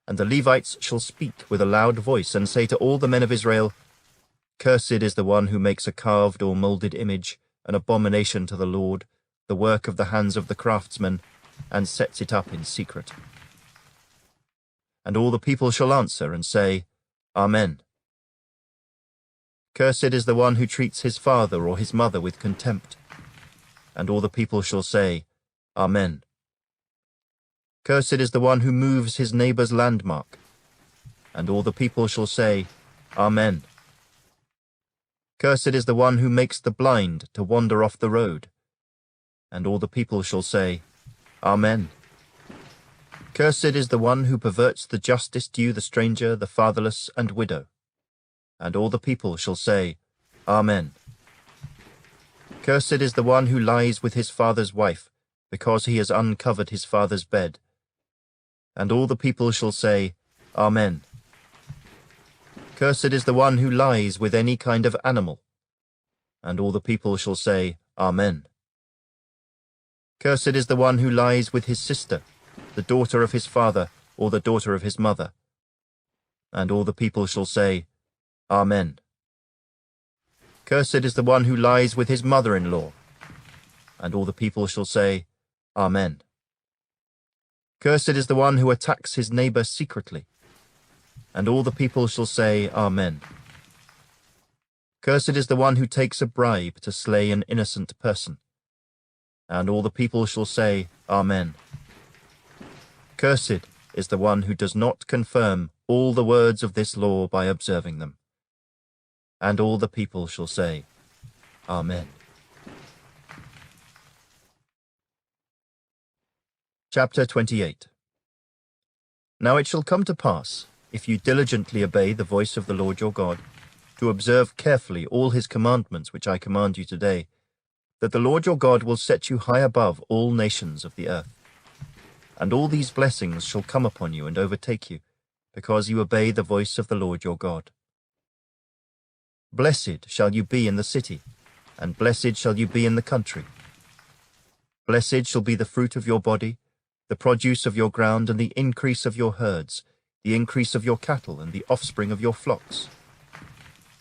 And the Levites shall speak with a loud voice, and say to all the men of Israel, Cursed is the one who makes a carved or molded image, an abomination to the Lord, the work of the hands of the craftsman, and sets it up in secret. And all the people shall answer and say, Amen. Cursed is the one who treats his father or his mother with contempt. And all the people shall say, Amen. Cursed is the one who moves his neighbor's landmark. And all the people shall say, Amen. Cursed is the one who makes the blind to wander off the road. And all the people shall say, Amen. Cursed is the one who perverts the justice due the stranger, the fatherless, and widow. And all the people shall say, Amen. Cursed is the one who lies with his father's wife, because he has uncovered his father's bed. And all the people shall say, Amen. Cursed is the one who lies with any kind of animal. And all the people shall say, Amen. Cursed is the one who lies with his sister, the daughter of his father, or the daughter of his mother. And all the people shall say, Amen. Cursed is the one who lies with his mother-in-law. And all the people shall say, Amen. Cursed is the one who attacks his neighbor secretly. And all the people shall say, Amen. Cursed is the one who takes a bribe to slay an innocent person. And all the people shall say, Amen. Cursed is the one who does not confirm all the words of this law by observing them. And all the people shall say, Amen. Chapter 28. Now it shall come to pass, if you diligently obey the voice of the Lord your God, to observe carefully all his commandments which I command you today, that the Lord your God will set you high above all nations of the earth. And all these blessings shall come upon you and overtake you, because you obey the voice of the Lord your God. Blessed shall you be in the city, and blessed shall you be in the country. Blessed shall be the fruit of your body, the produce of your ground, and the increase of your herds, the increase of your cattle, and the offspring of your flocks.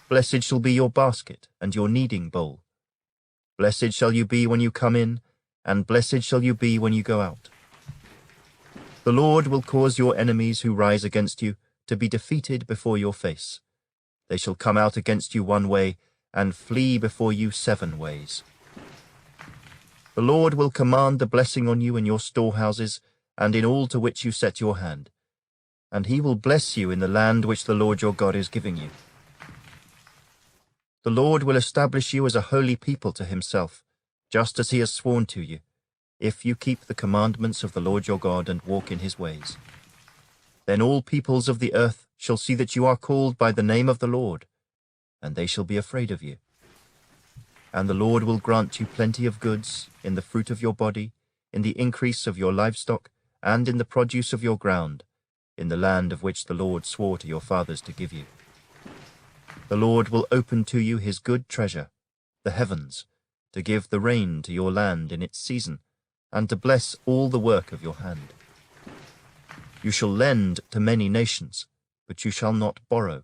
Blessed shall be your basket and your kneading bowl. Blessed shall you be when you come in, and blessed shall you be when you go out. The Lord will cause your enemies who rise against you to be defeated before your face. They shall come out against you one way, and flee before you 7 ways. The Lord will command the blessing on you in your storehouses, and in all to which you set your hand. And he will bless you in the land which the Lord your God is giving you. The Lord will establish you as a holy people to himself, just as he has sworn to you, if you keep the commandments of the Lord your God and walk in his ways. Then all peoples of the earth shall see that you are called by the name of the Lord, and they shall be afraid of you. And the Lord will grant you plenty of goods in the fruit of your body, in the increase of your livestock, and in the produce of your ground, in the land of which the Lord swore to your fathers to give you. The Lord will open to you his good treasure, the heavens, to give the rain to your land in its season, and to bless all the work of your hand. You shall lend to many nations, but you shall not borrow.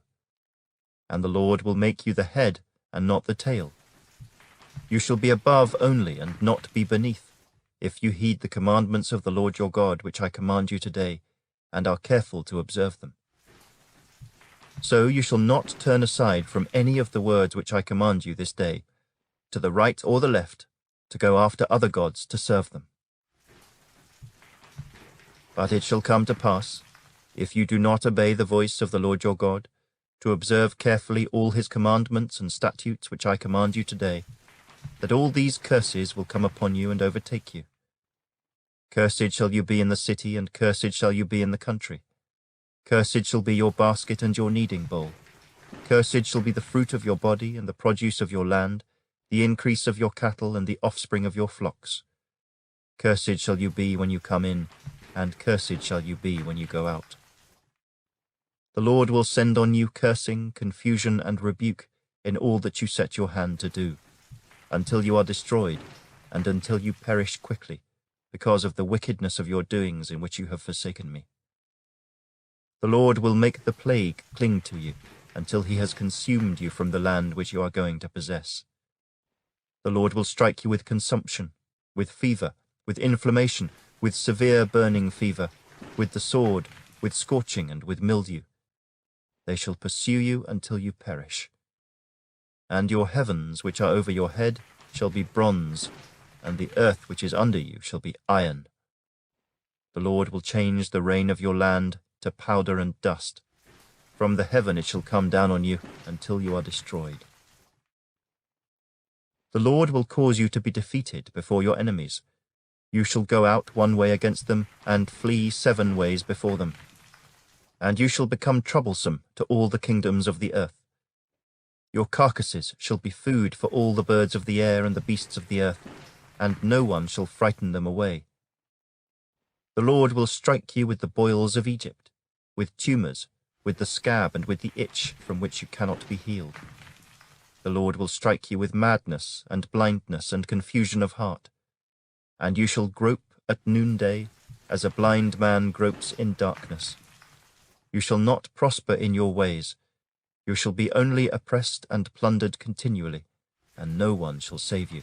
And the Lord will make you the head and not the tail. You shall be above only and not be beneath, if you heed the commandments of the Lord your God which I command you today, and are careful to observe them. So you shall not turn aside from any of the words which I command you this day, to the right or the left, to go after other gods to serve them. But it shall come to pass, if you do not obey the voice of the Lord your God, to observe carefully all his commandments and statutes which I command you today, that all these curses will come upon you and overtake you. Cursed shall you be in the city, and cursed shall you be in the country. Cursed shall be your basket and your kneading bowl. Cursed shall be the fruit of your body and the produce of your land, the increase of your cattle and the offspring of your flocks. Cursed shall you be when you come in, and cursed shall you be when you go out. The Lord will send on you cursing, confusion, and rebuke in all that you set your hand to do, until you are destroyed, and until you perish quickly, because of the wickedness of your doings in which you have forsaken me. The Lord will make the plague cling to you, until he has consumed you from the land which you are going to possess. The Lord will strike you with consumption, with fever, with inflammation, with severe burning fever, with the sword, with scorching, and with mildew. They shall pursue you until you perish. And your heavens which are over your head shall be bronze, and the earth which is under you shall be iron. The Lord will change the rain of your land to powder and dust. From the heaven it shall come down on you until you are destroyed. The Lord will cause you to be defeated before your enemies. You shall go out one way against them, and flee 7 ways before them. And you shall become troublesome to all the kingdoms of the earth. Your carcasses shall be food for all the birds of the air and the beasts of the earth, and no one shall frighten them away. The Lord will strike you with the boils of Egypt, with tumors, with the scab, and with the itch from which you cannot be healed. The Lord will strike you with madness and blindness and confusion of heart, and you shall grope at noonday as a blind man gropes in darkness. You shall not prosper in your ways. You shall be only oppressed and plundered continually, and no one shall save you.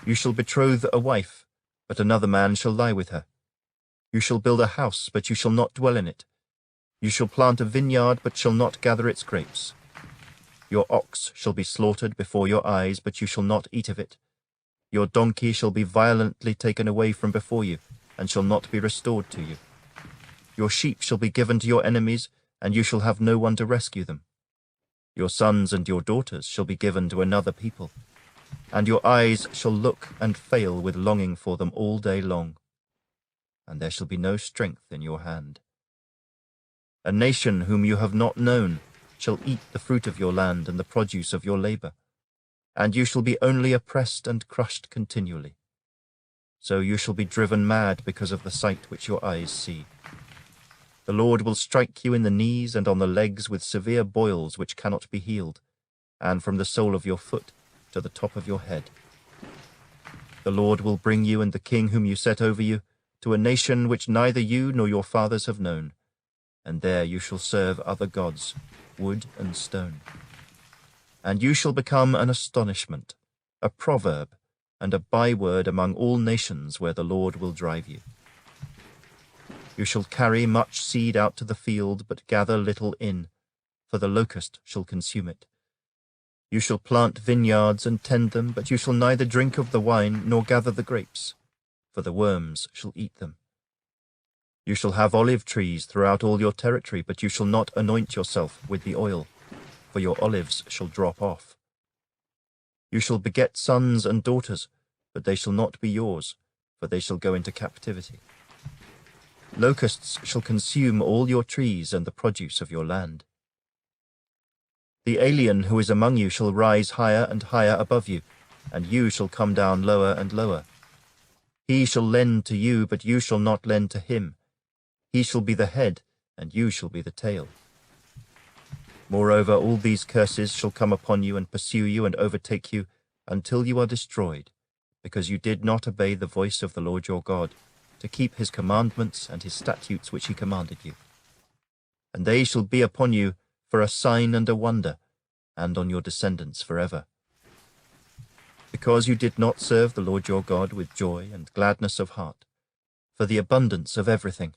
You shall betroth a wife, but another man shall lie with her. You shall build a house, but you shall not dwell in it. You shall plant a vineyard, but shall not gather its grapes. Your ox shall be slaughtered before your eyes, but you shall not eat of it. Your donkey shall be violently taken away from before you, and shall not be restored to you. Your sheep shall be given to your enemies, and you shall have no one to rescue them. Your sons and your daughters shall be given to another people, and your eyes shall look and fail with longing for them all day long, and there shall be no strength in your hand. A nation whom you have not known shall eat the fruit of your land and the produce of your labor, and you shall be only oppressed and crushed continually. so you shall be driven mad because of the sight which your eyes see. The Lord will strike you in the knees and on the legs with severe boils which cannot be healed, and from the sole of your foot to the top of your head. The Lord will bring you and the king whom you set over you to a nation which neither you nor your fathers have known, and there you shall serve other gods, wood and stone. And you shall become an astonishment, a proverb, and a byword among all nations where the Lord will drive you. You shall carry much seed out to the field, but gather little in, for the locust shall consume it. You shall plant vineyards and tend them, but you shall neither drink of the wine nor gather the grapes, for the worms shall eat them. You shall have olive trees throughout all your territory, but you shall not anoint yourself with the oil, for your olives shall drop off. You shall beget sons and daughters, but they shall not be yours, for they shall go into captivity. Locusts shall consume all your trees and the produce of your land. The alien who is among you shall rise higher and higher above you, and you shall come down lower and lower. He shall lend to you, but you shall not lend to him. He shall be the head, and you shall be the tail. Moreover, all these curses shall come upon you and pursue you and overtake you until you are destroyed, because you did not obey the voice of the Lord your God, to keep his commandments and his statutes which he commanded you. And they shall be upon you for a sign and a wonder, and on your descendants forever. Because you did not serve the Lord your God with joy and gladness of heart, for the abundance of everything.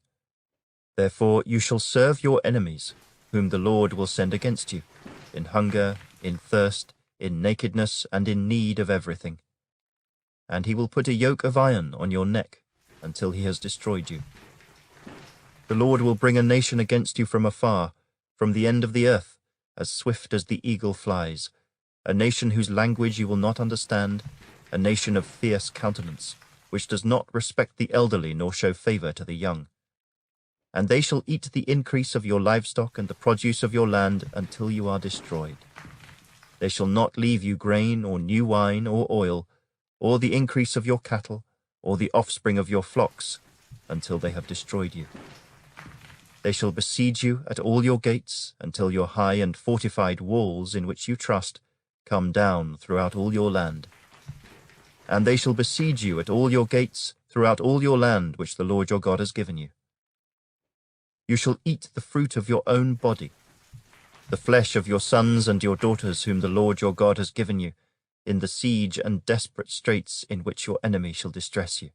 Therefore you shall serve your enemies, whom the Lord will send against you, in hunger, in thirst, in nakedness, and in need of everything. And he will put a yoke of iron on your neck until he has destroyed you. The Lord will bring a nation against you from afar, from the end of the earth, as swift as the eagle flies, a nation whose language you will not understand, a nation of fierce countenance, which does not respect the elderly nor show favor to the young. And they shall eat the increase of your livestock and the produce of your land until you are destroyed. They shall not leave you grain or new wine or oil, or the increase of your cattle, or the offspring of your flocks, until they have destroyed you. They shall besiege you at all your gates, until your high and fortified walls in which you trust come down throughout all your land. And they shall besiege you at all your gates throughout all your land which the Lord your God has given you. You shall eat the fruit of your own body, the flesh of your sons and your daughters whom the Lord your God has given you, in the siege and desperate straits in which your enemy shall distress you.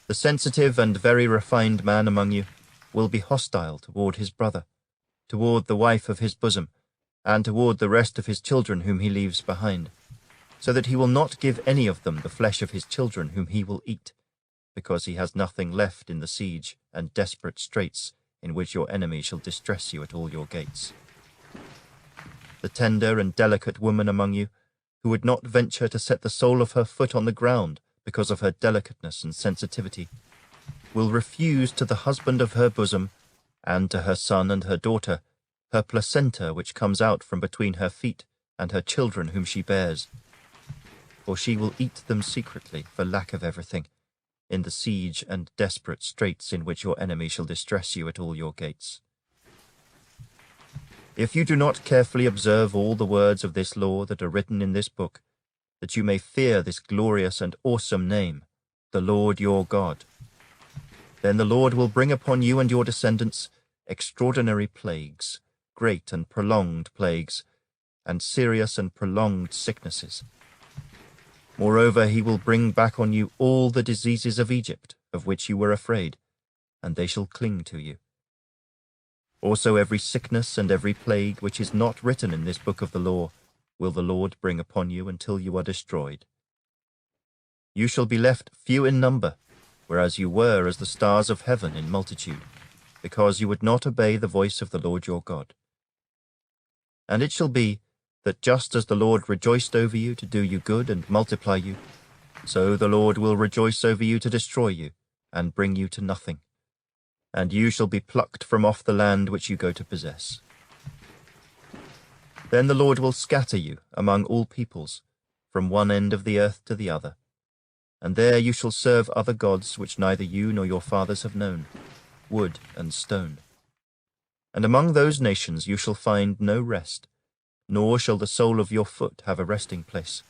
The sensitive and very refined man among you will be hostile toward his brother, toward the wife of his bosom, and toward the rest of his children whom he leaves behind, so that he will not give any of them the flesh of his children whom he will eat, because he has nothing left in the siege and desperate straits in which your enemy shall distress you at all your gates. The tender and delicate woman among you, who would not venture to set the sole of her foot on the ground because of her delicateness and sensitivity, will refuse to the husband of her bosom, and to her son and her daughter, her placenta which comes out from between her feet, and her children whom she bears. For she will eat them secretly for lack of everything, in the siege and desperate straits in which your enemy shall distress you at all your gates. If you do not carefully observe all the words of this law that are written in this book, that you may fear this glorious and awesome name, the Lord your God, then the Lord will bring upon you and your descendants extraordinary plagues, great and prolonged plagues, and serious and prolonged sicknesses. Moreover, he will bring back on you all the diseases of Egypt, of which you were afraid, and they shall cling to you. Also every sickness and every plague which is not written in this book of the law will the Lord bring upon you until you are destroyed. You shall be left few in number, whereas you were as the stars of heaven in multitude, because you would not obey the voice of the Lord your God. And it shall be that just as the Lord rejoiced over you to do you good and multiply you, so the Lord will rejoice over you to destroy you and bring you to nothing. And you shall be plucked from off the land which you go to possess. Then the Lord will scatter you among all peoples, from one end of the earth to the other. and there you shall serve other gods which neither you nor your fathers have known, wood and stone. And among those nations you shall find no rest, nor shall the sole of your foot have a resting place.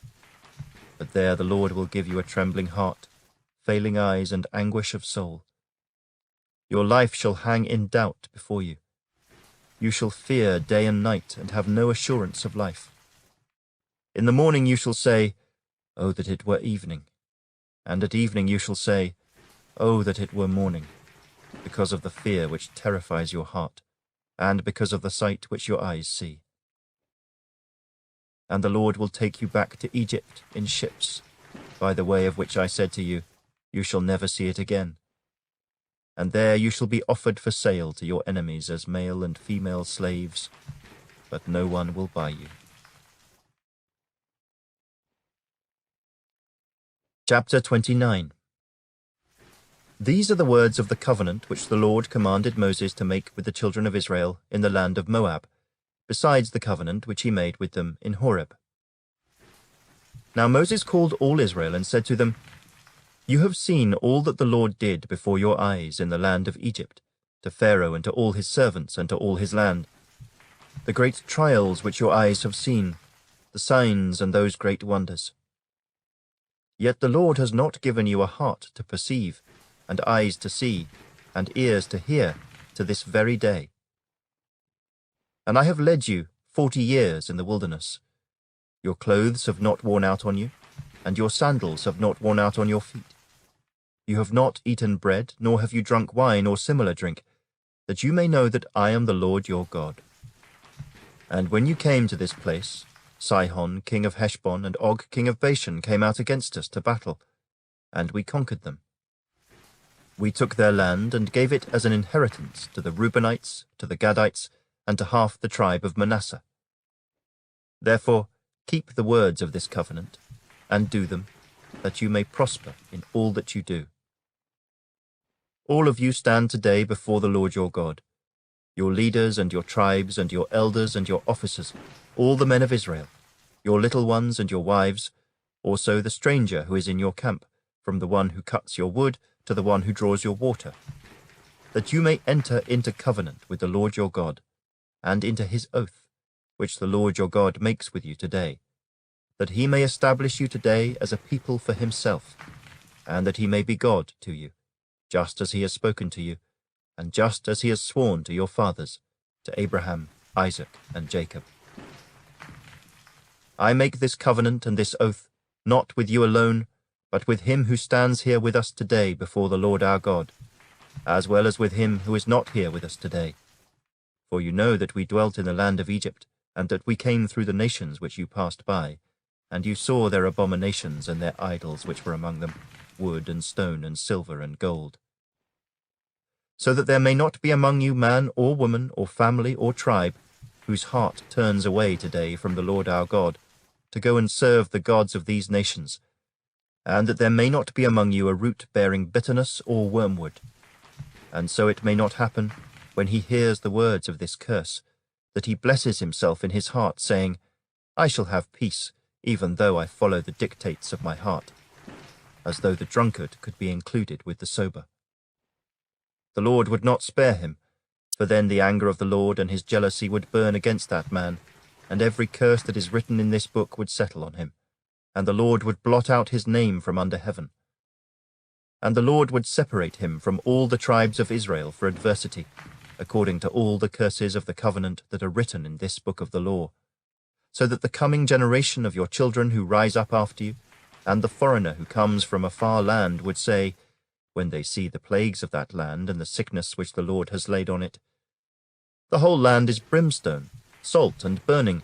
But there the Lord will give you a trembling heart, failing eyes, and anguish of soul. Your life shall hang in doubt before you. You shall fear day and night, and have no assurance of life. In the morning you shall say, "Oh, that it were evening." And at evening you shall say, "Oh, that it were morning," because of the fear which terrifies your heart, and because of the sight which your eyes see. And the Lord will take you back to Egypt in ships, by the way of which I said to you, "You shall never see it again." And there you shall be offered for sale to your enemies as male and female slaves, but no one will buy you. Chapter 29. These are the words of the covenant which the Lord commanded Moses to make with the children of Israel in the land of Moab, besides the covenant which he made with them in Horeb. Now Moses called all Israel and said to them, "You have seen all that the Lord did before your eyes in the land of Egypt, to Pharaoh and to all his servants and to all his land, the great trials which your eyes have seen, the signs and those great wonders. Yet the Lord has not given you a heart to perceive, and eyes to see, and ears to hear, to this very day. And I have led you 40 years in the wilderness. Your clothes have not worn out on you, and your sandals have not worn out on your feet. You have not eaten bread, nor have you drunk wine or similar drink, that you may know that I am the Lord your God. And when you came to this place, Sihon, king of Heshbon, and Og, king of Bashan, came out against us to battle, and we conquered them. We took their land and gave it as an inheritance to the Reubenites, to the Gadites, and to half the tribe of Manasseh. Therefore keep the words of this covenant, and do them, that you may prosper in all that you do. All of you stand today before the Lord your God, your leaders and your tribes and your elders and your officers, all the men of Israel, your little ones and your wives, also the stranger who is in your camp, from the one who cuts your wood to the one who draws your water, that you may enter into covenant with the Lord your God, and into his oath, which the Lord your God makes with you today, that he may establish you today as a people for himself, and that he may be God to you, just as he has spoken to you, and just as he has sworn to your fathers, to Abraham, Isaac, and Jacob. I make this covenant and this oath, not with you alone, but with him who stands here with us today before the Lord our God, as well as with him who is not here with us today. For you know that we dwelt in the land of Egypt, and that we came through the nations which you passed by, and you saw their abominations and their idols which were among them, wood and stone and silver and gold. So that there may not be among you man or woman or family or tribe whose heart turns away today from the Lord our God, to go and serve the gods of these nations, and that there may not be among you a root bearing bitterness or wormwood. And so it may not happen, when he hears the words of this curse, that he blesses himself in his heart, saying, I shall have peace, even though I follow the dictates of my heart, as though the drunkard could be included with the sober. The Lord would not spare him, for then the anger of the Lord and his jealousy would burn against that man, and every curse that is written in this book would settle on him, and the Lord would blot out his name from under heaven. And the Lord would separate him from all the tribes of Israel for adversity, according to all the curses of the covenant that are written in this book of the law, so that the coming generation of your children who rise up after you, and the foreigner who comes from a far land would say, when they see the plagues of that land and the sickness which the Lord has laid on it, the whole land is brimstone, salt, and burning.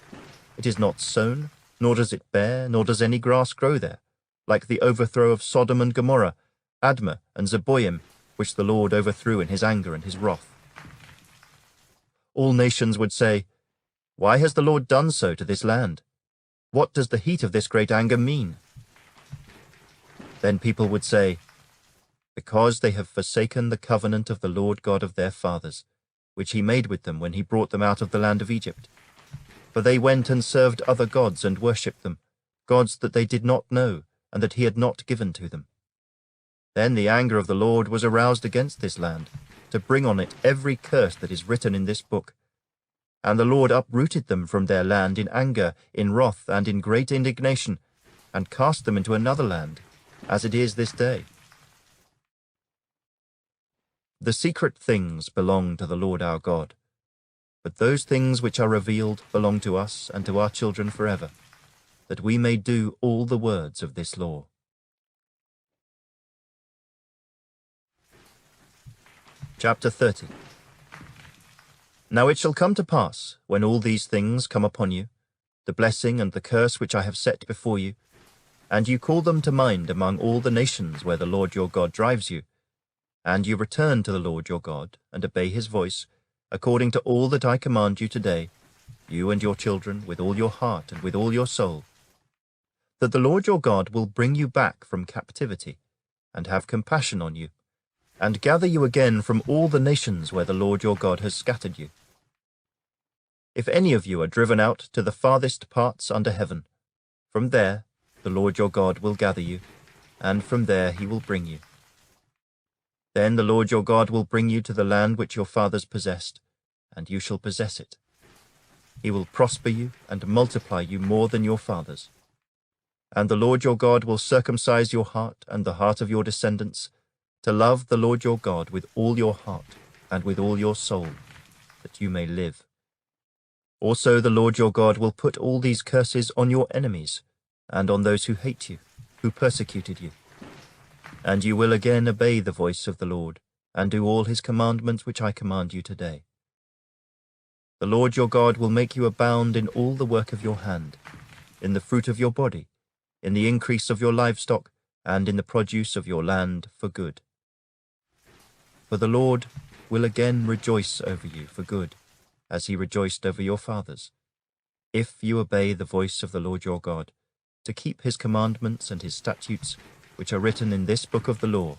It is not sown, nor does it bear, nor does any grass grow there, like the overthrow of Sodom and Gomorrah, Admah and Zeboim, which the Lord overthrew in his anger and his wrath. All nations would say, why has the Lord done so to this land? What does the heat of this great anger mean? Then people would say, because they have forsaken the covenant of the Lord God of their fathers, which he made with them when he brought them out of the land of Egypt. For they went and served other gods and worshipped them, gods that they did not know and that he had not given to them. Then the anger of the Lord was aroused against this land, to bring on it every curse that is written in this book. And the Lord uprooted them from their land in anger, in wrath, and in great indignation, and cast them into another land, as it is this day. The secret things belong to the Lord our God, but those things which are revealed belong to us and to our children forever, that we may do all the words of this law. Chapter 30. Now it shall come to pass, when all these things come upon you, the blessing and the curse which I have set before you, and you call them to mind among all the nations where the Lord your God drives you, and you return to the Lord your God, and obey his voice, according to all that I command you today, you and your children, with all your heart and with all your soul, that the Lord your God will bring you back from captivity, and have compassion on you, and gather you again from all the nations where the Lord your God has scattered you. If any of you are driven out to the farthest parts under heaven, from there the Lord your God will gather you, and from there he will bring you. Then the Lord your God will bring you to the land which your fathers possessed, and you shall possess it. He will prosper you and multiply you more than your fathers. And the Lord your God will circumcise your heart and the heart of your descendants, to love the Lord your God with all your heart and with all your soul, that you may live. Also the Lord your God will put all these curses on your enemies, and on those who hate you, who persecuted you. And you will again obey the voice of the Lord, and do all his commandments which I command you today. The Lord your God will make you abound in all the work of your hand, in the fruit of your body, in the increase of your livestock, and in the produce of your land for good. For the Lord will again rejoice over you for good, as he rejoiced over your fathers, if you obey the voice of the Lord your God, to keep his commandments and his statutes, which are written in this book of the law,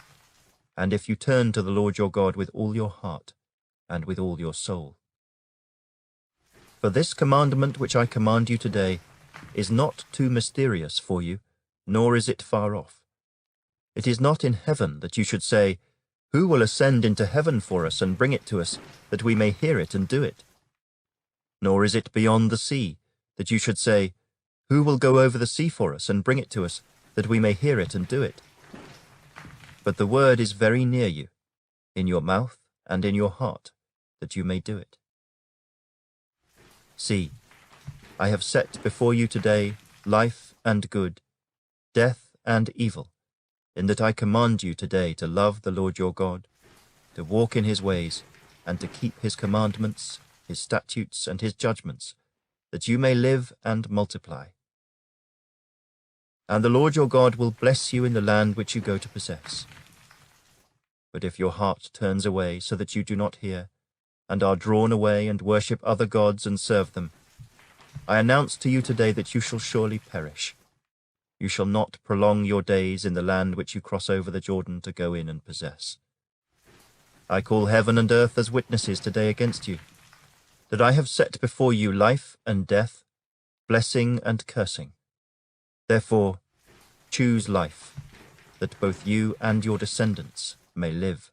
and if you turn to the Lord your God with all your heart and with all your soul. For this commandment which I command you today is not too mysterious for you, nor is it far off. It is not in heaven that you should say, who will ascend into heaven for us and bring it to us, that we may hear it and do it? Nor is it beyond the sea, that you should say, who will go over the sea for us and bring it to us, that we may hear it and do it? But the word is very near you, in your mouth and in your heart, that you may do it. See, I have set before you today life and good, death and evil, in that I command you today to love the Lord your God, to walk in his ways, and to keep his commandments, his statutes, and his judgments, that you may live and multiply. And the Lord your God will bless you in the land which you go to possess. But if your heart turns away so that you do not hear, and are drawn away and worship other gods and serve them, I announce to you today that you shall surely perish. You shall not prolong your days in the land which you cross over the Jordan to go in and possess. I call heaven and earth as witnesses today against you, that I have set before you life and death, blessing and cursing. Therefore, choose life, that both you and your descendants may live,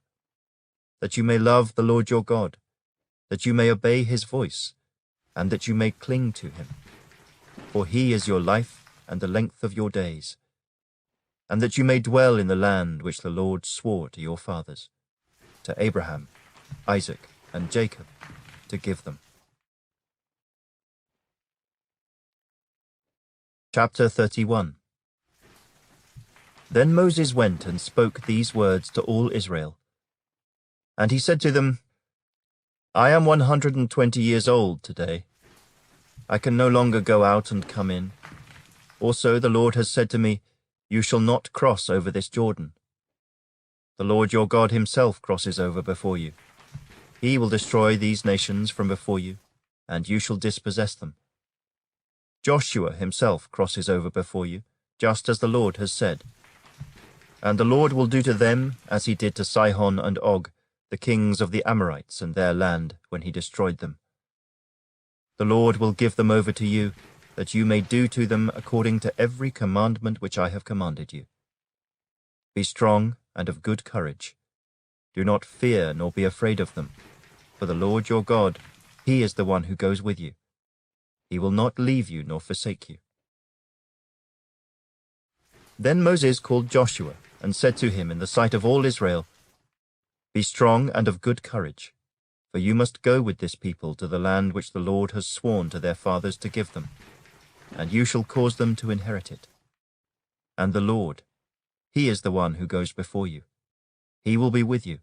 that you may love the Lord your God, that you may obey his voice, and that you may cling to him. For he is your life and the length of your days, and that you may dwell in the land which the Lord swore to your fathers, to Abraham, Isaac, and Jacob, to give them. Chapter 31. Then Moses went and spoke these words to all Israel. And he said to them, I am 120 years old today. I can no longer go out and come in. Also the Lord has said to me, you shall not cross over this Jordan. The Lord your God himself crosses over before you. He will destroy these nations from before you, and you shall dispossess them. Joshua himself crosses over before you, just as the Lord has said. And the Lord will do to them as he did to Sihon and Og, the kings of the Amorites and their land, when he destroyed them. The Lord will give them over to you, that you may do to them according to every commandment which I have commanded you. Be strong and of good courage. Do not fear nor be afraid of them, for the Lord your God, he is the one who goes with you. He will not leave you nor forsake you." Then Moses called Joshua and said to him in the sight of all Israel, "Be strong and of good courage, for you must go with this people to the land which the Lord has sworn to their fathers to give them, and you shall cause them to inherit it. And the Lord, he is the one who goes before you. He will be with you.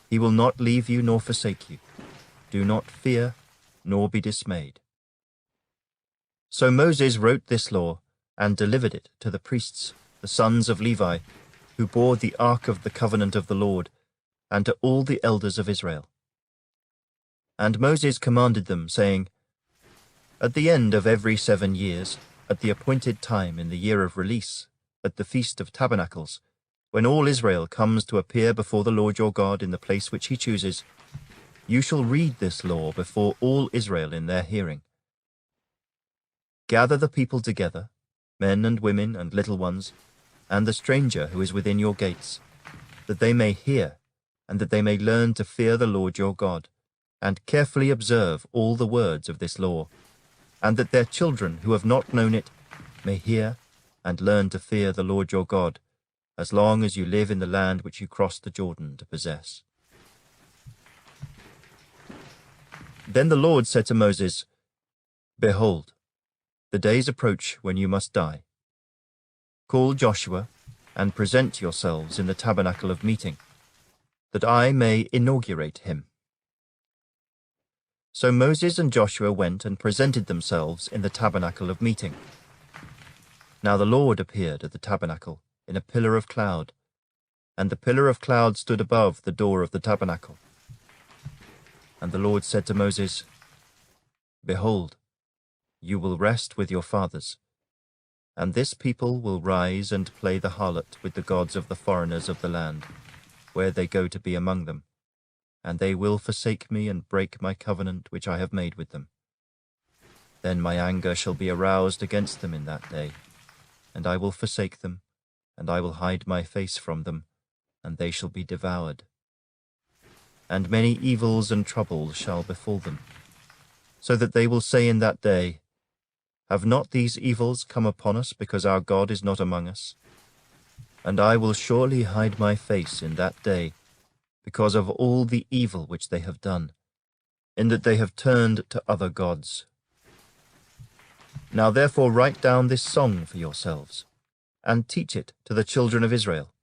He will not leave you nor forsake you. Do not fear nor be dismayed." So Moses wrote this law and delivered it to the priests, the sons of Levi, who bore the ark of the covenant of the Lord, and to all the elders of Israel. And Moses commanded them, saying, "At the end of every 7 years, at the appointed time in the year of release, at the Feast of Tabernacles, when all Israel comes to appear before the Lord your God in the place which he chooses, you shall read this law before all Israel in their hearing. Gather the people together, men and women and little ones, and the stranger who is within your gates, that they may hear, and that they may learn to fear the Lord your God, and carefully observe all the words of this law, and that their children who have not known it may hear and learn to fear the Lord your God, as long as you live in the land which you crossed the Jordan to possess." Then the Lord said to Moses, "Behold, the days approach when you must die. Call Joshua and present yourselves in the tabernacle of meeting, that I may inaugurate him." So Moses and Joshua went and presented themselves in the tabernacle of meeting. Now the Lord appeared at the tabernacle in a pillar of cloud, and the pillar of cloud stood above the door of the tabernacle. And the Lord said to Moses, "Behold, you will rest with your fathers, and this people will rise and play the harlot with the gods of the foreigners of the land, where they go to be among them, and they will forsake me and break my covenant which I have made with them. Then my anger shall be aroused against them in that day, and I will forsake them, and I will hide my face from them, and they shall be devoured. And many evils and troubles shall befall them, so that they will say in that day, Have not these evils come upon us because our God is not among us? And I will surely hide my face in that day because of all the evil which they have done, in that they have turned to other gods. Now therefore write down this song for yourselves, and teach it to the children of Israel.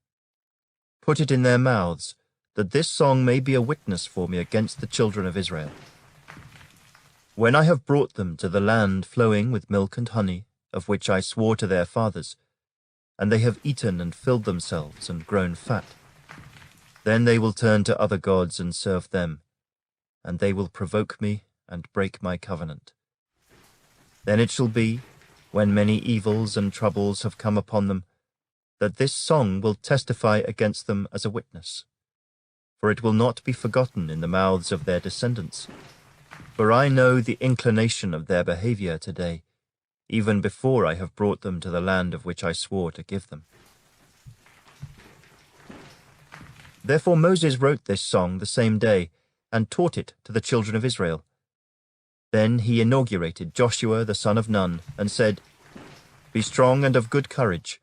Put it in their mouths, that this song may be a witness for me against the children of Israel. When I have brought them to the land flowing with milk and honey, of which I swore to their fathers, and they have eaten and filled themselves and grown fat, then they will turn to other gods and serve them, and they will provoke me and break my covenant. Then it shall be, when many evils and troubles have come upon them, that this song will testify against them as a witness. For it will not be forgotten in the mouths of their descendants. For I know the inclination of their behavior today, even before I have brought them to the land of which I swore to give them. Therefore Moses wrote this song the same day, and taught it to the children of Israel. Then he inaugurated Joshua the son of Nun, and said, Be strong and of good courage,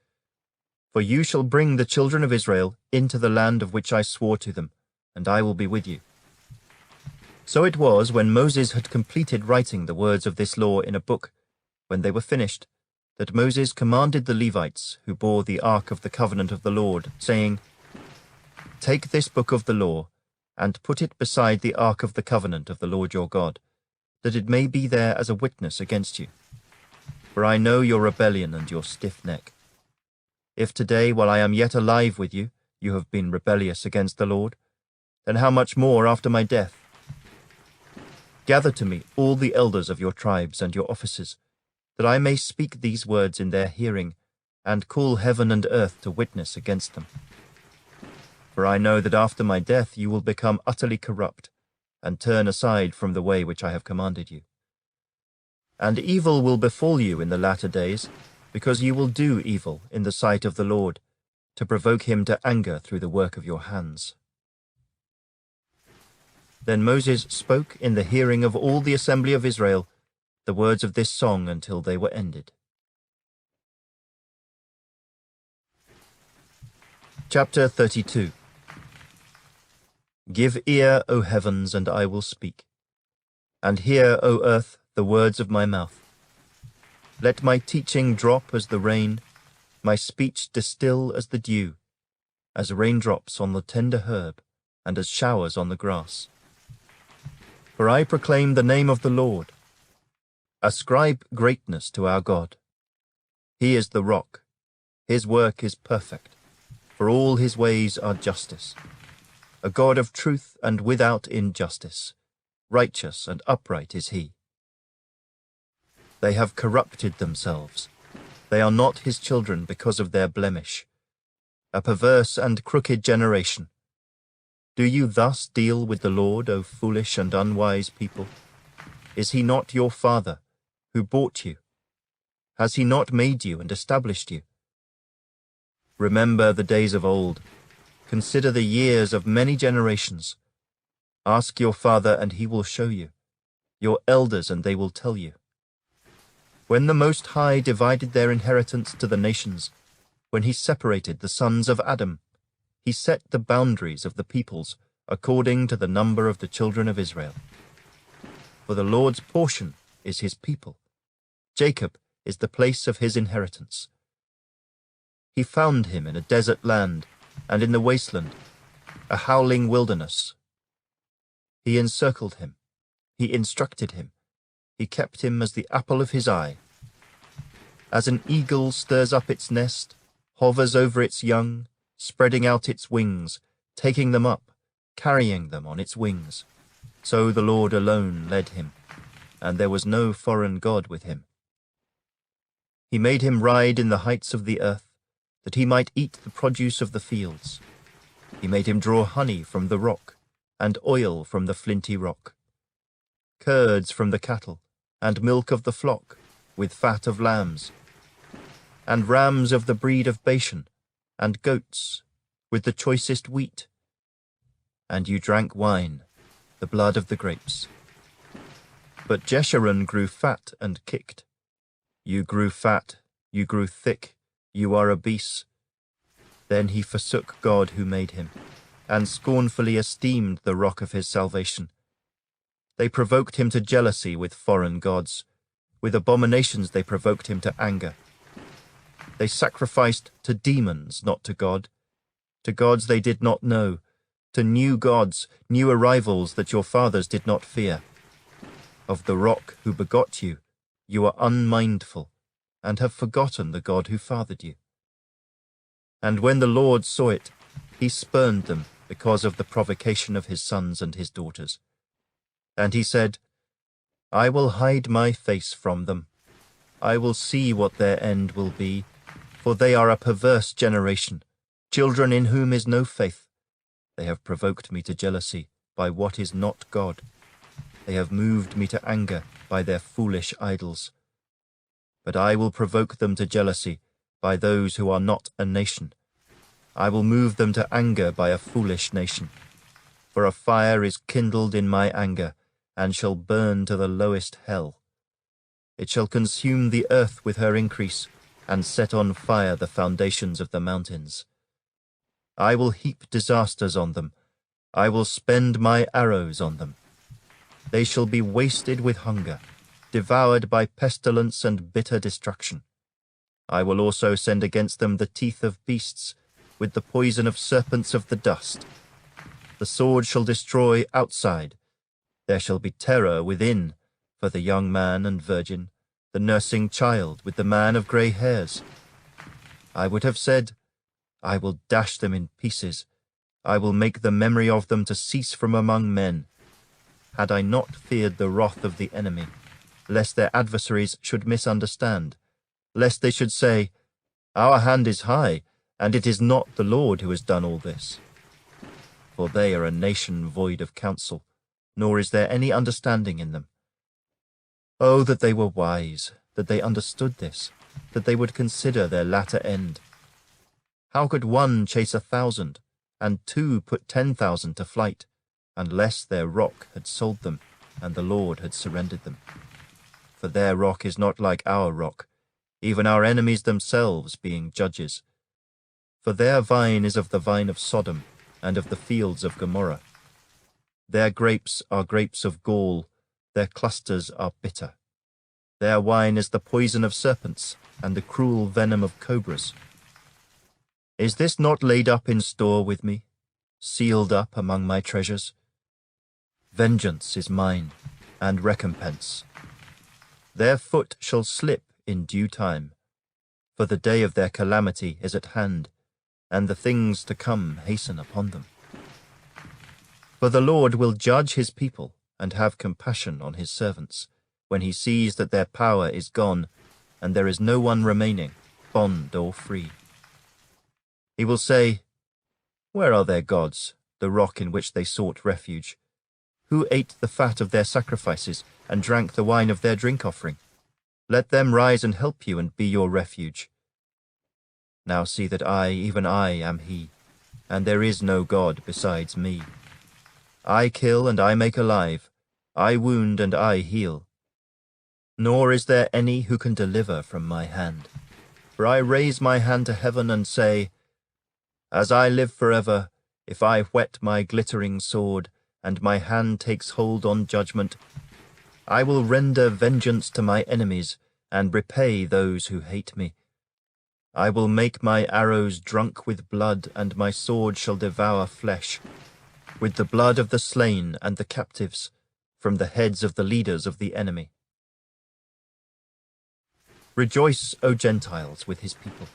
for you shall bring the children of Israel into the land of which I swore to them, and I will be with you. So it was, when Moses had completed writing the words of this law in a book, when they were finished, that Moses commanded the Levites, who bore the ark of the covenant of the Lord, saying, Take this book of the law, and put it beside the ark of the covenant of the Lord your God, that it may be there as a witness against you. For I know your rebellion and your stiff neck. If today, while I am yet alive with you, you have been rebellious against the Lord, then how much more after my death? Gather to me all the elders of your tribes and your officers, that I may speak these words in their hearing, and call heaven and earth to witness against them. For I know that after my death you will become utterly corrupt, and turn aside from the way which I have commanded you. And evil will befall you in the latter days, because you will do evil in the sight of the Lord, to provoke him to anger through the work of your hands." Then Moses spoke in the hearing of all the assembly of Israel the words of this song until they were ended. Chapter 32. Give ear, O heavens, and I will speak, and hear, O earth, the words of my mouth. Let my teaching drop as the rain, my speech distill as the dew, as raindrops on the tender herb, and as showers on the grass. For I proclaim the name of the Lord. Ascribe greatness to our God. He is the rock. His work is perfect, for all his ways are justice. A God of truth and without injustice. Righteous and upright is he. They have corrupted themselves. They are not his children because of their blemish. A perverse and crooked generation. Do you thus deal with the Lord, O foolish and unwise people? Is he not your father, who bought you? Has he not made you and established you? Remember the days of old. Consider the years of many generations. Ask your father, and he will show you, your elders, and they will tell you. When the Most High divided their inheritance to the nations, when he separated the sons of Adam, he set the boundaries of the peoples according to the number of the children of Israel. For the Lord's portion is his people. Jacob is the place of his inheritance. He found him in a desert land and in the wasteland, a howling wilderness. He encircled him. He instructed him. He kept him as the apple of his eye. As an eagle stirs up its nest, hovers over its young, spreading out its wings, taking them up, carrying them on its wings, so the Lord alone led him, and there was no foreign god with him. He made him ride in the heights of the earth, that he might eat the produce of the fields. He made him draw honey from the rock, and oil from the flinty rock, curds from the cattle, and milk of the flock, with fat of lambs, and rams of the breed of Bashan, and goats, with the choicest wheat. And you drank wine, the blood of the grapes. But Jeshurun grew fat and kicked. You grew fat, you grew thick, you are obese. Then he forsook God who made him, and scornfully esteemed the rock of his salvation. They provoked him to jealousy with foreign gods. With abominations they provoked him to anger. They sacrificed to demons, not to God, to gods they did not know, to new gods, new arrivals that your fathers did not fear. Of the rock who begot you, you are unmindful, and have forgotten the God who fathered you. And when the Lord saw it, he spurned them because of the provocation of his sons and his daughters. And he said, I will hide my face from them. I will see what their end will be, for they are a perverse generation, children in whom is no faith. They have provoked me to jealousy by what is not God. They have moved me to anger by their foolish idols. But I will provoke them to jealousy by those who are not a nation. I will move them to anger by a foolish nation. For a fire is kindled in my anger, and shall burn to the lowest hell. It shall consume the earth with her increase, and set on fire the foundations of the mountains. I will heap disasters on them. I will spend my arrows on them. They shall be wasted with hunger, devoured by pestilence and bitter destruction. I will also send against them the teeth of beasts, with the poison of serpents of the dust. The sword shall destroy outside. There shall be terror within, for the young man and virgin, the nursing child with the man of grey hairs. I would have said, I will dash them in pieces. I will make the memory of them to cease from among men. Had I not feared the wrath of the enemy, lest their adversaries should misunderstand, lest they should say, Our hand is high, and it is not the Lord who has done all this. For they are a nation void of counsel, nor is there any understanding in them. Oh, that they were wise, that they understood this, that they would consider their latter end. How could one chase 1,000, and two put 10,000 to flight, unless their rock had sold them, and the Lord had surrendered them? For their rock is not like our rock, even our enemies themselves being judges. For their vine is of the vine of Sodom, and of the fields of Gomorrah. Their grapes are grapes of gall, their clusters are bitter. Their wine is the poison of serpents, and the cruel venom of cobras. Is this not laid up in store with me, sealed up among my treasures? Vengeance is mine, and recompense. Their foot shall slip in due time, for the day of their calamity is at hand, and the things to come hasten upon them. For the Lord will judge his people and have compassion on his servants, when he sees that their power is gone, and there is no one remaining, bond or free. He will say, Where are their gods, the rock in which they sought refuge? Who ate the fat of their sacrifices and drank the wine of their drink offering? Let them rise and help you and be your refuge. Now see that I, even I, am he, and there is no God besides me. I kill and I make alive, I wound and I heal. Nor is there any who can deliver from my hand. For I raise my hand to heaven and say, As I live forever, if I whet my glittering sword, and my hand takes hold on judgment, I will render vengeance to my enemies, and repay those who hate me. I will make my arrows drunk with blood, and my sword shall devour flesh, with the blood of the slain and the captives, from the heads of the leaders of the enemy. Rejoice, O Gentiles, with his people,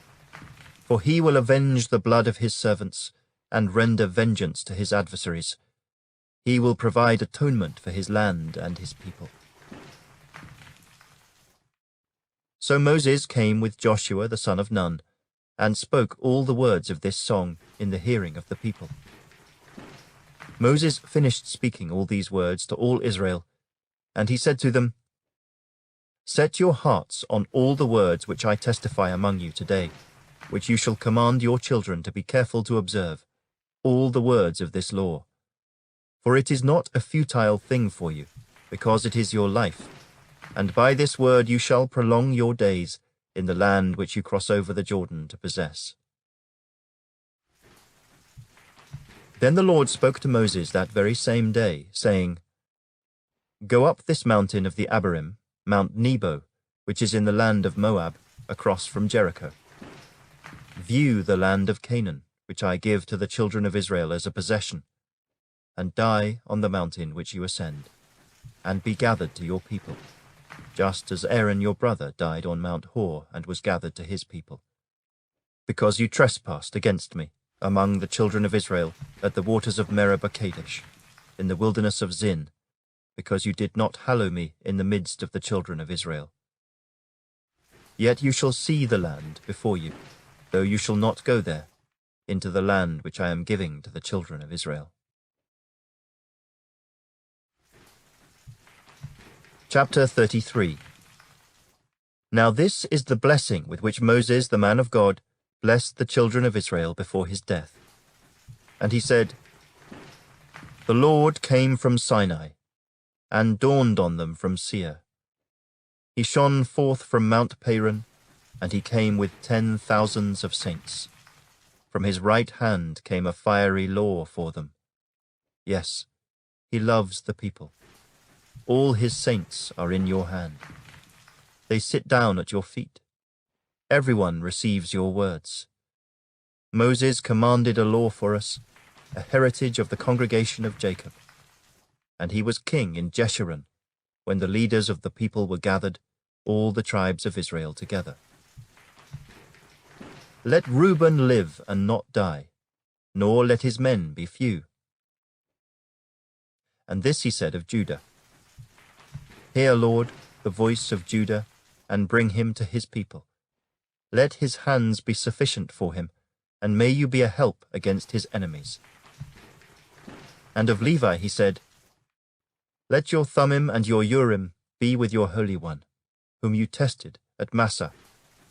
for he will avenge the blood of his servants, and render vengeance to his adversaries. He will provide atonement for his land and his people. So Moses came with Joshua the son of Nun, and spoke all the words of this song in the hearing of the people. Moses finished speaking all these words to all Israel, and he said to them, Set your hearts on all the words which I testify among you today, which you shall command your children to be careful to observe, all the words of this law. For it is not a futile thing for you, because it is your life, and by this word you shall prolong your days in the land which you cross over the Jordan to possess. Then the Lord spoke to Moses that very same day, saying, Go up this mountain of the Abarim, Mount Nebo, which is in the land of Moab, across from Jericho. View the land of Canaan, which I give to the children of Israel as a possession, and die on the mountain which you ascend, and be gathered to your people, just as Aaron your brother died on Mount Hor and was gathered to his people. Because you trespassed against me among the children of Israel at the waters of Meribah Kadesh, in the wilderness of Zin, because you did not hallow me in the midst of the children of Israel. Yet you shall see the land before you, though you shall not go there, into the land which I am giving to the children of Israel. Chapter 33. Now this is the blessing with which Moses, the man of God, blessed the children of Israel before his death. And he said, The Lord came from Sinai, and dawned on them from Seir. He shone forth from Mount Paran, and he came with 10,000s of saints. From his right hand came a fiery law for them. Yes, he loves the people. All his saints are in your hand. They sit down at your feet. Everyone receives your words. Moses commanded a law for us, a heritage of the congregation of Jacob. And he was king in Jeshurun, when the leaders of the people were gathered, all the tribes of Israel together. Let Reuben live and not die, nor let his men be few. And this he said of Judah. Hear, Lord, the voice of Judah, and bring him to his people. Let his hands be sufficient for him, and may you be a help against his enemies. And of Levi he said, Let your Thummim and your Urim be with your Holy One, whom you tested at Massah,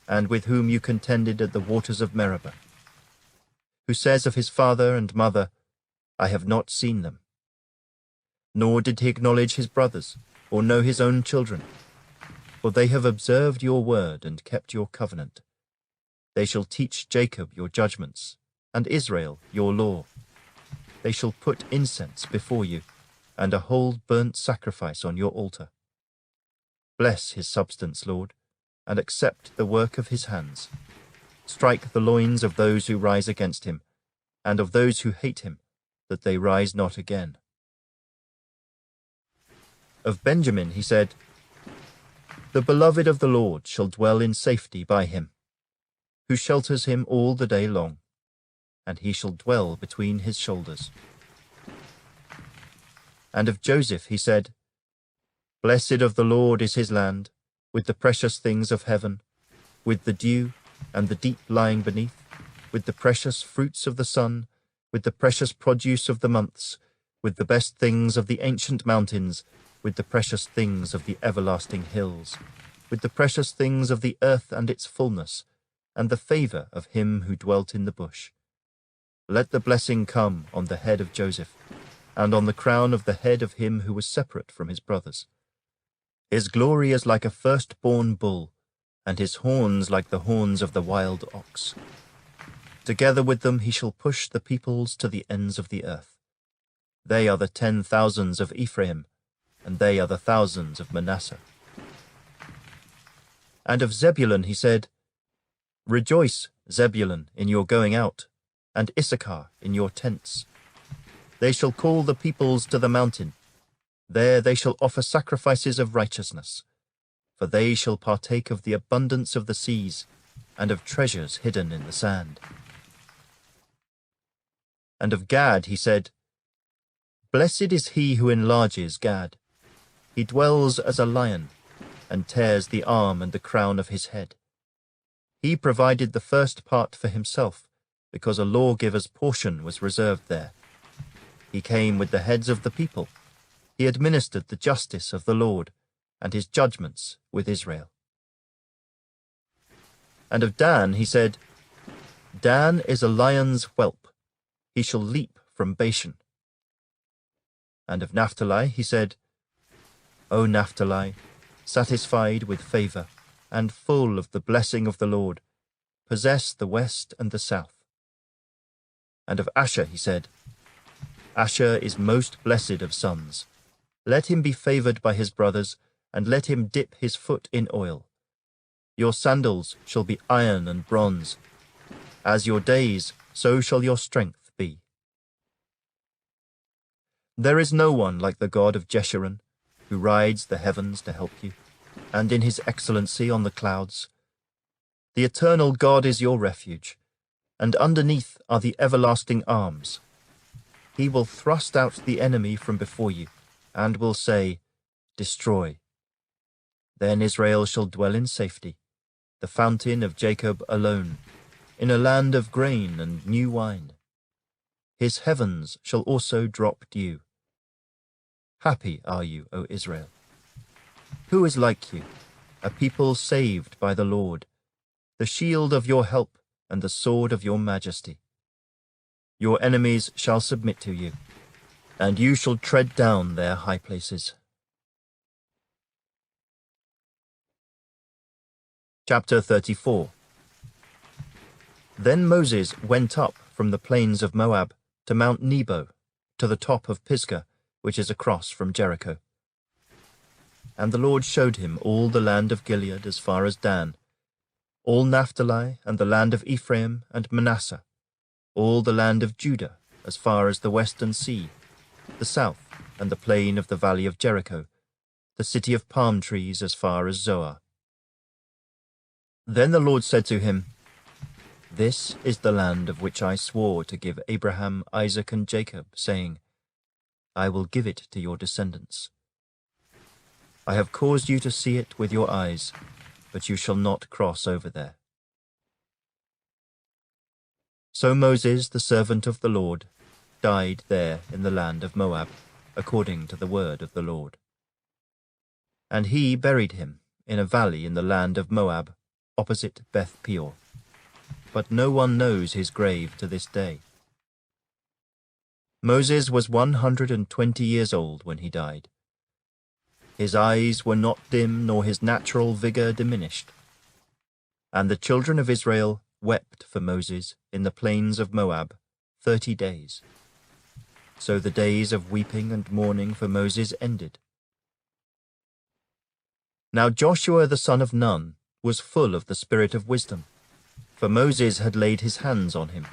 and with whom you contended at the waters of Meribah. who says of his father and mother, I have not seen them. Nor did he acknowledge his brothers, or know his own children. For they have observed your word and kept your covenant. They shall teach Jacob your judgments, and Israel your law. They shall put incense before you, and a whole burnt sacrifice on your altar. Bless his substance, Lord, and accept the work of his hands. Strike the loins of those who rise against him, and of those who hate him, that they rise not again. Of Benjamin he said, The beloved of the Lord shall dwell in safety by him, who shelters him all the day long, and he shall dwell between his shoulders. And of Joseph he said, Blessed of the Lord is his land, with the precious things of heaven, with the dew and the deep lying beneath, with the precious fruits of the sun, with the precious produce of the months, with the best things of the ancient mountains, with the precious things of the everlasting hills, with the precious things of the earth and its fullness, and the favour of him who dwelt in the bush. Let the blessing come on the head of Joseph, and on the crown of the head of him who was separate from his brothers. His glory is like a firstborn bull, and his horns like the horns of the wild ox. Together with them he shall push the peoples to the ends of the earth. They are the 10,000s of Ephraim, and they are the thousands of Manasseh. And of Zebulun he said, Rejoice, Zebulun, in your going out, and Issachar in your tents. They shall call the peoples to the mountain. There they shall offer sacrifices of righteousness, for they shall partake of the abundance of the seas, and of treasures hidden in the sand. And of Gad he said, Blessed is he who enlarges Gad. He dwells as a lion, and tears the arm and the crown of his head. He provided the first part for himself, because a lawgiver's portion was reserved there. He came with the heads of the people. He administered the justice of the Lord, and his judgments with Israel. And of Dan he said, Dan is a lion's whelp. He shall leap from Bashan. And of Naphtali he said, O Naphtali, satisfied with favour, and full of the blessing of the Lord, possess the west and the south. And of Asher he said, Asher is most blessed of sons. Let him be favoured by his brothers, and let him dip his foot in oil. Your sandals shall be iron and bronze. As your days, so shall your strength be. There is no one like the God of Jeshurun, who rides the heavens to help you, and in his excellency on the clouds. The eternal God is your refuge, and underneath are the everlasting arms. He will thrust out the enemy from before you, and will say, Destroy. Then Israel shall dwell in safety, the fountain of Jacob alone, in a land of grain and new wine. His heavens shall also drop dew. Happy are you, O Israel. Who is like you, a people saved by the Lord, the shield of your help and the sword of your majesty? Your enemies shall submit to you, and you shall tread down their high places. Chapter 34. Then Moses went up from the plains of Moab to Mount Nebo, to the top of Pisgah, which is across from Jericho. And the Lord showed him all the land of Gilead as far as Dan, all Naphtali and the land of Ephraim and Manasseh, all the land of Judah as far as the western sea, the south and the plain of the valley of Jericho, the city of palm trees as far as Zoar. Then the Lord said to him, This is the land of which I swore to give Abraham, Isaac, and Jacob, saying, I will give it to your descendants. I have caused you to see it with your eyes, but you shall not cross over there. So Moses, the servant of the Lord, died there in the land of Moab, according to the word of the Lord. And he buried him in a valley in the land of Moab, opposite Beth Peor. but no one knows his grave to this day. Moses was 120 years old when he died. His eyes were not dim, nor his natural vigor diminished. And the children of Israel wept for Moses in the plains of Moab 30 days. So the days of weeping and mourning for Moses ended. Now Joshua the son of Nun was full of the spirit of wisdom, for Moses had laid his hands on him.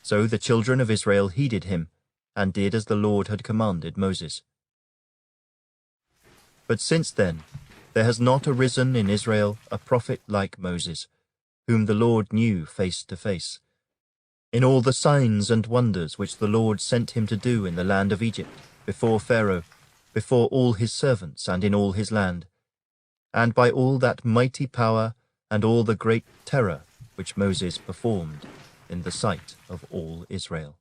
So the children of Israel heeded him, and did as the Lord had commanded Moses. But since then there has not arisen in Israel a prophet like Moses, whom the Lord knew face to face, in all the signs and wonders which the Lord sent him to do in the land of Egypt, before Pharaoh, before all his servants, and in all his land, and by all that mighty power and all the great terror which Moses performed in the sight of all Israel.